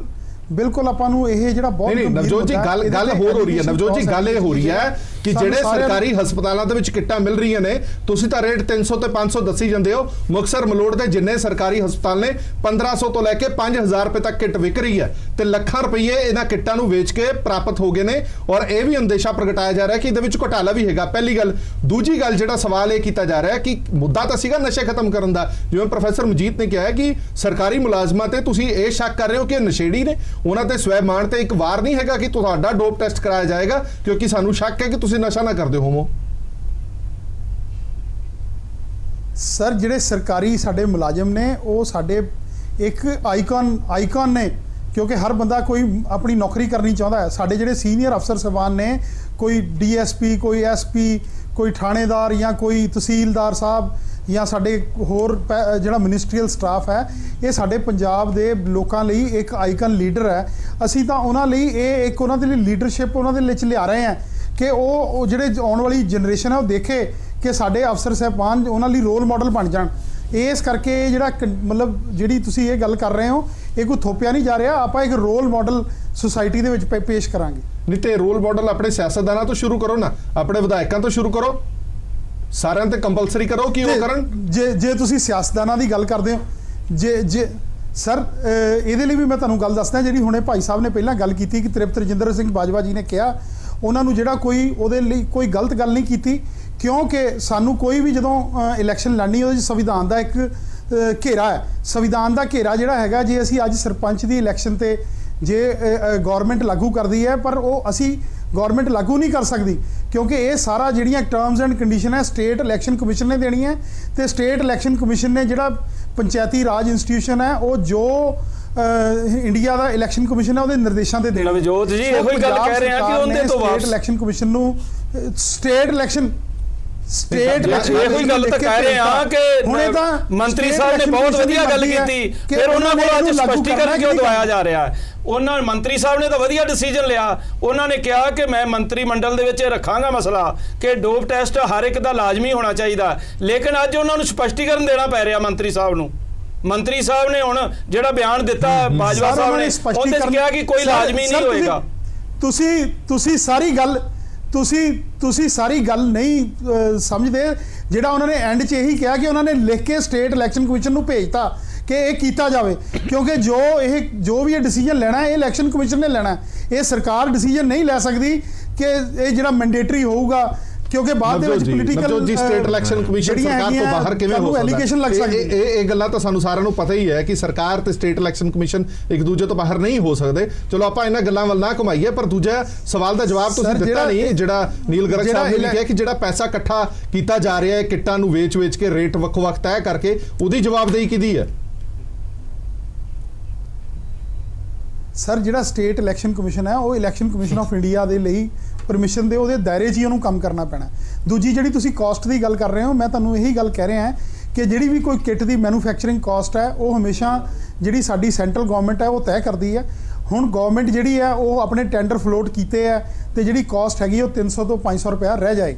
ਬਿਲਕੁਲ ਆਪਾਂ ਨੂੰ ਇਹ ਜਿਹੜਾ ਬਹੁਤ ਨਵਜੋਤ ਜੀ ਗੱਲ ਹੋਰ ਹੋ ਰਹੀ ਹੈ। ਨਵਜੋਤ ਜੀ ਗੱਲ ਇਹ ਹੋ ਰਹੀ ਹੈ ਕਿ ਜਿਹੜੇ ਸਰਕਾਰੀ ਹਸਪਤਾਲਾਂ ਦੇ ਵਿੱਚ ਕਿੱਟਾਂ ਮਿਲ ਰਹੀਆਂ ਨੇ, ਤੁਸੀਂ ਤਾਂ ਰੇਟ 300 ਤੇ 500 ਦੱਸੀ ਜਾਂਦੇ ਹੋ। ਮੁਕਤਸਰ ਮਲੋਟ ਦੇ ਜਿੰਨੇ ਸਰਕਾਰੀ ਹਸਪਤਾਲ ਨੇ 1500 ਤੋਂ ਲੈ ਕੇ 5000 ਰੁਪਏ ਤੱਕ ਕਿੱਟ ਵਿਕ ਰਹੀ ਹੈ ਤੇ ਲੱਖਾਂ ਰੁਪਏ ਇਹਨਾਂ ਕਿੱਟਾਂ ਨੂੰ ਵੇਚ ਕੇ ਪ੍ਰਾਪਤ ਹੋ ਗਏ ਨੇ। ਔਰ ਇਹ ਵੀ ਅੰਦੇਸ਼ਾ ਪ੍ਰਗਟਾਇਆ ਜਾ ਰਿਹਾ ਕਿ ਇਹਦੇ ਵਿੱਚ ਘੁਟਾਲਾ ਵੀ ਹੈਗਾ। ਪਹਿਲੀ ਗੱਲ। ਦੂਜੀ ਗੱਲ, ਜਿਹੜਾ ਸਵਾਲ ਇਹ ਕੀਤਾ ਜਾ ਰਿਹਾ ਕਿ ਮੁੱਦਾ ਤਾਂ ਸੀਗਾ ਨਸ਼ੇ ਖਤਮ ਕਰਨ ਦਾ, ਜਿਵੇਂ ਪ੍ਰੋਫੈਸਰ ਮਜੀਦ ਨੇ ਕਿਹਾ ਕਿ ਸਰਕਾਰੀ ਮੁਲਾਜ਼ਮਾਂ ਤੇ ਤੁਸੀਂ ਇਹ ਸ਼ੱਕ ਕਰ ਰਹੇ ਹੋ ਕਿ ਨਸ਼ੇੜੀ ਨੇ, ਉਹਨਾਂ ਤੇ ਸਵੈਮਾਨ ਤੇ ਇੱਕ ਵਾਰ ਨਹੀਂ ਹੈਗਾ ਕਿ ਤੁਹਾਡਾ ਡੋਪ ਟੈਸਟ ਕਰਾਇਆ ਜਾਏਗਾ ਕਿਉਂਕਿ ਸਾਨੂੰ ਸ਼ੱਕ ਹੈ ਕਿ ਤੁਸੀਂ ਨਸ਼ਾ ਨਾ ਕਰਦੇ ਹੋਵੋ। ਸਰ, ਜਿਹੜੇ ਸਰਕਾਰੀ ਸਾਡੇ ਮੁਲਾਜ਼ਮ ਨੇ ਉਹ ਸਾਡੇ ਇੱਕ ਆਈਕਨ ਨੇ, ਕਿਉਂਕਿ ਹਰ ਬੰਦਾ ਕੋਈ ਆਪਣੀ ਨੌਕਰੀ ਕਰਨੀ ਚਾਹੁੰਦਾ ਹੈ। ਸਾਡੇ ਜਿਹੜੇ ਸੀਨੀਅਰ ਅਫਸਰ ਸਾਹਿਬਾਨ ਨੇ, ਕੋਈ DSP, ਕੋਈ SP, ਕੋਈ ਥਾਣੇਦਾਰ ਜਾਂ ਕੋਈ ਤਹਿਸੀਲਦਾਰ ਸਾਹਿਬ ਜਾਂ ਸਾਡੇ ਹੋਰ ਜਿਹੜਾ ਮਿਨਿਸਟਰੀਅਲ ਸਟਾਫ ਹੈ, ਇਹ ਸਾਡੇ ਪੰਜਾਬ ਦੇ ਲੋਕਾਂ ਲਈ ਇੱਕ ਆਈਕਨ ਲੀਡਰ ਹੈ। ਅਸੀਂ ਤਾਂ ਉਹਨਾਂ ਲਈ ਇਹ ਇੱਕ ਉਹਨਾਂ ਦੇ ਲਈ ਲੀਡਰਸ਼ਿਪ ਉਹਨਾਂ ਦੇ ਵਿੱਚ ਲਿਆ ਰਹੇ ਹਾਂ ਕਿ ਉਹ ਜਿਹੜੇ ਆਉਣ ਵਾਲੀ ਜਨਰੇਸ਼ਨ ਹੈ ਉਹ ਦੇਖੇ ਕਿ ਸਾਡੇ ਅਫਸਰ ਸਾਹਿਬਾਨ ਉਹਨਾਂ ਲਈ ਰੋਲ ਮਾਡਲ ਬਣ ਜਾਣ। ਇਸ ਕਰਕੇ ਜਿਹੜਾ ਮਤਲਬ ਜਿਹੜੀ ਤੁਸੀਂ ਇਹ ਗੱਲ ਕਰ ਰਹੇ ਹੋ, ਇਹ ਕੋਈ ਥੋਪਿਆ ਨਹੀਂ ਜਾ ਰਿਹਾ। ਆਪਾਂ ਇੱਕ ਰੋਲ ਮਾਡਲ ਸੁਸਾਇਟੀ ਦੇ ਵਿੱਚ ਪੇਸ਼ ਕਰਾਂਗੇ। ਨਹੀਂ ਤੇ ਰੋਲ ਮਾਡਲ ਆਪਣੇ ਸਿਆਸਤਦਾਨਾਂ ਤੋਂ ਸ਼ੁਰੂ ਕਰੋ ਨਾ, ਆਪਣੇ ਵਿਧਾਇਕਾਂ ਤੋਂ ਸ਼ੁਰੂ ਕਰੋ, ਸਾਰਿਆਂ ਤੇ ਕੰਪਲਸਰੀ ਕਰੋ ਕਿ ਉਹ ਕਰਨ। ਜੇ ਤੁਸੀਂ ਸਿਆਸਤਦਾਨਾਂ ਦੀ ਗੱਲ ਕਰਦੇ ਹੋ, ਜੇ ਸਰ ਇਹਦੇ ਲਈ ਵੀ ਮੈਂ ਤੁਹਾਨੂੰ ਗੱਲ ਦੱਸਦਾ, ਜਿਹੜੀ ਹੁਣੇ ਭਾਈ ਸਾਹਿਬ ਨੇ ਪਹਿਲਾਂ ਗੱਲ ਕੀਤੀ ਕਿ ਤ੍ਰਿਪਤ ਰਜਿੰਦਰ ਸਿੰਘ ਬਾਜਵਾ ਜੀ ਨੇ ਕਿਹਾ ਉਹਨਾਂ ਨੂੰ ਜਿਹੜਾ ਕੋਈ ਉਹਦੇ ਲਈ ਕੋਈ ਗਲਤ ਗੱਲ ਨਹੀਂ ਕੀਤੀ, ਕਿਉਂਕਿ ਸਾਨੂੰ ਕੋਈ ਵੀ ਜਦੋਂ ਇਲੈਕਸ਼ਨ ਲੜਨੀ ਉਹਦੇ 'ਚ ਸੰਵਿਧਾਨ ਦਾ ਇੱਕ ਘੇਰਾ ਹੈ। ਸੰਵਿਧਾਨ ਦਾ ਘੇਰਾ ਜਿਹੜਾ ਹੈਗਾ, ਜੇ ਅਸੀਂ ਅੱਜ ਸਰਪੰਚ ਦੀ ਇਲੈਕਸ਼ਨ ਤੇ ਜੇ ਗਵਰਨਮੈਂਟ ਲਾਗੂ ਕਰਦੀ ਹੈ, ਪਰ ਉਹ ਅਸੀਂ ਗਵਰਨਮੈਂਟ ਲਾਗੂ ਨਹੀਂ ਕਰ ਸਕਦੀ ਕਿਉਂਕਿ ਇਹ ਸਾਰਾ ਜਿਹੜੀਆਂ ਟਰਮਸ ਐਂਡ ਕੰਡੀਸ਼ਨ ਹੈ ਸਟੇਟ ਇਲੈਕਸ਼ਨ ਕਮਿਸ਼ਨ ਨੇ ਦੇਣੀ ਹੈ। ਤੇ ਸਟੇਟ ਇਲੈਕਸ਼ਨ ਕਮਿਸ਼ਨ ਨੇ ਜਿਹੜਾ ਪੰਚਾਇਤੀ ਰਾਜ ਇੰਸਟੀਟਿਊਸ਼ਨ ਹੈ, ਉਹ ਜੋ ਇੰਡੀਆ ਦਾ ਇਲੈਕਸ਼ਨ ਕਮਿਸ਼ਨ ਹੈ ਉਹਦੇ ਨਿਰਦੇਸ਼ਾਂ ਤੇ ਦੇਣਾ। ਨਵਜੋਤ ਜੀ ਇਹੋ ਹੀ ਗੱਲ ਕਹਿ ਰਹੇ ਆ ਕਿ ਉਹਦੇ ਤੋਂ ਵਾਪਸ ਇਲੈਕਸ਼ਨ ਕਮਿਸ਼ਨ ਨੂੰ ਸਟੇਟ ਇਲੈਕਸ਼ਨ ਇਹੋ ਹੀ ਗੱਲ ਤਾਂ ਕਹਿ ਰਹੇ ਆ ਕਿ ਹੁਣੇ ਤਾਂ ਮੰਤਰੀ ਸਾਹਿਬ ਨੇ ਬਹੁਤ ਵਧੀਆ ਗੱਲ ਕੀਤੀ, ਫਿਰ ਉਹਨਾਂ ਕੋਲ ਅੱਜ ਸਪਸ਼ਟੀਕਰਨ ਕਿਉਂ ਦਵਾਇਆ ਜਾ ਰਿਹਾ ਹੈ? ਉਹਨਾਂ ਮੰਤਰੀ ਸਾਹਿਬ ਨੇ ਤਾਂ ਵਧੀਆ ਡਿਸੀਜਨ ਲਿਆ, ਉਹਨਾਂ ਨੇ ਕਿਹਾ ਕਿ ਮੈਂ ਮੰਤਰੀ ਮੰਡਲ ਦੇ ਵਿੱਚ ਰੱਖਾਂਗਾ ਮਸਲਾ ਕਿ ਡੋਪ ਟੈਸਟ ਹਰ ਇੱਕ ਦਾ ਲਾਜ਼ਮੀ ਹੋਣਾ ਚਾਹੀਦਾ, ਲੇਕਿਨ ਅੱਜ ਉਹਨਾਂ ਨੂੰ ਸਪਸ਼ਟੀਕਰਨ ਦੇਣਾ ਪੈ ਰਿਹਾ ਮੰਤਰੀ ਸਾਹਿਬ ਨੂੰ। ਮੰਤਰੀ ਸਾਹਿਬ ਨੇ ਹੁਣ ਜਿਹੜਾ ਬਿਆਨ ਦਿੱਤਾ ਬਾਜਵਾ ਸਾਹਿਬ ਨੇ ਉਹਦੇ 'ਚ ਕਿਹਾ ਕਿ ਕੋਈ ਲਾਜ਼ਮੀ ਨਹੀਂ ਹੋਏਗਾ। ਤੁਸੀਂ ਸਾਰੀ ਗੱਲ ਨਹੀਂ ਸਮਝਦੇ। ਜਿਹੜਾ ਉਹਨਾਂ ਨੇ ਐਂਡ 'ਚ ਇਹੀ ਕਿਹਾ ਕਿ ਉਹਨਾਂ ਨੇ ਲਿਖ ਕੇ ਸਟੇਟ ਇਲੈਕਸ਼ਨ ਕਮਿਸ਼ਨ ਨੂੰ ਭੇਜਤਾ ਕਿ ਇਹ ਕੀਤਾ ਜਾਵੇ, ਕਿਉਂਕਿ ਜੋ ਵੀ ਇਹ ਡਿਸੀਜਨ ਲੈਣਾ ਇਹ ਇਲੈਕਸ਼ਨ ਕਮਿਸ਼ਨ ਨੇ ਲੈਣਾ, ਇਹ ਸਰਕਾਰ ਡਿਸੀਜਨ ਨਹੀਂ ਲੈ ਸਕਦੀ ਕਿ ਇਹ ਜਿਹੜਾ ਮੈਂਡੇਟਰੀ ਹੋਊਗਾ, ਕਿਉਂਕਿ ਬਾਅਦ ਦੇ ਵਿੱਚ ਪੋਲੀਟੀਕਲ ਜੀ ਸਟੇਟ ਇਲੈਕਸ਼ਨ ਕਮਿਸ਼ਨ ਸਰਕਾਰ ਤੋਂ ਬਾਹਰ ਕਿਵੇਂ ਹੋ ਸਕਦਾ? ਇਹ ਗੱਲਾਂ ਤਾਂ ਸਾਨੂੰ ਸਾਰਿਆਂ ਨੂੰ ਪਤਾ ਹੀ ਹੈ ਕਿ ਸਰਕਾਰ ਤੇ ਸਟੇਟ ਇਲੈਕਸ਼ਨ ਕਮਿਸ਼ਨ ਇੱਕ ਦੂਜੇ ਤੋਂ ਬਾਹਰ ਨਹੀਂ ਹੋ ਸਕਦੇ। ਚਲੋ ਆਪਾਂ ਇਹਨਾਂ ਗੱਲਾਂ ਵੱਲ ਨਾ ਘੁਮਾਈਏ, ਪਰ ਦੂਜਾ ਸਵਾਲ ਦਾ ਜਵਾਬ ਤੁਸੀਂ ਦਿੱਤਾ ਨਹੀਂ, ਜਿਹੜਾ ਨੀਲ ਗਰਗ ਸਾਹਿਬ ਨੇ ਕਿਹਾ ਕਿ ਜਿਹੜਾ ਪੈਸਾ ਇਕੱਠਾ ਕੀਤਾ ਜਾ ਰਿਹਾ ਹੈ ਕਿੱਟਾਂ ਨੂੰ ਵੇਚ ਕੇ ਰੇਟ ਵੱਖ-ਵੱਖ ਤੈਅ ਕਰਕੇ, ਉਹਦੀ ਜਵਾਬਦੇਹੀ ਕਿਹਦੀ ਹੈ? ਸਰ ਜਿਹੜਾ ਸਟੇਟ ਇਲੈਕਸ਼ਨ ਕਮਿਸ਼ਨ ਹੈ ਉਹ ਇਲੈਕਸ਼ਨ ਕਮਿਸ਼ਨ ਆਫ ਇੰਡੀਆ ਦੇ ਲਈ ਪਰਮਿਸ਼ਨ ਦੇ ਉਹਦੇ ਦਾਇਰੇ 'ਚ ਹੀ ਉਹਨੂੰ ਕੰਮ ਕਰਨਾ ਪੈਣਾ। ਦੂਜੀ ਜਿਹੜੀ ਤੁਸੀਂ ਕਾਸਟ ਦੀ ਗੱਲ ਕਰ ਰਹੇ ਹੋ, ਮੈਂ ਤੁਹਾਨੂੰ ਇਹੀ ਗੱਲ ਕਹਿ ਰਿਹਾ ਕਿ ਜਿਹੜੀ ਵੀ ਕੋਈ ਕਿੱਟ ਦੀ ਮੈਨੂਫੈਕਚਰਿੰਗ ਕਾਸਟ ਹੈ ਉਹ ਹਮੇਸ਼ਾ ਜਿਹੜੀ ਸਾਡੀ ਸੈਂਟਰਲ ਗਵਰਨਮੈਂਟ ਹੈ ਉਹ ਤੈਅ ਕਰਦੀ ਹੈ। ਹੁਣ ਗਵਰਨਮੈਂਟ ਜਿਹੜੀ ਹੈ ਉਹ ਆਪਣੇ ਟੈਂਡਰ ਫਲੋਟ ਕੀਤੇ ਹੈ ਤੇ ਜਿਹੜੀ ਕਾਸਟ ਹੈਗੀ ਉਹ 300 ਤੋਂ 500 ਰੁਪਇਆ ਰਹਿ ਜਾਏਗੀ।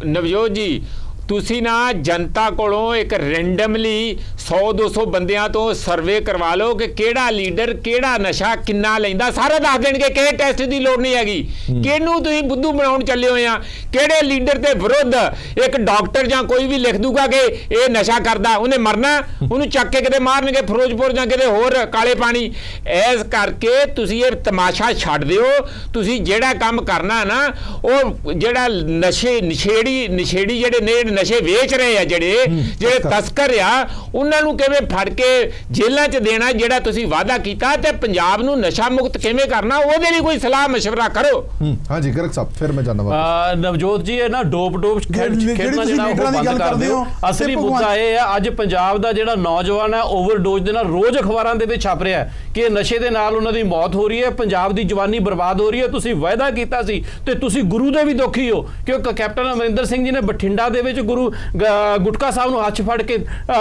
ਨਵਜੋਤ ਜੀ ਤੁਸੀਂ ਨਾ ਜਨਤਾ ਕੋਲੋਂ ਇੱਕ ਰੈਂਡਮਲੀ 100-200 ਬੰਦਿਆਂ ਤੋਂ ਸਰਵੇ ਕਰਵਾ ਲਓ ਕਿ ਕਿਹੜਾ ਲੀਡਰ ਕਿਹੜਾ ਨਸ਼ਾ ਕਿੰਨਾ ਲੈਂਦਾ, ਸਾਰਾ ਦੱਸ ਦੇਣਗੇ। ਕਿਸੇ ਟੈਸਟ ਦੀ ਲੋੜ ਨਹੀਂ ਹੈਗੀ। ਕਿਹਨੂੰ ਤੁਸੀਂ ਬੁੱਧੂ ਬਣਾਉਣ ਚੱਲੇ ਹੋਏ ਆ? ਕਿਹੜੇ ਲੀਡਰ ਦੇ ਵਿਰੁੱਧ ਇੱਕ ਡਾਕਟਰ ਜਾਂ ਕੋਈ ਵੀ ਲਿਖ ਦੂਗਾ ਕਿ ਇਹ ਨਸ਼ਾ ਕਰਦਾ, ਉਹਨੇ ਮਰਨਾ, ਉਹਨੂੰ ਚੱਕ ਕੇ ਕਿਤੇ ਮਾਰਨਗੇ ਫਿਰੋਜ਼ਪੁਰ ਜਾਂ ਕਿਤੇ ਹੋਰ ਕਾਲੇ ਪਾਣੀ। ਇਸ ਕਰਕੇ ਤੁਸੀਂ ਇਹ ਤਮਾਸ਼ਾ ਛੱਡ ਦਿਓ। ਤੁਸੀਂ ਜਿਹੜਾ ਕੰਮ ਕਰਨਾ ਨਾ, ਉਹ ਜਿਹੜਾ ਨਸ਼ੇੜੀ ਜਿਹੜੇ ਨੇ ਨਸ਼ੇ ਵੇਚ ਰਹੇ ਆ, ਜਿਹੜੇ ਤਸਕਰ ਆ, ਉਹਨਾਂ ਨੂੰ ਕਿਵੇਂ ਫੜ ਕੇ ਜੇਲ੍ਹਾਂ 'ਚ ਦੇਣਾ, ਜਿਹੜਾ ਤੁਸੀਂ ਵਾਅਦਾ ਕੀਤਾ, ਤੇ ਪੰਜਾਬ ਨੂੰ ਨਸ਼ਾ ਮੁਕਤ ਕਿਵੇਂ ਕਰਨਾ, ਉਹਦੇ ਲਈ ਕੋਈ ਸਲਾਹ ਮਸ਼ਵਰਾ ਕਰੋ। ਹਾਂਜੀ ਗਰਗ ਸਾਹਿਬ, ਫਿਰ ਮੈਂ ਜਾਣਦਾ ਨਵਜੋਤ ਜੀ, ਇਹ ਨਾ ਡੋਪ ਖੇਡਣਾ ਜਿਹੜਾ ਉਹ ਬੰਦ ਕਰ ਦਿਓ। ਅਸਲੀ ਮੁੱਦਾ ਇਹ ਹੈ, ਅੱਜ ਪੰਜਾਬ ਦਾ ਜਿਹੜਾ ਨੌਜਵਾਨ ਹੈ ਓਵਰਡੋਜ਼ ਦੇ ਨਾਲ ਰੋਜ਼ ਅਖਬਾਰਾਂ ਦੇ ਵਿੱਚ ਛਪ ਰਿਹਾ ਕਿ ਨਸ਼ੇ ਦੇ ਨਾਲ ਉਹਨਾਂ ਦੀ ਮੌਤ ਹੋ ਰਹੀ ਹੈ, ਪੰਜਾਬ ਦੀ ਜਵਾਨੀ ਬਰਬਾਦ ਹੋ ਰਹੀ ਹੈ। ਤੁਸੀਂ ਵਾਅਦਾ ਕੀਤਾ ਸੀ ਤੇ ਤੁਸੀਂ ਗੁਰੂ ਦੇ ਵੀ ਦੁਖੀ ਹੋ, ਕਿਉਂਕਿ ਕੈਪਟਨ ਅਮਰਿੰਦਰ ਸਿੰਘ ਜੀ ਨੇ ਬਠਿੰਡਾ ਦੇ ਵਿੱਚ ਗੁਰੂ ਗੁਟਕਾ ਸਾਹਿਬ ਨੂੰ ਹੱਥ ਫੜ ਕੇ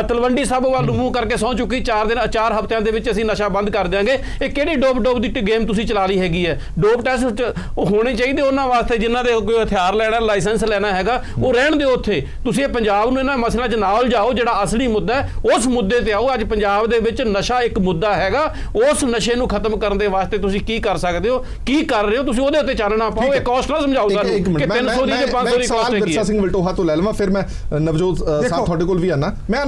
ਤਲਵੰਡੀ ਸਾਹਿਬ ਵੱਲ ਮੂੰਹ ਕਰਕੇ ਸਹੁੰ ਚੁੱਕੀ 4 ਹਫ਼ਤਿਆਂ ਦੇ ਵਿੱਚ ਅਸੀਂ ਨਸ਼ਾ ਬੰਦ ਕਰ ਦਿਆਂਗੇ। ਇਹ ਕਿਹੜੀ ਡੋਪ ਦੀ ਗੇਮ ਤੁਸੀਂ ਚਲਾ ਲਈ ਹੈਗੀ ਹੈ? ਡੋਪ ਟੈਸਟ ਹੋਣੇ ਚਾਹੀਦੇ ਉਹਨਾਂ ਵਾਸਤੇ ਜਿਨ੍ਹਾਂ ਦੇ ਕੋਈ ਹਥਿਆਰ ਲੈਣਾ, ਲਾਇਸੈਂਸ ਲੈਣਾ ਹੈਗਾ, ਉਹ ਰਹਿਣ ਦਿਓ ਉੱਥੇ। ਤੁਸੀਂ ਇਹ ਪੰਜਾਬ ਨੂੰ ਇਹਨਾਂ ਮਸਲਿਆਂ 'ਚ ਨਾਲ ਜਾਓ। ਜਿਹੜਾ ਅਸਲੀ ਮੁੱਦਾ ਹੈ ਉਸ ਮੁੱਦੇ ਤੇ ਆਓ। ਅੱਜ ਪੰਜਾਬ ਦੇ ਵਿੱਚ ਨਸ਼ਾ ਇੱਕ ਮੁੱਦਾ ਹੈਗਾ, ਉਸ ਨਸ਼ੇ ਨੂੰ ਖਤਮ ਕਰਨ ਦੇ ਵਾਸਤੇ ਤੁਸੀਂ ਕੀ ਕਰ ਸਕਦੇ ਹੋ, ਕੀ ਕਰ ਰਹੇ ਹੋ, ਤੁਸੀਂ ਉਹਦੇ ਉੱਤੇ ਚਾਨਣਾ ਪਾਓ। ਇਹ ਕਾਸਟ ਨਾ ਸਮਝਾਓ ਸਾਨੂੰ ਕਿ 300 ਦੀ ਤੇ 500 ਦੀ ਕਾਸਟ ਹੈਗੀ ਹੈ। ਸਿੰਘ ਵਲਟੋਹਾ ਤੋਂ ਲੈ ਲਵਾਂ, ਫਿਰ ਮੈਂ ਨਵਜੋਤ ਸਾਹਿਬ ਤੁਹਾਡੇ ਕੋਲ ਵੀ ਆਣਾ। ਮੈਂ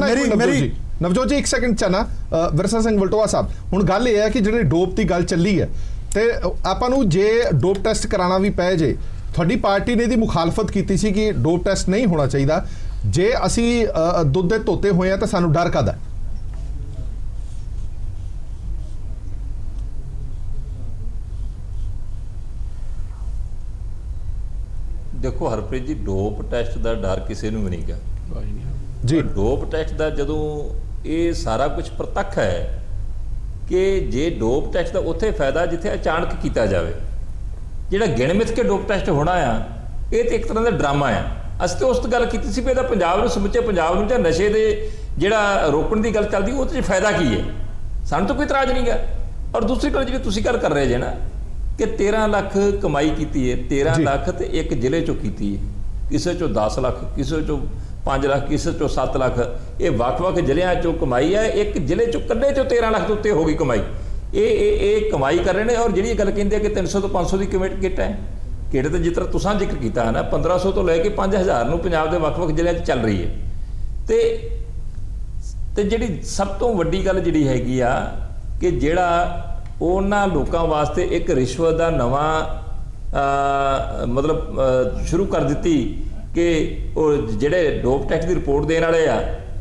ਨਵਜੋਤ ਜੀ 1 ਸੈਕਿੰਡ ਚ ਆਣਾ। ਵਿਰਸਾ ਸਿੰਘ ਵਲਟੋਹਾ ਸਾਹਿਬ, ਹੁਣ ਗੱਲ ਇਹ ਹੈ ਕਿ ਜਿਹੜੇ ਡੋਪ ਦੀ ਗੱਲ ਚੱਲੀ ਹੈ ਤੇ ਆਪਾਂ ਨੂੰ ਜੇ ਡੋਪ ਟੈਸਟ ਕਰਾਉਣਾ ਵੀ ਪੈ ਜੇ, ਤੁਹਾਡੀ ਪਾਰਟੀ ਨੇ ਇਹਦੀ ਮੁਖਾਲਫਤ ਕੀਤੀ ਸੀ ਕਿ ਡੋਪ ਟੈਸਟ ਨਹੀਂ ਹੋਣਾ ਚਾਹੀਦਾ। ਜੇ ਅਸੀਂ ਦੁੱਧ ਦੇ ਧੋਤੇ ਹੋਏ ਆ ਤਾਂ ਸਾਨੂੰ ਡਰ ਕਾਹਦਾ? ਦੇਖੋ ਹਰਪ੍ਰੀਤ ਜੀ, ਡੋਪ ਟੈਸਟ ਦਾ ਡਰ ਕਿਸੇ ਨੂੰ ਵੀ ਨਹੀਂ ਗਾ ਜੀ। ਡੋਪ ਟੈਸਟ ਦਾ ਜਦੋਂ ਇਹ ਸਾਰਾ ਕੁਝ ਪ੍ਰਤੱਖ ਹੈ ਕਿ ਜੇ ਡੋਪ ਟੈਸਟ ਦਾ ਉੱਥੇ ਫਾਇਦਾ ਜਿੱਥੇ ਅਚਾਨਕ ਕੀਤਾ ਜਾਵੇ। ਜਿਹੜਾ ਗਿਣ ਮਿਥ ਕੇ ਡੋਪ ਟੈਸਟ ਹੋਣਾ ਆ, ਇਹ ਤੇ ਇੱਕ ਤਰ੍ਹਾਂ ਦਾ ਡਰਾਮਾ ਆ। ਅਸੀਂ ਤਾਂ ਉਸ ਤੋਂ ਗੱਲ ਕੀਤੀ ਸੀ ਵੀ ਇਹਦਾ ਪੰਜਾਬ ਨੂੰ, ਸਮੁੱਚੇ ਪੰਜਾਬ ਨੂੰ ਜਾਂ ਨਸ਼ੇ ਦੇ ਜਿਹੜਾ ਰੋਕਣ ਦੀ ਗੱਲ ਚੱਲਦੀ, ਉਹਦੇ 'ਚ ਫਾਇਦਾ ਕੀ ਹੈ? ਸਾਨੂੰ ਤਾਂ ਕੋਈ ਇਤਰਾਜ਼ ਨਹੀਂ ਗਾ। ਔਰ ਦੂਸਰੀ ਗੱਲ ਜਿਹੜੀ ਤੁਸੀਂ ਗੱਲ ਕਰ ਰਹੇ ਜੇ ਨਾ ਕਿ 13 ਲੱਖ ਕਮਾਈ ਕੀਤੀ ਹੈ, 13 ਲੱਖ ਤੇ ਇੱਕ ਜ਼ਿਲ੍ਹੇ 'ਚੋਂ ਕੀਤੀ ਹੈ, ਕਿਸੇ 'ਚੋਂ 10 ਲੱਖ, ਕਿਸੇ 'ਚੋਂ 5 ਲੱਖ, ਕਿਸੇ 'ਚੋਂ 7 ਲੱਖ, ਇਹ ਵੱਖ-ਵੱਖ ਜ਼ਿਲ੍ਹਿਆਂ 'ਚੋਂ ਕਮਾਈ ਹੈ। ਇੱਕ ਜ਼ਿਲ੍ਹੇ 'ਚੋਂ ਕੱਢੇ 'ਚੋਂ 13 ਲੱਖ ਤੋਂ ਉੱਤੇ ਹੋ ਗਈ ਕਮਾਈ। ਇਹ ਕਮਾਈ ਕਰ ਰਹੇ ਨੇ। ਔਰ ਜਿਹੜੀ ਗੱਲ ਕਹਿੰਦੇ ਆ ਕਿ 300 ਤੋਂ 500 ਦੀ ਕਿੱਟ ਹੈ, ਕਿੱਟ ਤੇ ਜਿਸ ਤਰ੍ਹਾਂ ਤੁਸੀਂ ਜ਼ਿਕਰ ਕੀਤਾ ਹੈ ਨਾ, 1500 ਤੋਂ ਲੈ ਕੇ 5000 ਨੂੰ ਪੰਜਾਬ ਦੇ ਵੱਖ-ਵੱਖ ਜ਼ਿਲ੍ਹਿਆਂ 'ਚ ਚੱਲ ਰਹੀ ਹੈ। ਤੇ ਜਿਹੜੀ ਸਭ ਤੋਂ ਵੱਡੀ ਗੱਲ ਜਿਹੜੀ ਹੈਗੀ ਆ ਕਿ ਜਿਹੜਾ ਉਹਨਾਂ ਲੋਕਾਂ ਵਾਸਤੇ ਇੱਕ ਰਿਸ਼ਵਤ ਦਾ ਨਵਾਂ ਮਤਲਬ ਸ਼ੁਰੂ ਕਰ ਦਿੱਤੀ ਕਿ ਉਹ ਜਿਹੜੇ ਡੋਪ ਟੈਸਟ ਦੀ ਰਿਪੋਰਟ ਦੇਣ ਵਾਲੇ ਆ,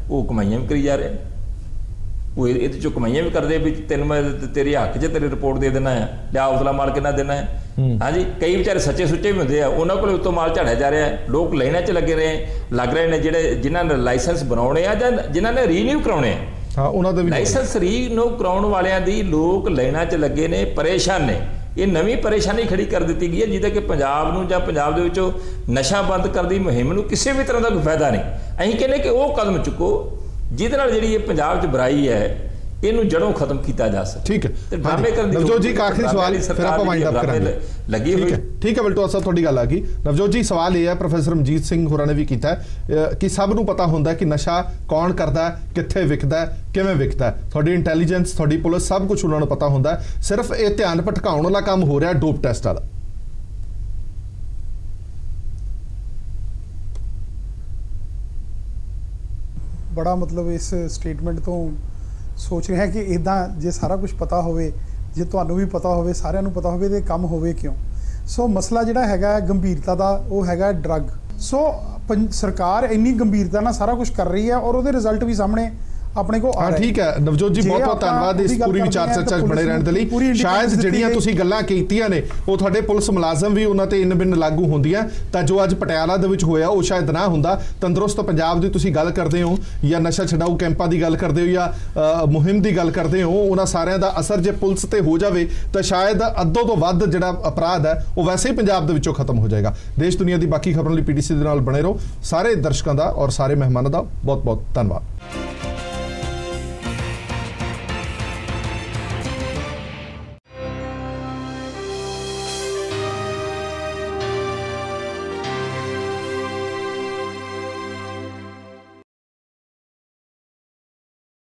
ਉਹ ਕਮਾਈਆਂ ਵੀ ਕਰੀ ਜਾ ਰਹੇ। ਉਹ ਇਹਦੇ 'ਚੋਂ ਕਮਾਈਆਂ ਵੀ ਕਰਦੇ ਵੀ ਤੈਨੂੰ ਮੈਂ ਤੇਰੇ ਹੱਕ 'ਚ ਤੇਰੀ ਰਿਪੋਰਟ ਦੇ ਦੇਣਾ ਆ, ਲਿਆ ਉਸਲਾ ਮਾਲ ਕਿੰਨਾ ਦੇਣਾ ਹੈ। ਹਾਂਜੀ, ਕਈ ਵਿਚਾਰੇ ਸੱਚੇ ਸੁੱਚੇ ਵੀ ਹੁੰਦੇ ਆ, ਉਹਨਾਂ ਕੋਲ ਉੱਤੋਂ ਮਾਲ ਝਾੜਿਆ ਜਾ ਰਿਹਾ। ਲੋਕ ਲਾਈਨਾਂ 'ਚ ਲੱਗ ਰਹੇ ਨੇ ਜਿਹੜੇ ਜਿਨ੍ਹਾਂ ਨੇ ਲਾਇਸੈਂਸ ਬਣਾਉਣੇ ਆ ਜਾਂ ਜਿਨ੍ਹਾਂ ਨੇ ਰੀਨਿਊ ਕਰਾਉਣੇ ਆ। ਹਾਂ ਉਹਨਾਂ ਦੇ ਵੀ ਲਾਇਸੈਂਸ ਰੀਨੋ ਕਰਾਉਣ ਵਾਲਿਆਂ ਦੀ ਲੋਕ ਲਾਈਨਾਂ 'ਚ ਲੱਗੇ ਨੇ, ਪਰੇਸ਼ਾਨ ਨੇ। ਇਹ ਨਵੀਂ ਪਰੇਸ਼ਾਨੀ ਖੜੀ ਕਰ ਦਿੱਤੀ ਗਈ ਹੈ ਜਿਹਦਾ ਕਿ ਪੰਜਾਬ ਨੂੰ ਜਾਂ ਪੰਜਾਬ ਦੇ ਵਿੱਚੋਂ ਨਸ਼ਾ ਬੰਦ ਕਰਨ ਦੀ ਮੁਹਿੰਮ ਨੂੰ ਕਿਸੇ ਵੀ ਤਰ੍ਹਾਂ ਦਾ ਕੋਈ ਫਾਇਦਾ ਨਹੀਂ। ਅਸੀਂ ਕਹਿੰਦੇ ਕਿ ਉਹ ਕਦਮ ਚੁੱਕੋ ਜਿਹਦੇ ਨਾਲ ਜਿਹੜੀ ਇਹ ਪੰਜਾਬ 'ਚ ਬੁਰਾਈ ਹੈ ਇਹਨੂੰ ਜੜੋਂ ਖਤਮ ਕੀਤਾ ਜਾ ਸਕੇ। ਠੀਕ ਹੈ ਤੇ ਡਰਾਮੇ ਕਰਨ ਦੀ ਨਵਜੋਤ ਜੀ ਇੱਕ ਆਖਰੀ ਸਵਾਲ ਫਿਰ ਆਪਾਂ ਵਾਈਂਡ ਅਪ ਕਰਾਂਗੇ। ਲੱਗੀ ਹੋਈ ਠੀਕ ਹੈ ਬਲਟੋਆ ਸਾਹਿਬ ਤੁਹਾਡੀ ਗੱਲ ਆ ਗਈ। ਨਵਜੋਤ ਜੀ ਸਵਾਲ ਇਹ ਹੈ, ਪ੍ਰੋਫੈਸਰ ਰਣਜੀਤ ਸਿੰਘ ਹੋਰਾਂ ਨੇ ਵੀ ਕੀਤਾ ਕਿ ਸਭ ਨੂੰ ਪਤਾ ਹੁੰਦਾ ਕਿ ਨਸ਼ਾ ਕੌਣ ਕਰਦਾ, ਕਿੱਥੇ ਵਿਕਦਾ, ਕਿਵੇਂ ਵਿਕਦਾ, ਤੁਹਾਡੀ ਇੰਟੈਲੀਜੈਂਸ, ਤੁਹਾਡੀ ਪੁਲਿਸ, ਸਭ ਕੁਝ ਉਹਨਾਂ ਨੂੰ ਪਤਾ ਹੁੰਦਾ, ਸਿਰਫ ਇਹ ਧਿਆਨ ਭਟਕਾਉਣ ਵਾਲਾ ਕੰਮ ਹੋ ਰਿਹਾ ਡੋਪ ਟੈਸਟ ਵਾਲਾ। ਬੜਾ ਮਤਲਬ ਇਸ ਸਟੇਟਮੈਂਟ ਤੋਂ ਸੋਚ ਰਿਹਾ ਕਿ ਇਦਾਂ ਜੇ ਸਾਰਾ ਕੁਝ ਪਤਾ ਹੋਵੇ, ਜੇ ਤੁਹਾਨੂੰ ਵੀ ਪਤਾ ਹੋਵੇ, ਸਾਰਿਆਂ ਨੂੰ ਪਤਾ ਹੋਵੇ ਤੇ ਕੰਮ ਹੋਵੇ ਕਿਉਂ। ਸੋ ਮਸਲਾ ਜਿਹੜਾ ਹੈਗਾ ਗੰਭੀਰਤਾ ਦਾ ਉਹ ਹੈਗਾ ਡਰੱਗ। ਸੋ ਸਰਕਾਰ ਇੰਨੀ ਗੰਭੀਰਤਾ ਨਾਲ ਸਾਰਾ ਕੁਝ ਕਰ ਰਹੀ ਹੈ ਔਰ ਉਹਦੇ ਰਿਜ਼ਲਟ ਵੀ ਸਾਹਮਣੇ ਆਪਣੇ ਕੋ ਆ ਰਹੇ। ਠੀਕ ਹੈ ਨਵਜੋਤ ਜੀ, ਬਹੁਤ ਬਹੁਤ ਧੰਨਵਾਦ ਇਸ ਪੂਰੀ ਵਿਚਾਰ ਚਰਚਾ 'ਚ ਬਣੇ ਰਹਿਣ ਦੇ ਲਈ। ਸ਼ਾਇਦ ਜਿਹੜੀਆਂ ਤੁਸੀਂ ਗੱਲਾਂ ਕੀਤੀਆਂ ਨੇ ਉਹ ਤੁਹਾਡੇ ਪੁਲਿਸ ਮੁਲਾਜ਼ਮ ਵੀ ਉਹਨਾਂ ਤੇ ਇੰਨ ਬਿੰਨ ਲਾਗੂ ਹੁੰਦੀਆਂ ਤਾਂ ਜੋ ਅੱਜ ਪਟਿਆਲਾ ਦੇ ਵਿੱਚ ਹੋਇਆ ਉਹ ਸ਼ਾਇਦ ਨਾ ਹੁੰਦਾ। ਤੰਦਰੁਸਤ ਪੰਜਾਬ ਦੀ ਤੁਸੀਂ ਗੱਲ ਕਰਦੇ ਹੋ ਜਾਂ ਨਸ਼ਾ ਛਡਾਊ ਕੈਂਪਾਂ ਦੀ ਗੱਲ ਕਰਦੇ ਹੋ ਜਾਂ ਮੁਹਿੰਮ ਦੀ ਗੱਲ ਕਰਦੇ ਹੋ, ਉਹਨਾਂ ਸਾਰਿਆਂ ਦਾ ਅਸਰ ਜੇ ਪੁਲਿਸ ਤੇ ਹੋ ਜਾਵੇ ਤਾਂ ਸ਼ਾਇਦ ਅੱਧੋ ਤੋਂ ਵੱਧ ਜਿਹੜਾ ਅਪਰਾਧ ਹੈ ਉਹ ਵੈਸੇ ਹੀ ਪੰਜਾਬ ਦੇ ਵਿੱਚੋਂ ਖਤਮ ਹੋ ਜਾਏਗਾ। ਦੇਸ਼ ਦੁਨੀਆ ਦੀ ਬਾਕੀ ਖਬਰਾਂ ਲਈ PTC ਦੇ ਨਾਲ ਬਣੇ ਰਹੋ। ਸਾਰੇ ਦਰਸ਼ਕਾਂ ਦਾ ਔਰ ਸਾਰੇ ਮਹਿਮਾਨਾਂ ਦਾ ਬਹੁਤ ਬਹੁਤ ਧੰਨਵਾਦ।